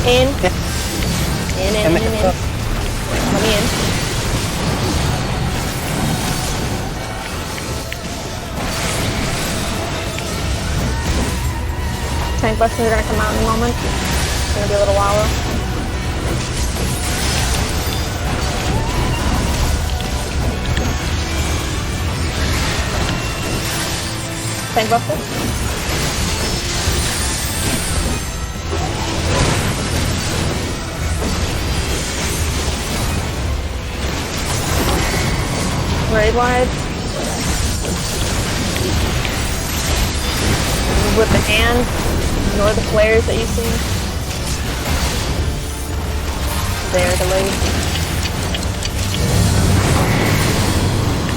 In. In. Let me in. Tank busters are gonna come out in a moment. It's gonna be a little while though. Tank busters. very wide. With the hand, ignore the flares that you see. There, delayed.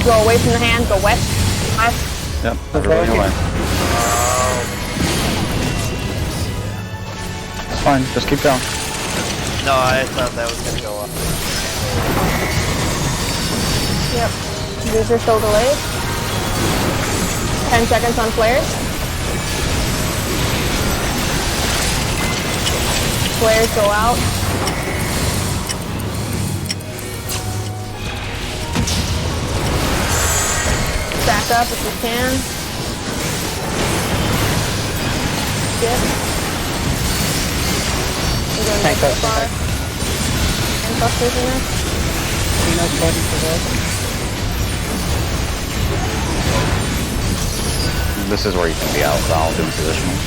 Go away from the hand, go west. West. Yep, everybody away. It's fine, just keep going. No, I thought that was gonna go up. Yep. These are still delayed. 10 seconds on flares. Flares go out. Stack up if you can. Skip. You're going Tank so up, far. And busters in there. No buddy for that. This is where you can be out, so I'll do positional.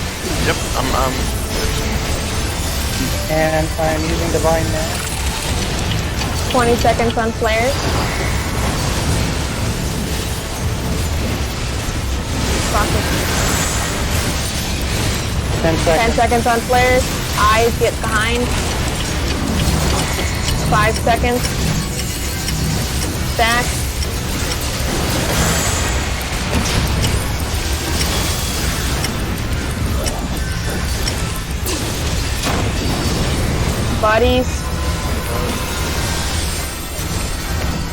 Yep, I'm. And I'm using Divine now. 20 seconds on flares. Focus. 10 10 seconds. seconds on flares. Eyes get behind. 5 seconds. Stack. Bodies.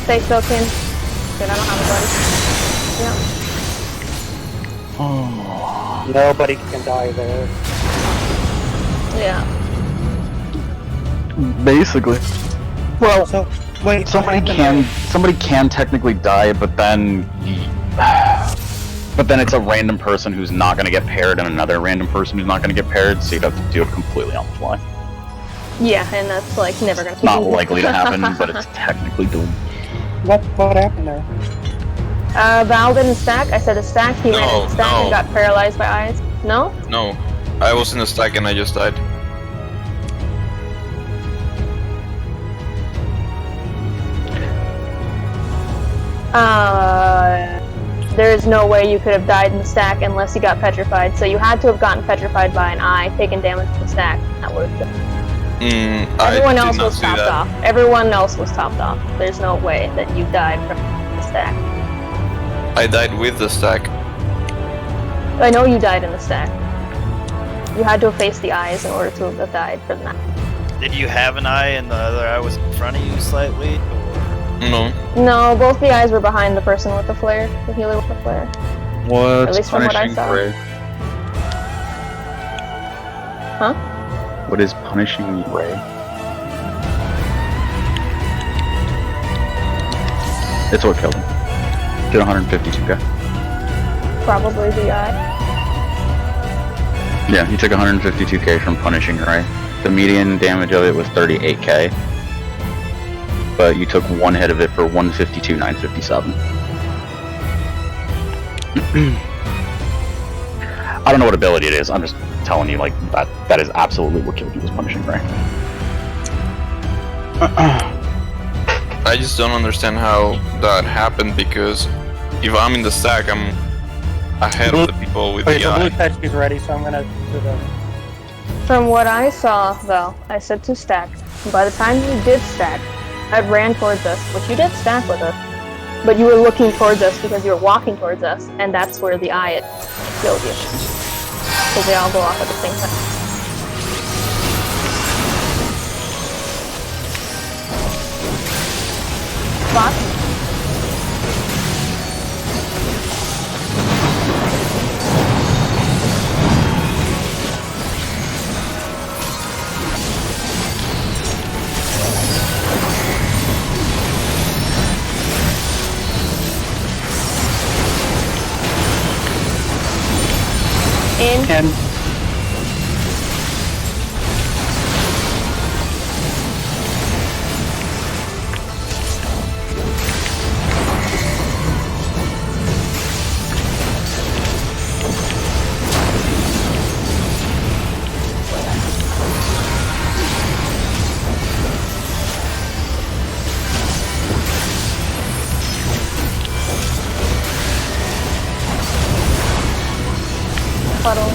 Stay still, Kim. Good, I don't have a body. Yep. Nobody can die there. Yeah. Basically. Well, So, wait. Somebody can technically die, but then it's a random person who's not going to get paired and another random person who's not going to get paired, so you'd have to do it completely on the fly. Yeah, and that's like never gonna Not likely to happen, but it's technically doable. What happened there? Val didn't stack. I said a stack. He ran No, in stack no. and got paralyzed by eyes. No? No. I was in the stack and I just died. There is no way you could have died in the stack unless you got petrified. So you had to have gotten petrified by an eye, taken damage from the stack. That would have Everyone else was topped off. Everyone else was topped off. There's no way that you died from the stack. I died with the stack. I know you died in the stack. You had to have faced the eyes in order to have died from that. Did you have an eye and the other eye was in front of you slightly? No. No, both the eyes were behind the person with the flare, the healer with the flare. what's At least from what I punishing saw. Ray? Huh? What is punishing Ray? It's what killed him. Get 152k. Probably the eye. Yeah, he took 152k from punishing Ray. The median damage of it was 38k. But you took one hit of it for 152,957. I don't know what ability it is. I'm just telling you, like, that is absolutely what killed you, was punishing Ray. I just don't understand how that happened because if I'm in the stack, I'm ahead of the people with Wait, the the blue eye. patch is ready, so I'm gonna do the... From what I saw, though, I said to stack. By the time you did stack, I ran towards us, which you did stack with us, but you were looking towards us because you were walking towards us, and that's where the eye killed you. So they all go off at the same time. Spot? In. And puddle.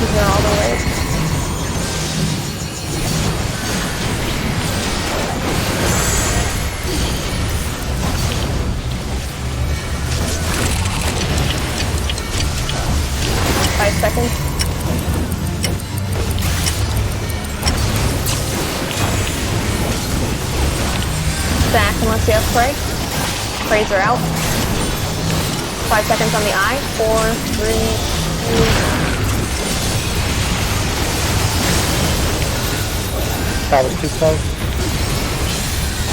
These are all the ways. Seconds. Stack unless you have spray. Sprays are out. 5 seconds on the eye. 4, 3, 2. That was too close.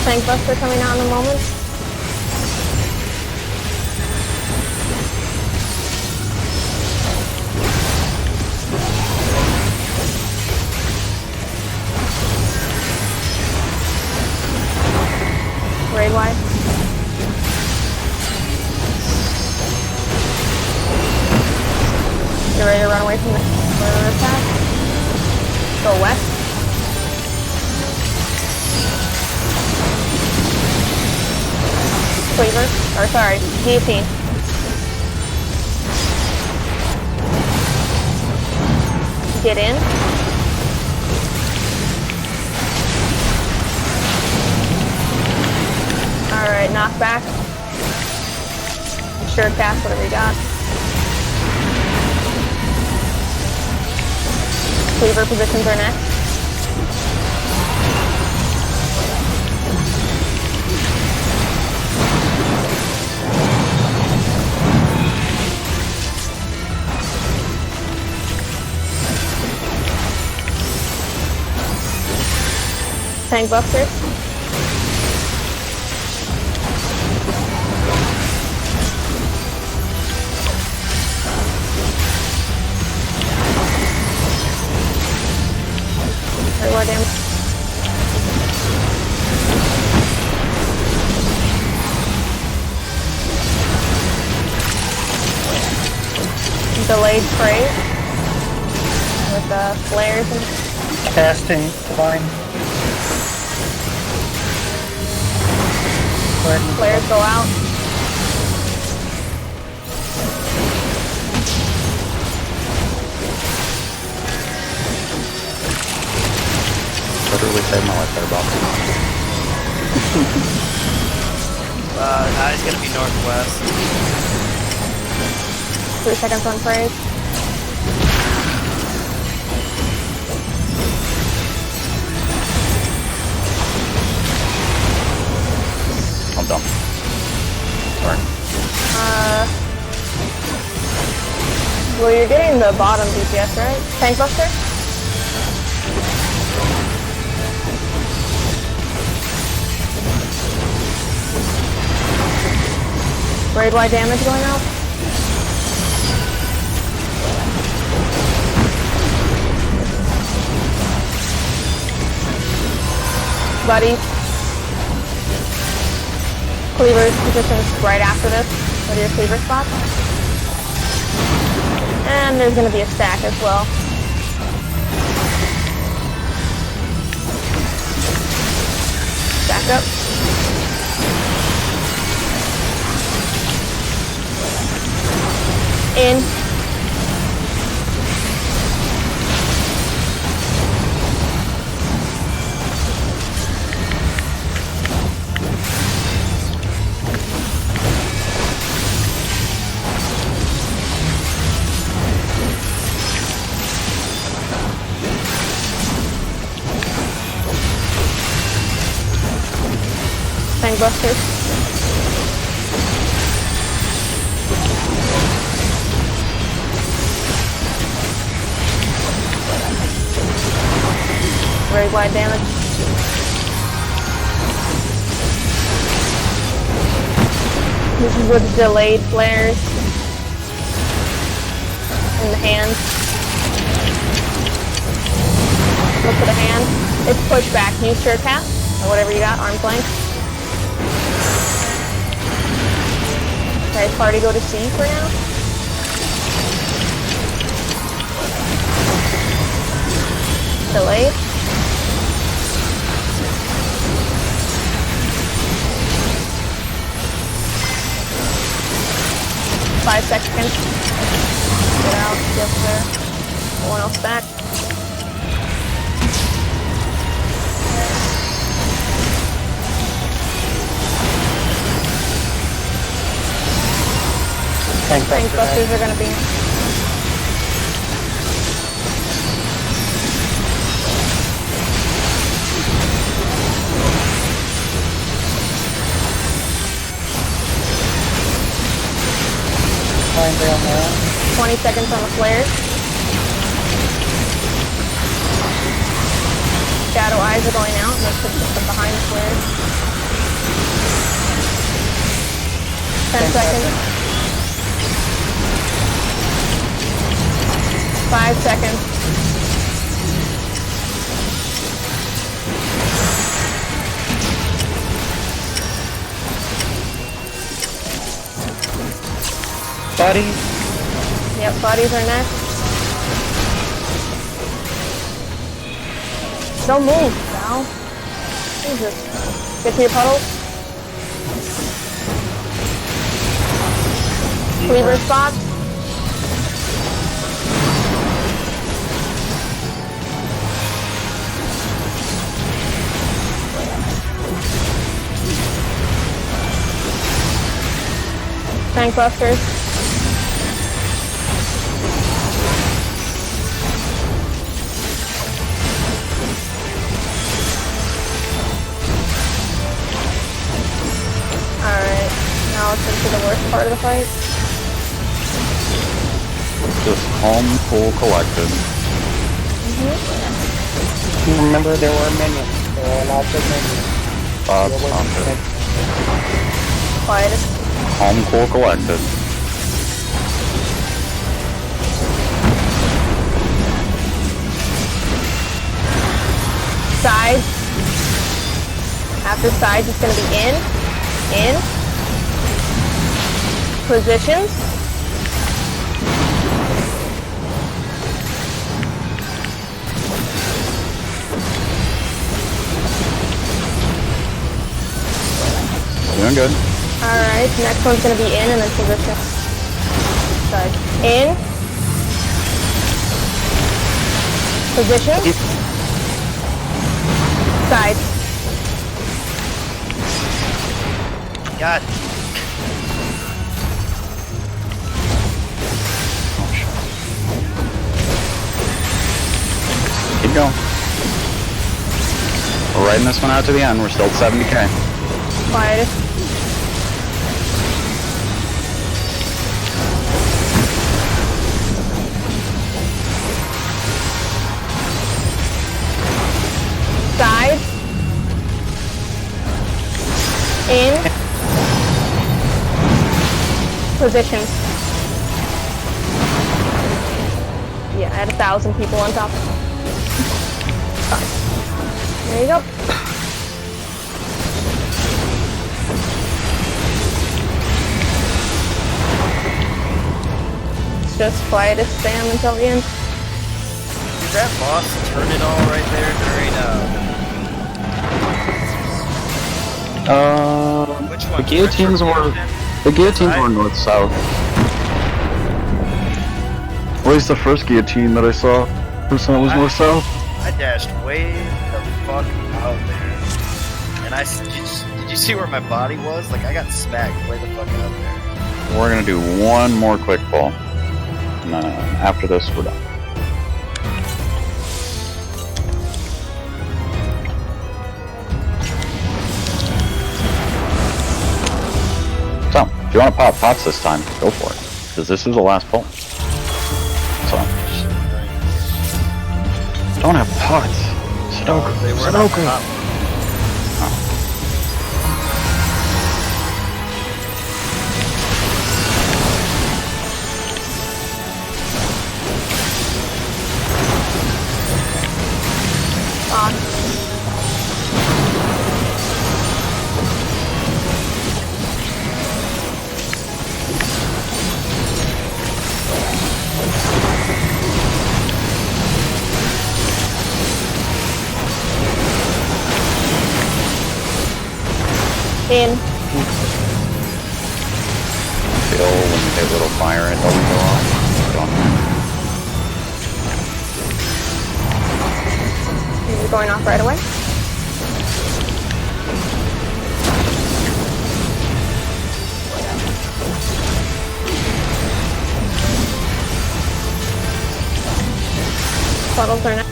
Tank Buster coming out in a moment. Raid wide. You ready to run away from the murder attack? Go west. Cleaver. Or sorry, guillotine. Get in. Alright, knock back. Sure cast whatever you got. Cleaver positions are next. Tank Buster. More damage. Delayed spray with flares and Casting, fine. Go ahead and flares go out. Literally saved my life there, Bob. Eye's gonna be northwest. 3 seconds on praise. I'm done. Sorry. Well, you're getting the bottom DPS, right? Tank Buster? Raid wide damage going out? Buddies. Cleavers positions right after this with your cleaver spot. And there's gonna be a stack as well. Stack up. In. Busters. Very wide damage. This is with delayed flares in the hand. Look for the hand. It's push back. Use sure cast or whatever you got. Arm's length. Okay, party go to C for now. Delayed. Five seconds. Get out, get there. No one else back. Tank busters are gonna be. Fine down there. 20 seconds on the flares. Shadow eyes are going out, and let's put them behind the flares. 10 seconds. 5 seconds. Buddy. Yep, bodies are next. Don't move, Val. Jesus. Get to your puddles. Cleaver spots. Tank busters. Alright, now it's into the worst part of the fight. Just calm, cool, collected. Remember, there were minions. There were lots of minions. Thoughts on it. Quietest. Calm, cool, collected. Sides. After sides, it's going to be in, positions, Doing good. alright, next one's going to be in and then position. Side. In, position, side. God. Keep going. We're riding this one out to the end. We're still at 70k. Quietest. Side. In. Positions. Yeah, I had 1,000 people on top. There you go. It's just quietest spam until the end. Did that boss turn it all right there during which one? The guillotines were north-south. At least the first guillotine that I saw, first one was north-south. I dashed way the fuck out there. And did you see where my body was? Like, I got smacked way the fuck out there. We're gonna do one more quick pull, and then after this, we're done. So, if you want to pop pots this time, go for it, because this is the last pull. So, don't have pots. Sudoku. They were Sudoku. not On. In. Bill, when you hit little fire and doesn't go off. You're going off right away. Puddles are next.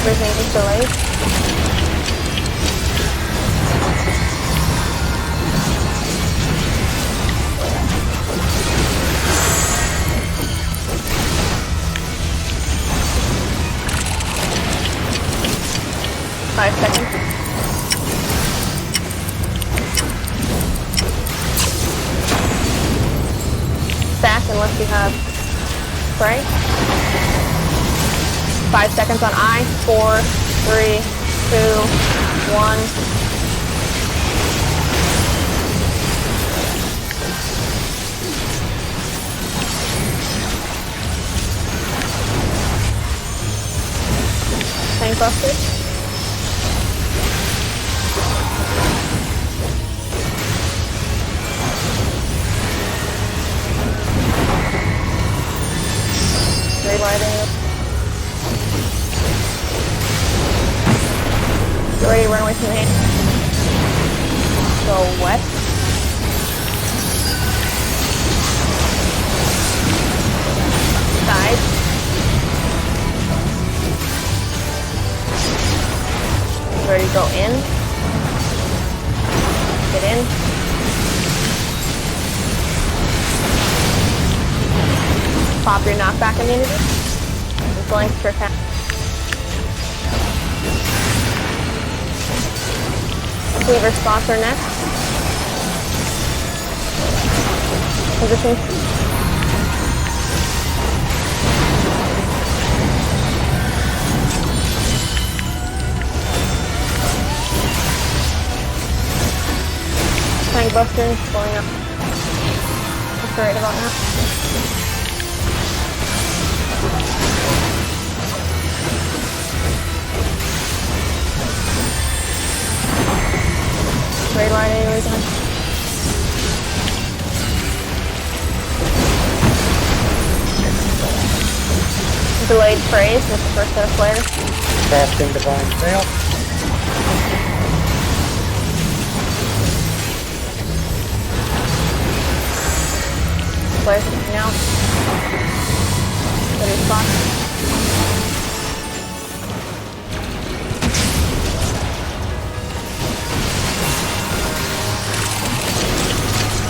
Everything is delayed. Five seconds. Stack unless you have spray. 5 seconds on I. 4, 3, 2, 1. Tank busted. Relighting. Get ready to run away from the hand. Go west. Side. Get ready to go in. Get in. Pop your knockback immunity. I'm going to trick out. Cleaver spots are next. Position. Tank busters going up. That's right about now. Raid line AoE done. Delayed phrase with the first set of flares. Casting Divine Veil. Flares coming out. Ready to spot.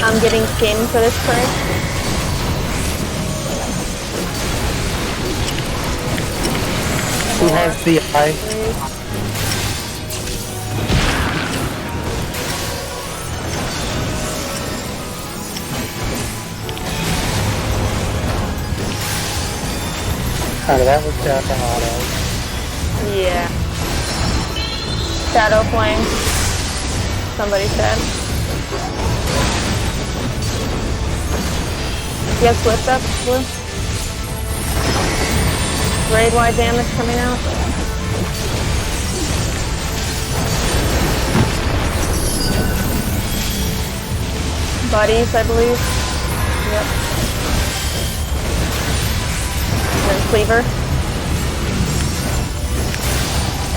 I'm getting skin for this prey. Who has the eye? That was down to auto. Yeah. Shadow flame. Somebody said. You have swift up, Blue? Raid wide damage coming out. Buddies, I believe. Yep. And then Cleaver.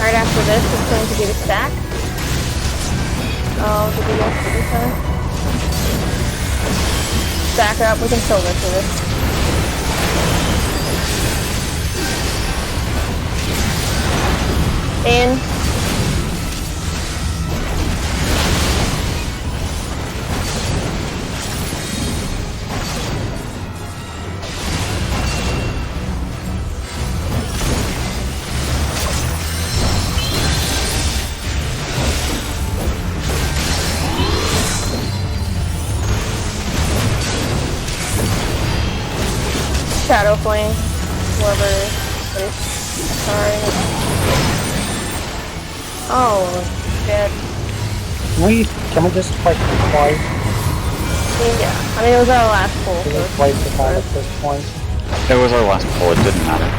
Right after this, it's going to be the stack. Oh, did we get this time? Stack up, we can still go through this. In. Shadow flame, whoever is sorry. Oh, shit. Can we just fight twice? Yeah. I mean, it was our last pull. Can So we it's fight the fight at this point? It was our last pull, it didn't matter.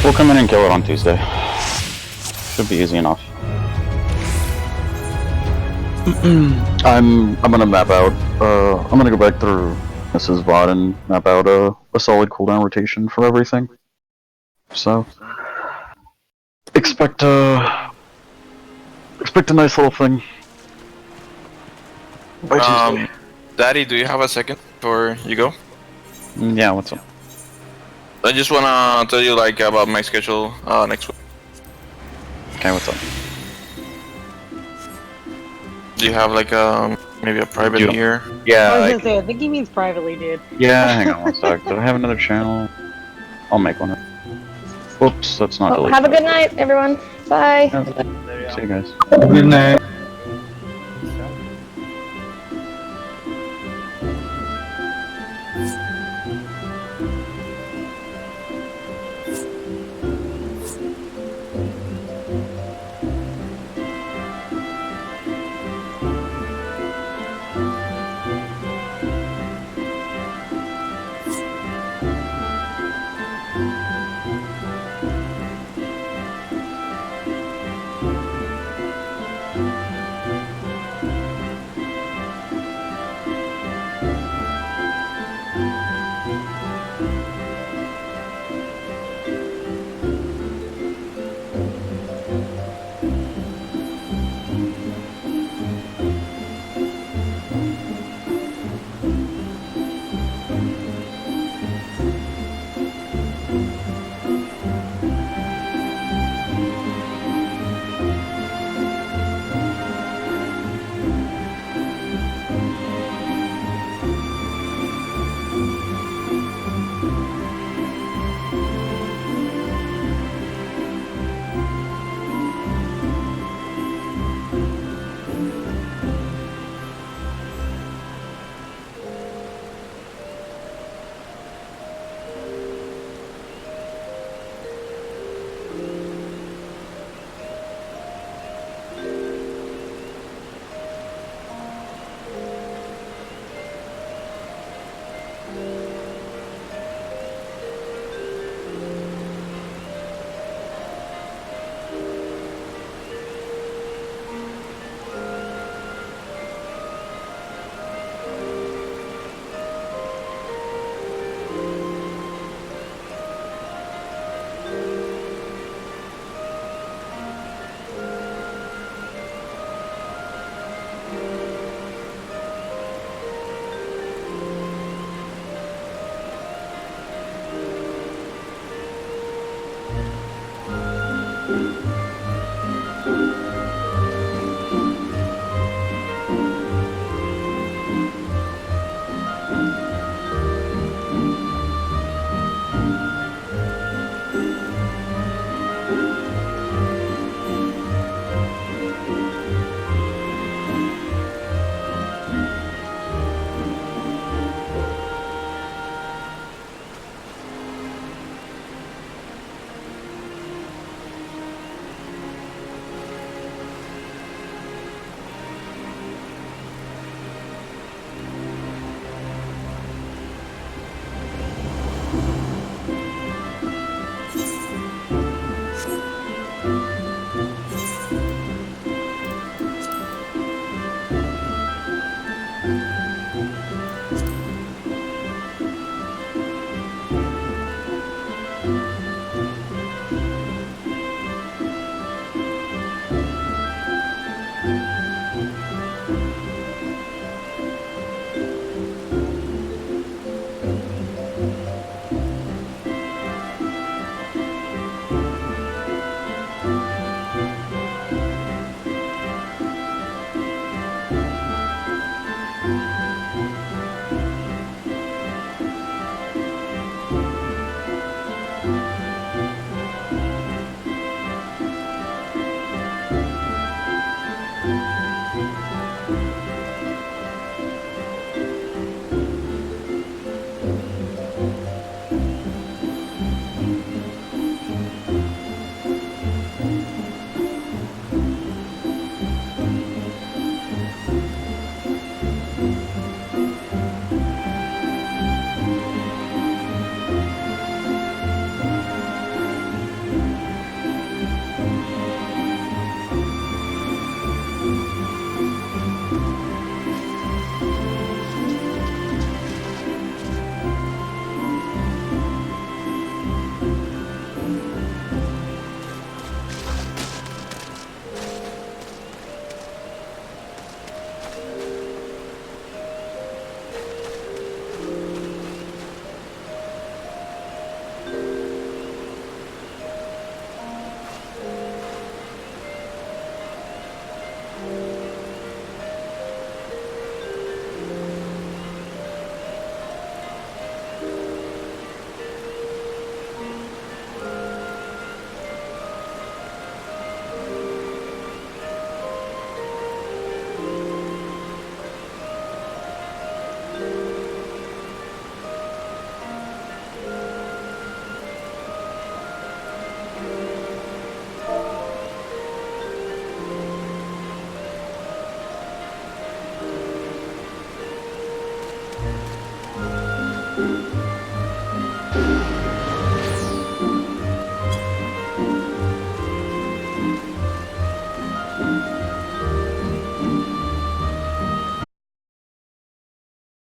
We'll come in and kill it on Tuesday. Should be easy enough. I'm gonna map out, I'm gonna go back through Mrs. VOD and map out a solid cooldown rotation for everything. So, expect a nice little thing. By Tuesday. Daddy, do you have a second before you go? Yeah, what's up? I just wanna tell you like about my schedule next week. Okay, what's up? Do you have like maybe a private You- here? Yeah, I was gonna say, I think he means privately, dude. yeah, hang on one sec. Do I have another channel? I'll make one. Whoops, that's not Oh, delete. have a good night, everyone. Bye. See you guys. Good night.